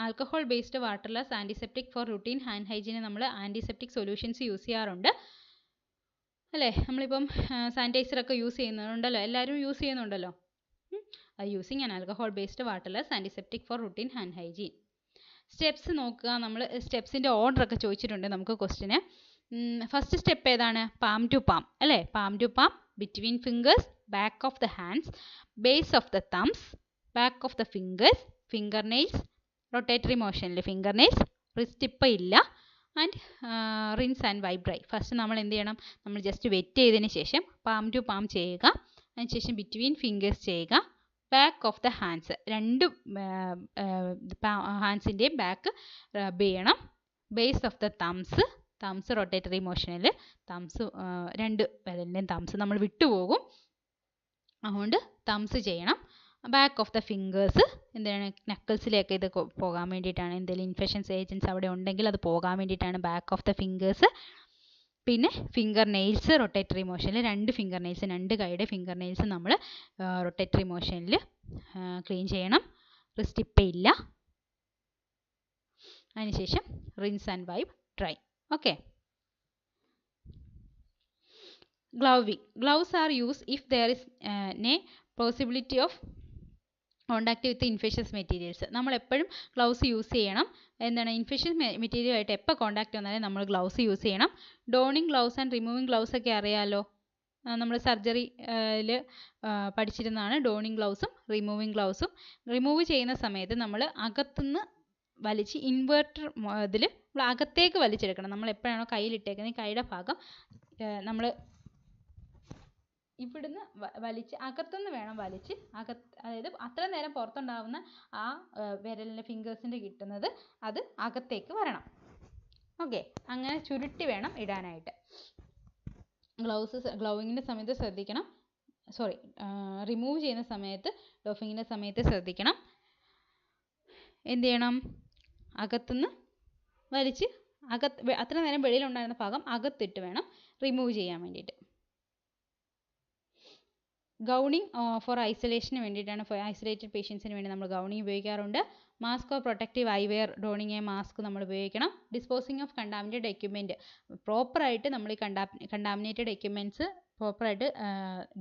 alcohol based waterless antiseptic for routine hand hygiene നമ്മൾ ആൻറ്റിസെപ്റ്റിക് സൊല്യൂഷൻസ് യൂസ് ചെയ്യാറുണ്ട് അല്ലേ. നമ്മളിപ്പം സാനിറ്റൈസറൊക്കെ യൂസ് ചെയ്യുന്നുണ്ടല്ലോ, എല്ലാവരും യൂസ് ചെയ്യുന്നുണ്ടല്ലോ. Using an alcohol based waterless antiseptic for routine hand hygiene. Steps നോക്കുക. നമ്മൾ സ്റ്റെപ്സിൻ്റെ ഓർഡറൊക്കെ ചോദിച്ചിട്ടുണ്ട് നമുക്ക് ക്വസ്റ്റിന്. ഫസ്റ്റ് സ്റ്റെപ്പ് ഏതാണ്? പാം ടു പാം അല്ലേ. Palm to palm, between fingers, back of the hands, base of the thumbs, back of the fingers, finger nails, rotatory മോഷനിൽ finger nails, wrist tip ഇല്ല, and rinse and wipe dry. First നമ്മൾ എന്ത് ചെയ്യണം, നമ്മൾ just wet ചെയ്തതിന് ശേഷം palm to palm ചെയ്യുക, അതിനുശേഷം ബിറ്റ്വീൻ ഫിംഗേഴ്സ് ചെയ്യുക, ബാക്ക് ഓഫ് ദ ഹാൻഡ്സ്, രണ്ട് ഹാൻഡ്സിൻ്റെയും ബാക്ക് റബ് ചെയ്യണം, base of the thumbs rotatory മോഷനിൽ രണ്ട് വിരലിൻ്റെയും തംസ് നമ്മൾ വിട്ടുപോകും, അതുകൊണ്ട് തംസ് ചെയ്യണം. ബാക്ക് ഓഫ് ദ ഫിംഗേഴ്സ് എന്താണ്, നക്കിൾസിലേക്ക് ഇത് പോകാൻ വേണ്ടിയിട്ടാണ്, എന്തെങ്കിലും ഇൻഫെക്ഷൻസ് ഏജൻസ് അവിടെ ഉണ്ടെങ്കിൽ അത് പോകാൻ വേണ്ടിയിട്ടാണ് ബാക്ക് ഓഫ് ദ ഫിംഗേഴ്സ്. പിന്നെ ഫിംഗർ നെയിൽസ് റൊട്ടേറ്ററി മോഷനിൽ, രണ്ട് ഫിംഗർ നെയിൽസ്, രണ്ട് കൈയുടെ ഫിംഗർ നെയിൽസ് നമ്മൾ റൊട്ടേറ്ററി മോഷനിൽ ക്ലീൻ ചെയ്യണം, റിസ്റ്റ് ഇല്ല. അതിനുശേഷം rinse and wipe dry. Okay. Gloves are used if there is a possibility of contact with infectious materials. നമ്മൾ എപ്പോഴും ഗ്ലൗസ് യൂസ് ചെയ്യണം. എന്താണ്, ഇൻഫെക്ഷ്യസ് മെറ്റീരിയൽ ആയിട്ട് എപ്പോൾ കോൺടാക്ട് വന്നാലും നമ്മൾ ഗ്ലൗസ് യൂസ് ചെയ്യണം. Donning gloves and removing gloves ഒക്കെ അറിയാമല്ലോ, നമ്മൾ സർജറിയിൽ പഠിച്ചിരുന്നതാണ് ഡോണിങ് ഗ്ലൗസും റിമൂവിങ് ഗ്ലൗസും. റിമൂവ് ചെയ്യുന്ന സമയത്ത് നമ്മൾ അകത്തുനിന്ന് വലിച്ച് ഇൻവേർട്ടർ ഇതിൽ നമ്മൾ അകത്തേക്ക് വലിച്ചെടുക്കണം. നമ്മൾ എപ്പോഴാണോ കയ്യിലിട്ടേക്കുന്നത് കൈയുടെ ഭാഗം നമ്മൾ ഇവിടുന്ന് വലിച്ച് അകത്തുനിന്ന് വേണം വലിച്ച്, അതായത് അത്ര നേരം പുറത്തുണ്ടാവുന്ന ആ വിരലിൻ്റെ ഫിംഗേഴ്സിൻ്റെ കിട്ടുന്നത് അത് അകത്തേക്ക് വരണം. ഓക്കെ, അങ്ങനെ ചുരുട്ടി വേണം ഇടാനായിട്ട്. ഗ്ലൗവിങ്ങിൻ്റെ സമയത്ത് ശ്രദ്ധിക്കണം, റിമൂവ് ചെയ്യുന്ന സമയത്ത്, ഡോഫിങ്ങിൻ്റെ സമയത്ത് ശ്രദ്ധിക്കണം. എന്ത് ചെയ്യണം, അകത്തുനിന്ന് വലിച്ച് അത്ര നേരം വെളിയിലുണ്ടായിരുന്ന ഭാഗം അകത്തിട്ട് വേണം റിമൂവ് ചെയ്യാൻ വേണ്ടിയിട്ട്. ഗൗണിങ് ഫോർ ഐസൊലേഷന് വേണ്ടിയിട്ടാണ്, ഐസൊലേറ്റഡ് പേഷ്യൻസിന് വേണ്ടി നമ്മൾ ഗൗണിങ് ഉപയോഗിക്കാറുണ്ട്. Mask or protective eyewear donning a mask നമ്മൾ ഉപയോഗിക്കണം. ഡിസ്പോസിങ് ഓഫ് കണ്ടാമിനേറ്റഡ് എക്യുപ്മെൻറ്റ്, പ്രോപ്പറായിട്ട് നമ്മൾ ഈ കണ്ടാമിനേറ്റഡ് എക്യുപ്മെൻറ്റ്സ് പ്രോപ്പറായിട്ട്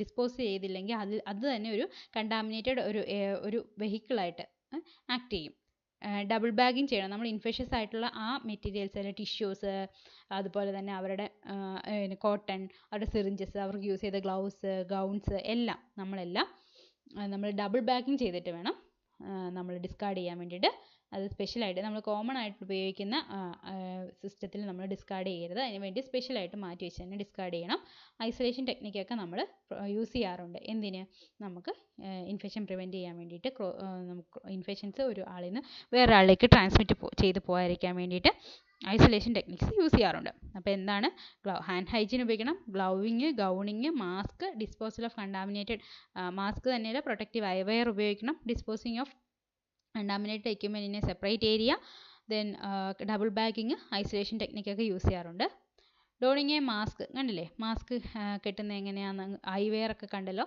ഡിസ്പോസ് ചെയ്തില്ലെങ്കിൽ അത് തന്നെ ഒരു കണ്ടാമിനേറ്റഡ് ഒരു വെഹിക്കിളായിട്ട് ആക്ട് ചെയ്യും. ഡബിൾ ബാഗിങ് ചെയ്യണം. നമ്മൾ ഇൻഫെഷ്യസ് ആയിട്ടുള്ള ആ മെറ്റീരിയൽസ്, അല്ലെ ടിഷ്യൂസ്, അതുപോലെ തന്നെ അവരുടെ കോട്ടൺ, അവരുടെ സിറിഞ്ചസ്, അവർക്ക് യൂസ് ചെയ്ത ഗ്ലൗസ്, ഗൗൺസ് എല്ലാം നമ്മൾ ഡബിൾ ബാഗിങ് ചെയ്തിട്ട് വേണം നമ്മൾ ഡിസ്കാർഡ് ചെയ്യാൻ വേണ്ടിയിട്ട്. അത് സ്പെഷ്യലായിട്ട് നമ്മൾ കോമൺ ആയിട്ട് ഉപയോഗിക്കുന്ന സിസ്റ്റത്തിൽ നമ്മൾ ഡിസ്കാർഡ് ചെയ്യരുത്, അതിന് വേണ്ടി സ്പെഷ്യലായിട്ട് മാറ്റി വെച്ച് തന്നെ ഡിസ്കാർഡ് ചെയ്യണം. ഐസൊലേഷൻ ടെക്നിക്കൊക്കെ നമ്മൾ യൂസ് ചെയ്യാറുണ്ട്. എന്തിന്, നമുക്ക് ഇൻഫെക്ഷൻ പ്രിവെൻറ്റ് ചെയ്യാൻ വേണ്ടിയിട്ട്, നമുക്ക് ഇൻഫെക്ഷൻസ് ഒരു ആളിൽ നിന്ന് വേറെ ആളിലേക്ക് ട്രാൻസ്മിറ്റ് ചെയ്ത് പോകാതിരിക്കാൻ വേണ്ടിയിട്ട് ഐസൊലേഷൻ ടെക്നിക്സ് യൂസ് ചെയ്യാറുണ്ട്. അപ്പോൾ എന്താണ്, ഹാൻഡ് ഹൈജീൻ ഉപയോഗിക്കണം, gloving, gowning, mask, disposal of contaminated, mask തന്നെയല്ല പ്രൊട്ടക്റ്റീവ് ഐവെയർ ഉപയോഗിക്കണം, disposing of contaminated equipment in a separate area, then double bagging, isolation ടെക്നിക്കൊക്കെ യൂസ് ചെയ്യാറുണ്ട്. ഡോണിങ് എ മാസ്ക്, കണ്ടില്ലേ മാസ്ക് കെട്ടുന്നത് എങ്ങനെയാണെന്ന്, ഐവെയർ ഒക്കെ കണ്ടല്ലോ.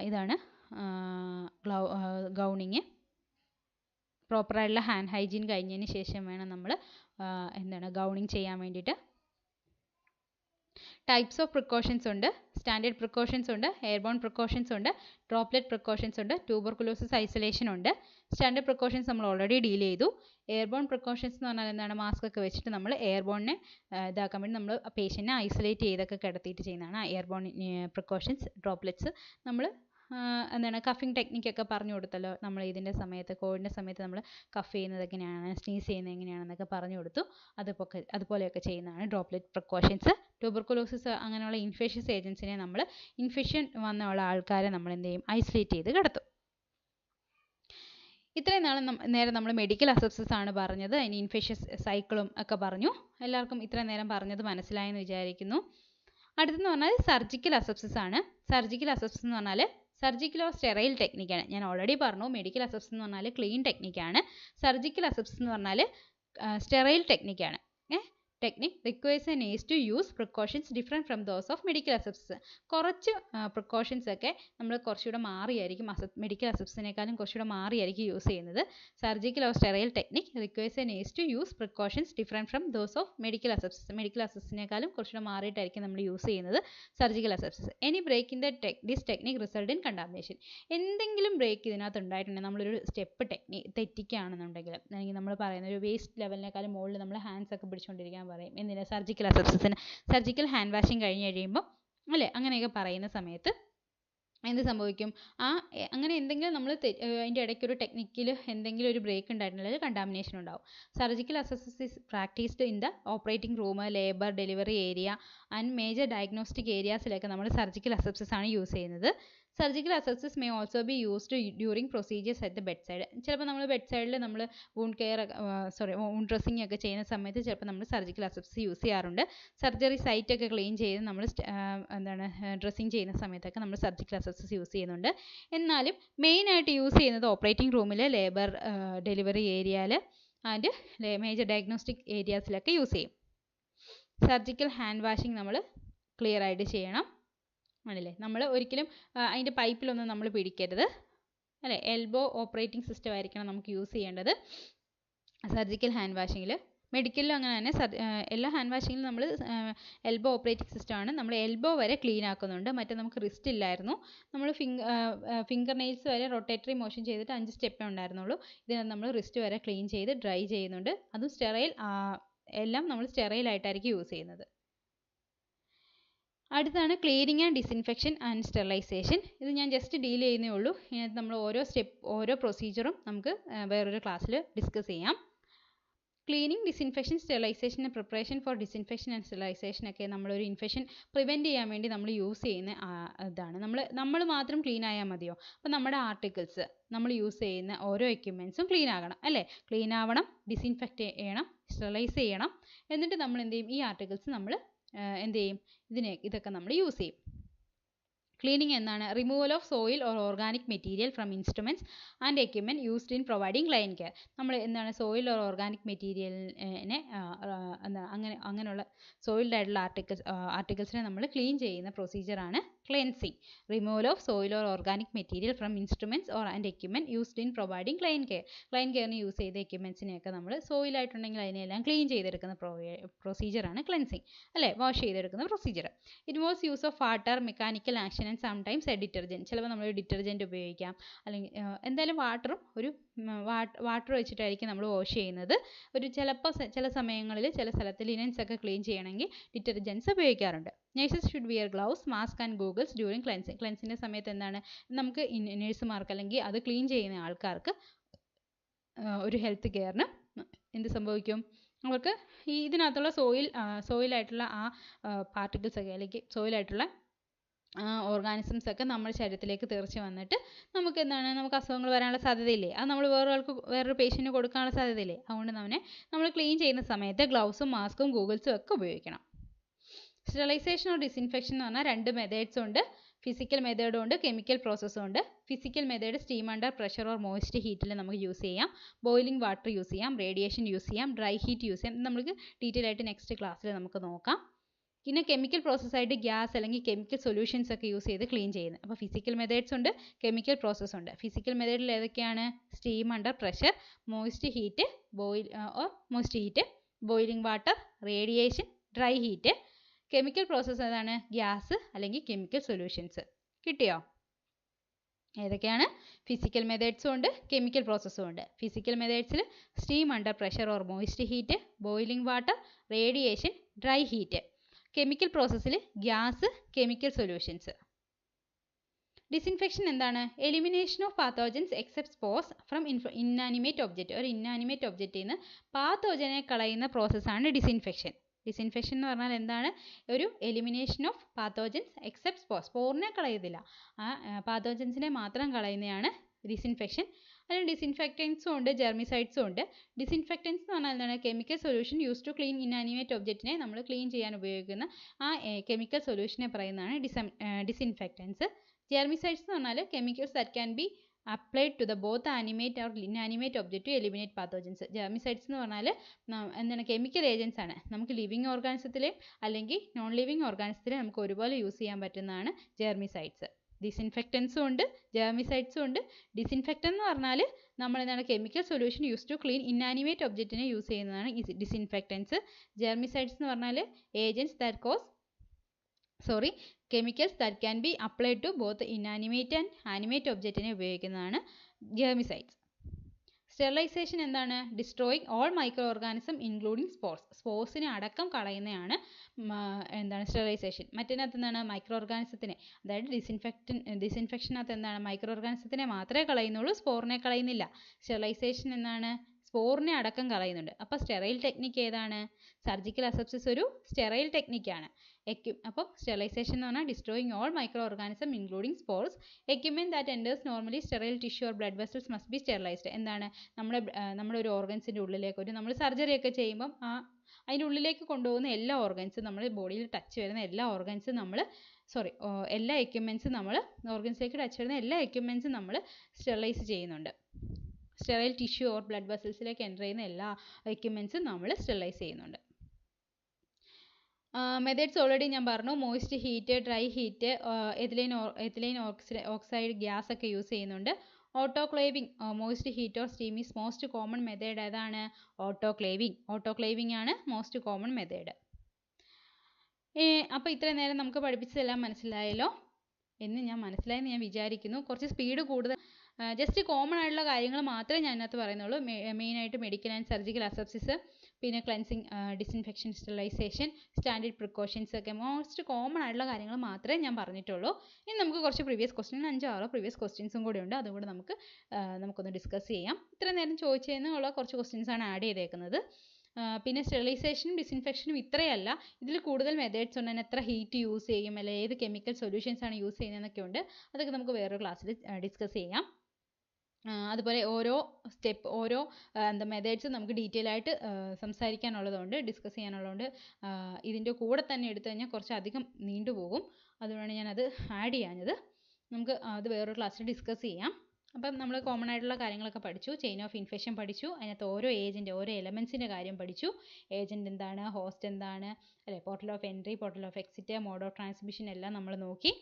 ഇതാണ് ഗൗണിങ്. പ്രോപ്പറായിട്ടുള്ള ഹാൻഡ് ഹൈജീൻ കഴിഞ്ഞതിന് ശേഷം വേണം നമ്മൾ ഗൗണിങ് ചെയ്യാൻ വേണ്ടിയിട്ട്. ടൈപ്സ് ഓഫ് പ്രിക്കോഷൻസ് ഉണ്ട്, സ്റ്റാൻഡേർഡ് പ്രിക്കോഷൻസ് ഉണ്ട്, എയർബോൺ പ്രിക്കോഷൻസ് ഉണ്ട്, ഡ്രോപ്ലെറ്റ് പ്രിക്കോഷൻസ് ഉണ്ട്, ട്യൂബർകുലോസിസ് ഐസൊലേഷൻ ഉണ്ട്. സ്റ്റാൻഡേർഡ് പ്രിക്കോഷൻസ് നമ്മൾ ഓൾറെഡി ഡീൽ ചെയ്തു. എയർബോൺ പ്രിക്കോഷൻസ് എന്ന് പറഞ്ഞാൽ എന്താണ്, മാസ്ക് ഒക്കെ വെച്ചിട്ട് നമ്മൾ എയർബോണിനെ ഇതാക്കാൻ വേണ്ടി നമ്മൾ പേഷ്യൻറ്റിനെ ഐസൊലേറ്റ് ചെയ്തൊക്കെ കിടത്തിയിട്ട് ചെയ്യുന്നതാണ് എയർബോൺ പ്രിക്കോഷൻസ്. ഡ്രോപ്ലെറ്റ്സ് നമ്മൾ കഫിങ് ടെക്നിക്കൊക്കെ പറഞ്ഞു കൊടുത്തല്ലോ നമ്മൾ ഇതിൻ്റെ സമയത്ത്, കോവിഡിൻ്റെ സമയത്ത് നമ്മൾ കഫ് ചെയ്യുന്നത് എങ്ങനെയാണ്, സ്നീസ് ചെയ്യുന്നത് എങ്ങനെയാണെന്നൊക്കെ പറഞ്ഞു കൊടുത്തു. അതുപോലെയൊക്കെ ചെയ്യുന്നതാണ് ഡ്രോപ്ലെറ്റ് പ്രിക്കോഷൻസ്. ട്യൂബർകുലോസിസ് അങ്ങനെയുള്ള ഇൻഫെഷ്യസ് ഏജൻസിനെ നമ്മൾ, ഇൻഫെക്ഷൻ വന്നുള്ള ആൾക്കാരെ നമ്മൾ എന്ത് ചെയ്യും, ഐസൊലേറ്റ് ചെയ്ത് കിടത്തും. ഇത്രയും നേരം നമ്മൾ മെഡിക്കൽ അസെപ്സിസ് ആണ് പറഞ്ഞത്. ഇനി ഇൻഫെഷ്യസ് സൈക്കിളും ഒക്കെ പറഞ്ഞു. എല്ലാവർക്കും ഇത്രയും നേരം പറഞ്ഞത് മനസ്സിലായെന്ന് വിചാരിക്കുന്നു. അടുത്തെന്ന് പറഞ്ഞാൽ സർജിക്കൽ അസെപ്സിസ് ആണ്. സർജിക്കൽ അസെപ്സിസ് എന്ന് പറഞ്ഞാൽ സർജിക്കൽ ഓർ സ്റ്റെറൈൽ ടെക്നിക്കാണ്. ഞാൻ ഓൾറെഡി പറഞ്ഞു, മെഡിക്കൽ അസെപ്സിസ് എന്ന് പറഞ്ഞാൽ ക്ലീൻ ടെക്നിക്കാണ്. സർജിക്കൽ അസെപ്സിസ് എന്ന് പറഞ്ഞാൽ sterile ടെക്നിക്കാണ്. technique requires a nurse to use precautions different from those of medical asepsis. കുറച്ച് precautions ഒക്കെ നമ്മൾ കുറച്ചുകൂടെ മാറിയായിരിക്കും മെഡിക്കൽ അസെപ്സിനേക്കാളും കുറച്ചുകൂടെ മാറിയായിരിക്കും യൂസ് ചെയ്യുന്നത്. Surgical or sterile technique requires a nurse to use precautions different from those of medical asepsis. Medical അസെപ്സിനേക്കാളും കുറച്ചുകൂടെ മാറിയിട്ടായിരിക്കും നമ്മൾ യൂസ് ചെയ്യുന്നത് surgical asepsis. Any break in this technique result in contamination. എന്തെങ്കിലും ബ്രേക്ക് ഇതിനകത്ത് ഉണ്ടായിട്ടുണ്ടെങ്കിൽ നമ്മളൊരു സ്റ്റെപ്പ് തെറ്റിക്കുകയാണെന്നുണ്ടെങ്കിൽ, അല്ലെങ്കിൽ നമ്മൾ പറയുന്ന ഒരു വേസ്റ്റ് ലെവലിനേക്കാളും മുകളിൽ നമ്മൾ ഹാൻഡ്സ് ഒക്കെ പിടിച്ചുകൊണ്ടിരിക്കാൻ പറയും. എന്തിനാ, സർജിക്കൽ അസെപ്സിസിന് സർജിക്കൽ ഹാൻഡ് വാഷിങ് കഴിഞ്ഞ് കഴിയുമ്പോൾ അല്ലേ, അങ്ങനെയൊക്കെ പറയുന്ന സമയത്ത് എന്ത് സംഭവിക്കും? അങ്ങനെ എന്തെങ്കിലും നമ്മൾ അതിൻ്റെ ഇടയ്ക്ക് ഒരു ടെക്നിക്കിൽ എന്തെങ്കിലും ഒരു ബ്രേക്ക് ഉണ്ടായിട്ടുണ്ടെങ്കിൽ കണ്ടാമിനേഷൻ ഉണ്ടാവും. സർജിക്കൽ അസസ്സസ് is practised in the operating room, labour, delivery area and major diagnostic ഏരിയാസിലൊക്കെ നമ്മൾ സർജിക്കൽ അസസ്സസ് ആണ് യൂസ് ചെയ്യുന്നത്. സർജിക്കൽ അസസ്സസ് may also be used during procedures at the bedside. ചിലപ്പോൾ നമ്മൾ ബെഡ് സൈഡിൽ നമ്മൾ വൂണ്ട് ഡ്രസ്സിംഗ് ഒക്കെ ചെയ്യുന്ന സമയത്ത് ചിലപ്പോൾ നമ്മൾ സർജിക്കൽ അസസ്സസ് യൂസ് ചെയ്യാറുണ്ട്. സർജറി സൈറ്റ് ഒക്കെ ക്ലീൻ ചെയ്ത് നമ്മൾ ഡ്രസ്സിങ് ചെയ്യുന്ന സമയത്തൊക്കെ നമ്മൾ സർജിക്കൽ അസസ്സസ് യൂസ് ചെയ്യുന്നുണ്ട്. എന്നാലും മെയിനായിട്ട് യൂസ് ചെയ്യുന്നത് ഓപ്പറേറ്റിംഗ് റൂമിൽ, ലേബർ, ഡെലിവറി ഏരിയയിൽ ആൻഡ് മേജർ ഡയഗ്നോസ്റ്റിക് ഏരിയാസിലൊക്കെ യൂസ് ചെയ്യും. സർജിക്കൽ ഹാൻഡ് വാഷിംഗ് നമ്മൾ ക്ലിയർ ആയിട്ട് ചെയ്യണം. ആണല്ലേ, നമ്മൾ ഒരിക്കലും അതിൻ്റെ പൈപ്പിലൊന്നും നമ്മൾ പിടിക്കരുത് അല്ലേ. എൽബോ ഓപ്പറേറ്റിംഗ് സിസ്റ്റം ആയിരിക്കണം നമുക്ക് യൂസ് ചെയ്യേണ്ടത് സർജിക്കൽ ഹാൻഡ് വാഷിങ്ങിൽ. മെഡിക്കലിലും അങ്ങനെ തന്നെ എല്ലാ ഹാൻഡ് വാഷിങ്ങിലും നമ്മൾ എൽബോ ഓപ്പറേറ്റിംഗ് സിസ്റ്റമാണ്. നമ്മൾ എൽബോ വരെ ക്ലീൻ ആക്കുന്നുണ്ട്. മറ്റേ നമുക്ക് റിസ്റ്റ് ഇല്ലായിരുന്നു. നമ്മൾ ഫിംഗർ നെയിൽസ് വരെ റൊട്ടേറ്ററി മോഷൻ ചെയ്തിട്ട് 5 സ്റ്റെപ്പേ ഉണ്ടായിരുന്നുള്ളൂ. ഇതിനകത്ത് നമ്മൾ റിസ്റ്റ് വരെ ക്ലീൻ ചെയ്ത് ഡ്രൈ ചെയ്യുന്നുണ്ട്. അതും സ്റ്റെറൈൽ, എല്ലാം നമ്മൾ സ്റ്റെറൈലായിട്ടായിരിക്കും യൂസ് ചെയ്യുന്നത്. അടുത്താണ് cleaning and disinfection and sterilisation. ഇത് ഞാൻ ജസ്റ്റ് ഡീൽ ചെയ്യുന്നേ ഉള്ളൂ. ഇതിനകത്ത് നമ്മൾ ഓരോ പ്രൊസീജിയറും നമുക്ക് വേറൊരു ക്ലാസ്സിൽ ഡിസ്കസ് ചെയ്യാം. Cleaning, disinfection, sterilisation, preparation for disinfection and sterilisation ഒക്കെ നമ്മളൊരു ഇൻഫെക്ഷൻ പ്രിവെൻറ്റ് ചെയ്യാൻ വേണ്ടി നമ്മൾ യൂസ് ചെയ്യുന്ന ഇതാണ്. നമ്മൾ മാത്രം ക്ലീൻ ആയാൽ മതിയോ? അപ്പോൾ നമ്മുടെ ആർട്ടിക്കിൾസ്, നമ്മൾ യൂസ് ചെയ്യുന്ന ഓരോ എക്യുപ്മെൻറ്റ്സും ക്ലീൻ ആകണം അല്ലേ. ക്ലീൻ ആവണം, ഡിസിൻഫെക്റ്റ് ചെയ്യണം, സ്റ്റെറിലൈസ് ചെയ്യണം. എന്നിട്ട് നമ്മൾ എന്ത് ചെയ്യും? ഈ ആർട്ടിക്കിൾസ് നമ്മൾ എന്ത് ചെയ്യും? ഇതൊക്കെ നമ്മൾ യൂസ് ചെയ്യും. ക്ലീനിങ് എന്താണ്? Removal of soil or organic material from instruments and equipment used in providing client care. നമ്മൾ എന്താണ് സോയിൽ ഓർ ഓർഗാനിക് മെറ്റീരിയലിനെ അങ്ങനെയുള്ള സോയിൽഡ് ആയിട്ടുള്ള ആർട്ടിക്കിൾസിനെ നമ്മൾ ക്ലീൻ ചെയ്യുന്ന പ്രൊസീജിയറാണ് cleansing. Removal of soil or organic material from instruments and equipment used in providing client care. Client കെയറിന് use ചെയ്ത എക്യുപ്മെൻറ്റ്സിനെയൊക്കെ നമ്മൾ സോയിലായിട്ടുണ്ടെങ്കിൽ അതിനെല്ലാം ക്ലീൻ ചെയ്തെടുക്കുന്ന പ്രൊസീജിയറാണ് ക്ലെൻസിങ് അല്ലേ, വാഷ് ചെയ്തെടുക്കുന്ന procedure. It was use of water, mechanical action and sometimes a detergent. ചിലപ്പോൾ നമ്മൾ ഡിറ്റർജൻറ്റ് ഉപയോഗിക്കാം, അല്ലെങ്കിൽ എന്തായാലും വാട്ടർ വെച്ചിട്ടായിരിക്കും നമ്മൾ വാഷ് ചെയ്യുന്നത്. ചില സമയങ്ങളിൽ ചില സ്ഥലത്ത് ലിനൻസ് ഒക്കെ ക്ലീൻ ചെയ്യണമെങ്കിൽ ഡിറ്റർജൻറ്റ്സ് ഉപയോഗിക്കാറുണ്ട്. Nurses should wear gloves, mask and goggles during cleansing. ക്ലെൻസിൻ്റെ സമയത്ത് എന്താണ് നമുക്ക് നഴ്സുമാർക്ക് അല്ലെങ്കിൽ അത് ക്ലീൻ ചെയ്യുന്ന ആൾക്കാർക്ക് ഒരു ഹെൽത്ത് കെയറിന് എന്ത് സംഭവിക്കും? അവർക്ക് ഇതിനകത്തുള്ള സോയിലായിട്ടുള്ള പാർട്ടിക്കിൾസ് ഒക്കെ അല്ലെങ്കിൽ സോയിലായിട്ടുള്ള ഓർഗാനിസംസ് ഒക്കെ നമ്മുടെ ശരീരത്തിലേക്ക് തെറിച്ച് വന്നിട്ട് നമുക്ക് അസുഖങ്ങൾ വരാനുള്ള സാധ്യതയില്ലേ? അത് നമ്മൾ വേറൊരു പേഷ്യൻറ്റിന് കൊടുക്കാനുള്ള സാധ്യതയില്ലേ? അതുകൊണ്ട് നമ്മൾ ക്ലീൻ ചെയ്യുന്ന സമയത്ത് ഗ്ലൗസും മാസ്കും ഗൂഗിൾസും ഒക്കെ ഉപയോഗിക്കണം. സ്റ്റെറിലൈസേഷൻ ഓർ ഡിസിൻഫെക്ഷൻ എന്ന് പറഞ്ഞാൽ 2 മെത്തേഡ്സ് ഉണ്ട്. ഫിസിക്കൽ മെത്തേഡും ഉണ്ട്, കെമിക്കൽ പ്രോസസ്സും ഉണ്ട്. Physical method steam under pressure or moist ഹീറ്റിൽ നമുക്ക് യൂസ് ചെയ്യാം. ബോയിലിംഗ് വാട്ടർ യൂസ് ചെയ്യാം, റേഡിയേഷൻ യൂസ് ചെയ്യാം, ഡ്രൈ ഹീറ്റ് യൂസ് ചെയ്യാം. നമുക്ക് ഡീറ്റെയിൽ ആയിട്ട് നെക്സ്റ്റ് ക്ലാസ്സിൽ നമുക്ക് നോക്കാം. പിന്നെ കെമിക്കൽ പ്രോസസ്സായിട്ട് ഗ്യാസ് അല്ലെങ്കിൽ കെമിക്കൽ സൊല്യൂഷൻസ് ഒക്കെ യൂസ് ചെയ്ത് ക്ലീൻ ചെയ്യുന്നത്. അപ്പോൾ ഫിസിക്കൽ മെത്തേഡ്സ് ഉണ്ട്, കെമിക്കൽ പ്രോസസ്സ് ഉണ്ട്. ഫിസിക്കൽ മെത്തേഡിൽ ഏതൊക്കെയാണ്? Steam under pressure, moist heat, boiling water, radiation, dry heat. Chemical process ഏതാണ്? ഗ്യാസ് അല്ലെങ്കിൽ കെമിക്കൽ സൊല്യൂഷൻസ്. കിട്ടിയോ? ഏതൊക്കെയാണ്? ഫിസിക്കൽ മെത്തേഡ്സും ഉണ്ട്, കെമിക്കൽ പ്രോസസ്സും ഉണ്ട്. ഫിസിക്കൽ മെത്തേഡ്സിൽ steam under pressure or moist heat, boiling water, radiation, dry heat. Chemical പ്രോസസ്സിൽ ഗ്യാസ്, കെമിക്കൽ സൊല്യൂഷൻസ്. ഡിസിൻഫെക്ഷൻ എന്താണ്? Elimination of pathogens except spores from inanimate object. ഒരു ഇന്നാനിമേറ്റ് ഒബ്ജക്റ്റിൽ നിന്ന് പാത്തോജനെ കളയുന്ന പ്രോസസ്സാണ് ഡിസിൻഫെക്ഷൻ. ഡിസിൻഫെക്ഷൻ എന്ന് പറഞ്ഞാൽ എന്താണ്? ഒരു elimination of pathogens except spore. സ്പോറിനെ കളയുന്നില്ല, പാത്തോജൻസിനെ മാത്രം കളയുന്നതാണ് ഡിസിൻഫെക്ഷൻ. അതിൽ ഡിസിൻഫെക്റ്റൻസും ഉണ്ട്, ജെർമിസൈഡ്സും ഉണ്ട്. ഡിസിൻഫെക്റ്റൻസ് എന്ന് പറഞ്ഞാൽ എന്താണ്? Chemical solution use to clean inanimate ഒബ്ജക്റ്റിനെ നമ്മൾ ക്ലീൻ ചെയ്യാൻ ഉപയോഗിക്കുന്ന കെമിക്കൽ സൊല്യൂഷനെ പറയുന്നതാണ് ഡിസിൻഫെക്റ്റൻസ്. ജെർമിസൈഡ്സ് എന്ന് പറഞ്ഞാൽ chemicals that can B applied to the both animate or inanimate object to eliminate pathogens. Germicides എന്ന് പറഞ്ഞാൽ എന്താണ്? കെമിക്കൽ ഏജൻസ് ആണ്. നമുക്ക് ലിവിങ് ഓർഗാനിസത്തിലെ അല്ലെങ്കിൽ നോൺ ലിവിങ് ഓർഗാനിസത്തിലെ നമുക്ക് ഒരുപോലെ യൂസ് ചെയ്യാൻ പറ്റുന്നതാണ് ജെർമിസൈഡ്സ്. ഡിസിൻഫെക്റ്റൻസും ഉണ്ട്, ജെർമിസൈഡ്സും ഉണ്ട്. ഡിസിൻഫെക്റ്റൻ എന്ന് പറഞ്ഞാൽ നമ്മൾ എന്താണ്? Chemical solution use to clean inanimate ഒബ്ജക്റ്റിനെ യൂസ് ചെയ്യുന്നതാണ് ഡിസിൻഫെക്റ്റൻസ്. ജെർമിസൈഡ്സ് എന്ന് പറഞ്ഞാൽ agents that cause chemicals that can be applied to both inanimate and animate objectനെ ഉപയോഗിക്കുന്നതാണ് ജെർമിസൈഡ്സ്. സ്റ്റെറിലൈസേഷൻ എന്താണ്? Destroying all micro organism including spores. സ്പോർസിനെ അടക്കം കളയുന്നതാണ് എന്താണ് സ്റ്റെറിലൈസേഷൻ. മറ്റേതിനകത്ത് എന്താണ്? മൈക്രോ ഓർഗാനിസത്തിനെ, അതായത് ഡിസിൻഫെക്ഷനകത്ത് എന്താണ്? മൈക്രോ ഓർഗാനിസത്തിനെ മാത്രമേ കളയുന്നുള്ളൂ, സ്പോറിനെ കളയുന്നില്ല. സ്റ്റെറിലൈസേഷൻ എന്താണ്? സ്പോറിനെ അടക്കം കളയുന്നുണ്ട്. അപ്പോൾ സ്റ്റെറൈൽ ടെക്നിക്ക് ഏതാണ്? സർജിക്കൽ അസെപ്സിസ് ഒരു സ്റ്റെറൈൽ ടെക്നിക്കാണ്. അപ്പോൾ സ്റ്റെറിലൈസേഷൻ എന്ന് പറഞ്ഞാൽ destroying all micro organism including spores. Equipment that enters normally sterile tissue or blood vessels must be sterilised. എന്താണ്? നമ്മുടെ ഒരു ഓർഗൻസിൻ്റെ ഉള്ളിലേക്ക് നമ്മൾ സർജറി ഒക്കെ ചെയ്യുമ്പം അതിൻ്റെ ഉള്ളിലേക്ക് കൊണ്ടുപോകുന്ന എല്ലാ ഓർഗൻസും, നമ്മുടെ ബോഡിയിൽ ടച്ച് വരുന്ന എല്ലാ ഓർഗൻസും എല്ലാ എക്യുപ്മെൻറ്റ്സും ഓർഗൻസിലേക്ക് ടച്ച് വരുന്ന എല്ലാ എക്യുപ്മെൻറ്റ്സും നമ്മൾ സ്റ്റെറിലൈസ് ചെയ്യുന്നുണ്ട്. സ്റ്റെറൈൽ ടിഷ്യൂ ഓർ ബ്ലഡ് വെസൽസിലേക്ക് എൻ്റർ ചെയ്യുന്ന എല്ലാ എക്യുപ്മെൻറ്റ്സും നമ്മൾ സ്റ്റെറിലൈസ് ചെയ്യുന്നുണ്ട്. മെത്തേഡ്സ് ഓൾറെഡി ഞാൻ പറഞ്ഞു. Moist heat, dry heat, ethylene oxide gas ഒക്കെ യൂസ് ചെയ്യുന്നുണ്ട്. Autoclaving, moist heat or steam is most common method. ഏതാണ്? ഓട്ടോക്ലേവിംഗ് ആണ് മോസ്റ്റ് കോമൺ മെത്തേഡ്. അപ്പോൾ ഇത്രയും നേരം നമുക്ക് പഠിപ്പിച്ചതെല്ലാം മനസ്സിലായല്ലോ എന്ന് ഞാൻ വിചാരിക്കുന്നു. കുറച്ച് സ്പീഡ് കൂടുതൽ, ജസ്റ്റ് കോമൺ ആയിട്ടുള്ള കാര്യങ്ങൾ മാത്രമേ ഞാൻ അതിനകത്ത് പറയുന്നുള്ളൂ. മെയിനായിട്ട് മെഡിക്കൽ ആൻഡ് സർജിക്കൽ അസെപ്സിസ്, പിന്നെ cleansing, disinfection, sterilization, standard precautions ഒക്കെ മോസ്റ്റ് കോമൺ ആയിട്ടുള്ള കാര്യങ്ങൾ മാത്രമേ ഞാൻ പറഞ്ഞിട്ടുള്ളൂ. ഇനി നമുക്ക് കുറച്ച് പ്രീവിയസ് ക്വസ്റ്റ്യൻ, 5-6 പ്രീവിയസ് ക്വസ്റ്റ്യൻസും കൂടി ഉണ്ട്. അതുകൂടെ നമുക്കൊന്ന് ഡിസ്കസ് ചെയ്യാം. ഇത്രയും നേരം ചോദിച്ചതിനുള്ള കുറച്ച് ക്വസ്റ്റ്യൻസാണ് ആഡ് ചെയ്തേക്കുന്നത്. പിന്നെ സ്റ്റെറിലൈസേഷനും ഡിസിൻഫെക്ഷനും ഇത്രയല്ല, ഇതിൽ കൂടുതൽ മെത്തേഡ്സ് ഉണ്ട്. എത്ര ഹീറ്റ് യൂസ് ചെയ്യും, അല്ലെങ്കിൽ ഏത് കെമിക്കൽ സൊല്യൂഷൻസ് ആണ് യൂസ് ചെയ്യുന്നതെന്നൊക്കെ ഉണ്ട്. അതൊക്കെ നമുക്ക് വേറൊരു ക്ലാസ്സിൽ ഡിസ്കസ് ചെയ്യാം. അതുപോലെ ഓരോ മെത്തേഡ്സ് നമുക്ക് ഡീറ്റെയിൽ ആയിട്ട് സംസാരിക്കാനുള്ളതുകൊണ്ട്, ഡിസ്കസ് ചെയ്യാനുള്ളതുകൊണ്ട് ഇതിൻ്റെ കൂടെ തന്നെ എടുത്തു കഴിഞ്ഞാൽ കുറച്ചധികം നീണ്ടുപോകും. അതുകൊണ്ടാണ് ഞാനത് ആഡ് ചെയ്യാഞ്ഞത്. നമുക്ക് അത് വേറൊരു ക്ലാസ്സിൽ ഡിസ്കസ് ചെയ്യാം. അപ്പം നമ്മൾ കോമൺ ആയിട്ടുള്ള കാര്യങ്ങളൊക്കെ പഠിച്ചു. ചെയിൻ ഓഫ് ഇൻഫെക്ഷൻ പഠിച്ചു. അതിനകത്ത് ഓരോ എലമെൻസിൻ്റെ കാര്യം പഠിച്ചു. ഏജൻറ്റ് എന്താണ്, ഹോസ്റ്റ് എന്താണ്, അല്ലേ, portal of entry, portal of exit, mode of transmission എല്ലാം നമ്മൾ നോക്കി.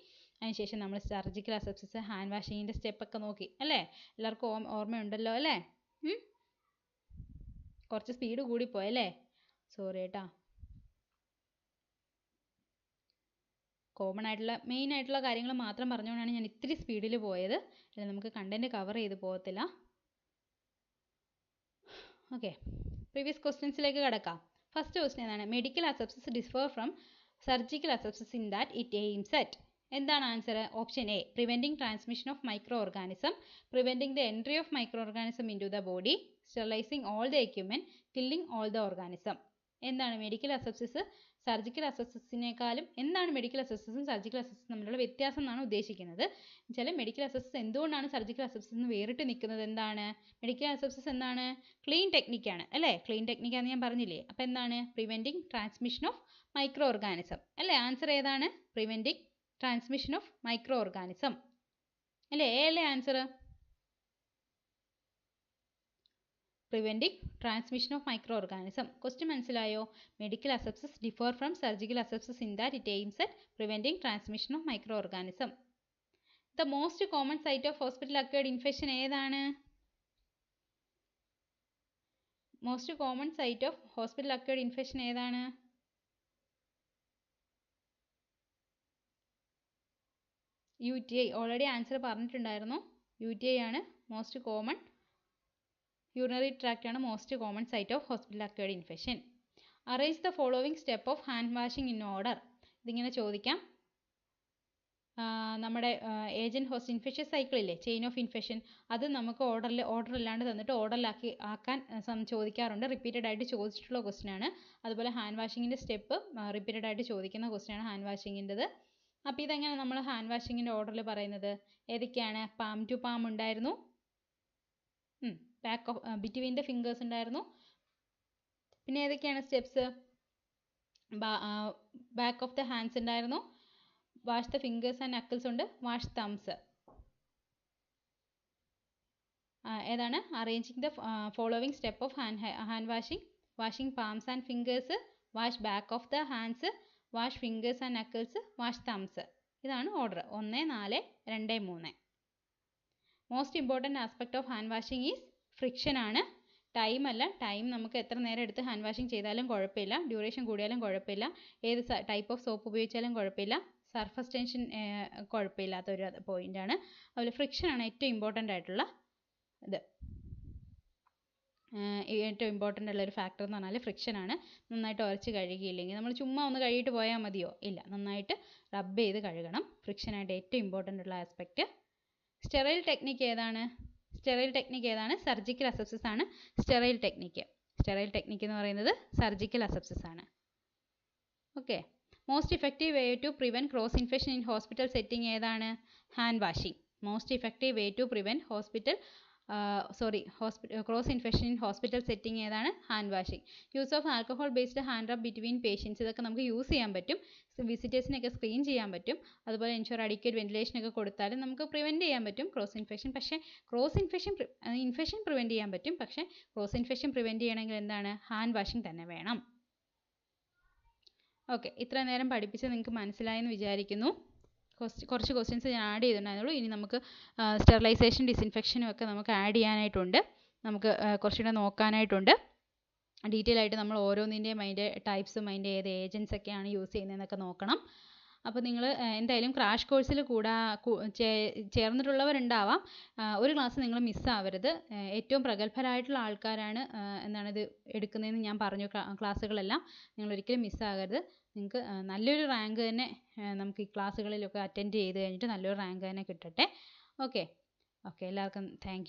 അതിനുശേഷം നമ്മൾ സർജിക്കൽ അസെപ്സിസ്, ഹാൻഡ് വാഷിങ്ങിൻ്റെ സ്റ്റെപ്പൊക്കെ നോക്കി, അല്ലേ? എല്ലാവർക്കും ഓർമ്മയുണ്ടല്ലോ അല്ലേ? കുറച്ച് സ്പീഡ് കൂടിപ്പോയല്ലേ? സോറി കേട്ടോ. കോമൺ ആയിട്ടുള്ള മെയിൻ ആയിട്ടുള്ള കാര്യങ്ങൾ മാത്രം പറഞ്ഞുകൊണ്ടാണ് ഞാൻ ഇത്തിരി സ്പീഡിൽ പോയത്. അല്ല, നമുക്ക് കണ്ടന്റ് കവർ ചെയ്ത് പോകത്തില്ല. ഓക്കെ, പ്രീവിയസ് ക്വസ്റ്റ്യൻസിലേക്ക് കിടക്കാം. ഫസ്റ്റ് ക്വസ്റ്റ്യൻ എന്താണ്? Medical asepsis differ from surgical asepsis in that it aims at. എന്താണ് answer? Option A, preventing transmission of micro organism, preventing the entry of micro organism into the body, sterilizing all the equipment, killing all the organism. എന്താണ് medical asepsis surgical അസെപ്സിസിനേക്കാളും, എന്താണ് medical അസെപ്സിസും surgical അസെപ്സിസും തമ്മിലുള്ള വ്യത്യാസം എന്നാണ് ഉദ്ദേശിക്കുന്നത്. വെച്ചാൽ medical asepsis എന്തുകൊണ്ടാണ് surgical അസെപ്സിസിൽ നിന്ന് വേറിട്ട് നിൽക്കുന്നത്? എന്താണ് മെഡിക്കൽ അസെപ്സിസ്? എന്താണ്? ക്ലീൻ ടെക്നിക്കാണ്, അല്ലേ? ക്ലീൻ ടെക്നിക്കാന്ന് ഞാൻ പറഞ്ഞില്ലേ? അപ്പോൾ എന്താണ്? Preventing transmission of micro organism, അല്ലേ? ആൻസർ ഏതാണ്? Preventing transmission of micro organism, അല്ലേ? എ അല്ലേ answer? Preventing transmission of micro organism. Question മനസ്സിലായോ? Medical asepsis differ from surgical asepsis in that it aims at preventing transmission of micro organism. The most common site of hospital acquired infection ഏതാണ്? Most common site of hospital acquired infection ഏതാണ്? UTI. Already answer പറഞ്ഞിട്ടുണ്ടായിരുന്നു. UTI ആണ് most common. Urinary tract ആണ് most common site of hospital acquired infection. Arrange the following step of hand washing in order. ഇതിങ്ങനെ ചോദിക്കാം. നമ്മുടെ agent host infectious സൈക്കിളില്ലേ, chain of infection, അത് നമുക്ക് ഓർഡർ ഇല്ലാണ്ട് തന്നിട്ട് ആക്കാൻ ചോദിക്കാറുണ്ട്. റിപ്പീറ്റഡ് ആയിട്ട് ചോദിച്ചിട്ടുള്ള ക്വസ്റ്റ്യൻ ആണ്. അതുപോലെ ഹാൻഡ് വാഷിങ്ങിൻ്റെ സ്റ്റെപ്പ് റിപ്പീറ്റഡ് ആയിട്ട് ചോദിക്കുന്ന ക്വസ്റ്റ്യൻ ആണ് ഹാൻഡ് വാഷിങ്ങിൻ്റെത്. അപ്പോൾ ഇതെങ്ങനെ നമ്മൾ ഹാൻഡ് വാഷിങ്ങിൻ്റെ ഓർഡറിൽ പറയുന്നത്? ഏതൊക്കെയാണ്? പാം ടു പാം ഉണ്ടായിരുന്നു, back of between the fingers ഉണ്ടായിരുന്നു. പിന്നെ ഏതൊക്കെയാണ് steps? Back of the hands ഉണ്ടായിരുന്നു, wash the fingers and knuckles ഉണ്ട്, വാഷ് തംസ്. ഏതാണ്? Arranging the following step of hand washing palms and fingers, wash back of the hands, wash fingers and knuckles, wash thumbs. ഇതാണ് order. 1, 4, 2, 3. Most important aspect of hand washing is friction ആണ്. Time അല്ല. Time നമുക്ക് എത്ര നേരം എടുത്ത് hand washing ചെയ്താലും കുഴപ്പമില്ല, duration കൂടിയാലും കുഴപ്പമില്ല, ഏത് ടൈപ്പ് ഓഫ് സോപ്പ് ഉപയോഗിച്ചാലും കുഴപ്പമില്ല, സർഫസ് ടെൻഷൻ കുഴപ്പമില്ലാത്തൊരു പോയിൻ്റാണ്. അതുപോലെ ഫ്രിക്ഷൻ ആണ് ഏറ്റവും ഇമ്പോർട്ടൻ്റ് ആയിട്ടുള്ള ഇത്. ഏറ്റവും ഇമ്പോർട്ടൻ്റ് ഉള്ള ഒരു ഫാക്ടർ എന്ന് പറഞ്ഞാൽ ഫ്രിക്ഷനാണ്. നന്നായിട്ട് ഉരച്ച് കഴുകിയില്ലെങ്കിൽ നമ്മൾ ചുമ്മാ ഒന്ന് കഴുകിയിട്ട് പോയാൽ മതിയോ? ഇല്ല, നന്നായിട്ട് റബ്ബ് ചെയ്ത് കഴുകണം. ഫ്രിക്ഷനായിട്ട് ഏറ്റവും ഇമ്പോർട്ടൻ്റ് ഉള്ള ആസ്പെക്റ്റ്. സ്റ്റെറൈൽ ടെക്നിക്ക് ഏതാണ്? സർജിക്കൽ അസെപ്സിസ് ആണ് സ്റ്റെറൈൽ ടെക്നിക്ക്. സ്റ്റെറൈൽ ടെക്നിക്ക് എന്ന് പറയുന്നത് സർജിക്കൽ അസെപ്സിസ് ആണ്. Okay. Most effective way to prevent cross infection in hospital setting ഏതാണ്? Hand washing. Most effective way to prevent cross infection in hospital setting ഏതാണ്? Hand washing. Use of alcohol based hand rub between patients. ഇതൊക്കെ നമുക്ക് use ചെയ്യാൻ പറ്റും. വിസിറ്റേഴ്സിനൊക്കെ screen ചെയ്യാൻ പറ്റും. അതുപോലെ ensure adequate വെന്റിലേഷനൊക്കെ കൊടുത്താലും നമുക്ക് പ്രിവെൻറ്റ് ചെയ്യാൻ പറ്റും ക്രോസ് ഇൻഫെക്ഷൻ. പക്ഷേ ഇൻഫെക്ഷൻ പ്രിവെൻറ്റ് ചെയ്യാൻ പറ്റും. പക്ഷേ ക്രോസ് ഇൻഫെക്ഷൻ പ്രിവെൻറ്റ് ചെയ്യണമെങ്കിൽ എന്താണ്? ഹാൻഡ് വാഷിംഗ് തന്നെ വേണം. ഓക്കെ, ഇത്ര നേരം പഠിപ്പിച്ചത് നിങ്ങൾക്ക് മനസ്സിലായെന്ന് വിചാരിക്കുന്നു. കുറച്ച് ക്വസ്റ്റ്യൻസ് ഞാൻ ആഡ് ചെയ്തിട്ടുണ്ടായിരുന്നുള്ളൂ. ഇനി നമുക്ക് സ്റ്റെറിലൈസേഷൻ ഡിസിൻഫെക്ഷനും ഒക്കെ നമുക്ക് ആഡ് ചെയ്യാനായിട്ടുണ്ട്. നമുക്ക് കുറച്ചുകൂടെ നോക്കാനായിട്ടുണ്ട്. ഡീറ്റെയിൽ ആയിട്ട് നമ്മൾ ഓരോന്നിൻ്റെയും അതിൻ്റെ ടൈപ്സും അതിൻ്റെ ഏത് ഏജൻസ് ഒക്കെയാണ് യൂസ് ചെയ്യുന്നതെന്നൊക്കെ നോക്കണം. അപ്പോൾ നിങ്ങൾ എന്തായാലും ക്രാഷ് കോഴ്സിൽ ചേർന്നിട്ടുള്ളവരുണ്ടാവാം. ഒരു ക്ലാസ് നിങ്ങൾ മിസ്സാവരുത്. ഏറ്റവും പ്രഗത്ഭരായിട്ടുള്ള ആൾക്കാരാണ് ഇത് എടുക്കുന്നതെന്ന് ഞാൻ പറഞ്ഞു. ക്ലാസ്സുകളെല്ലാം നിങ്ങൾ ഒരിക്കലും മിസ്സാകരുത്. നിങ്ങൾക്ക് നല്ലൊരു റാങ്ക് തന്നെ നമുക്ക് ഈ ക്ലാസ്സുകളിലൊക്കെ അറ്റൻഡ് ചെയ്ത് കഴിഞ്ഞിട്ട് നല്ലൊരു റാങ്ക് തന്നെ കിട്ടട്ടെ. ഓക്കെ, എല്ലാവർക്കും താങ്ക് യു.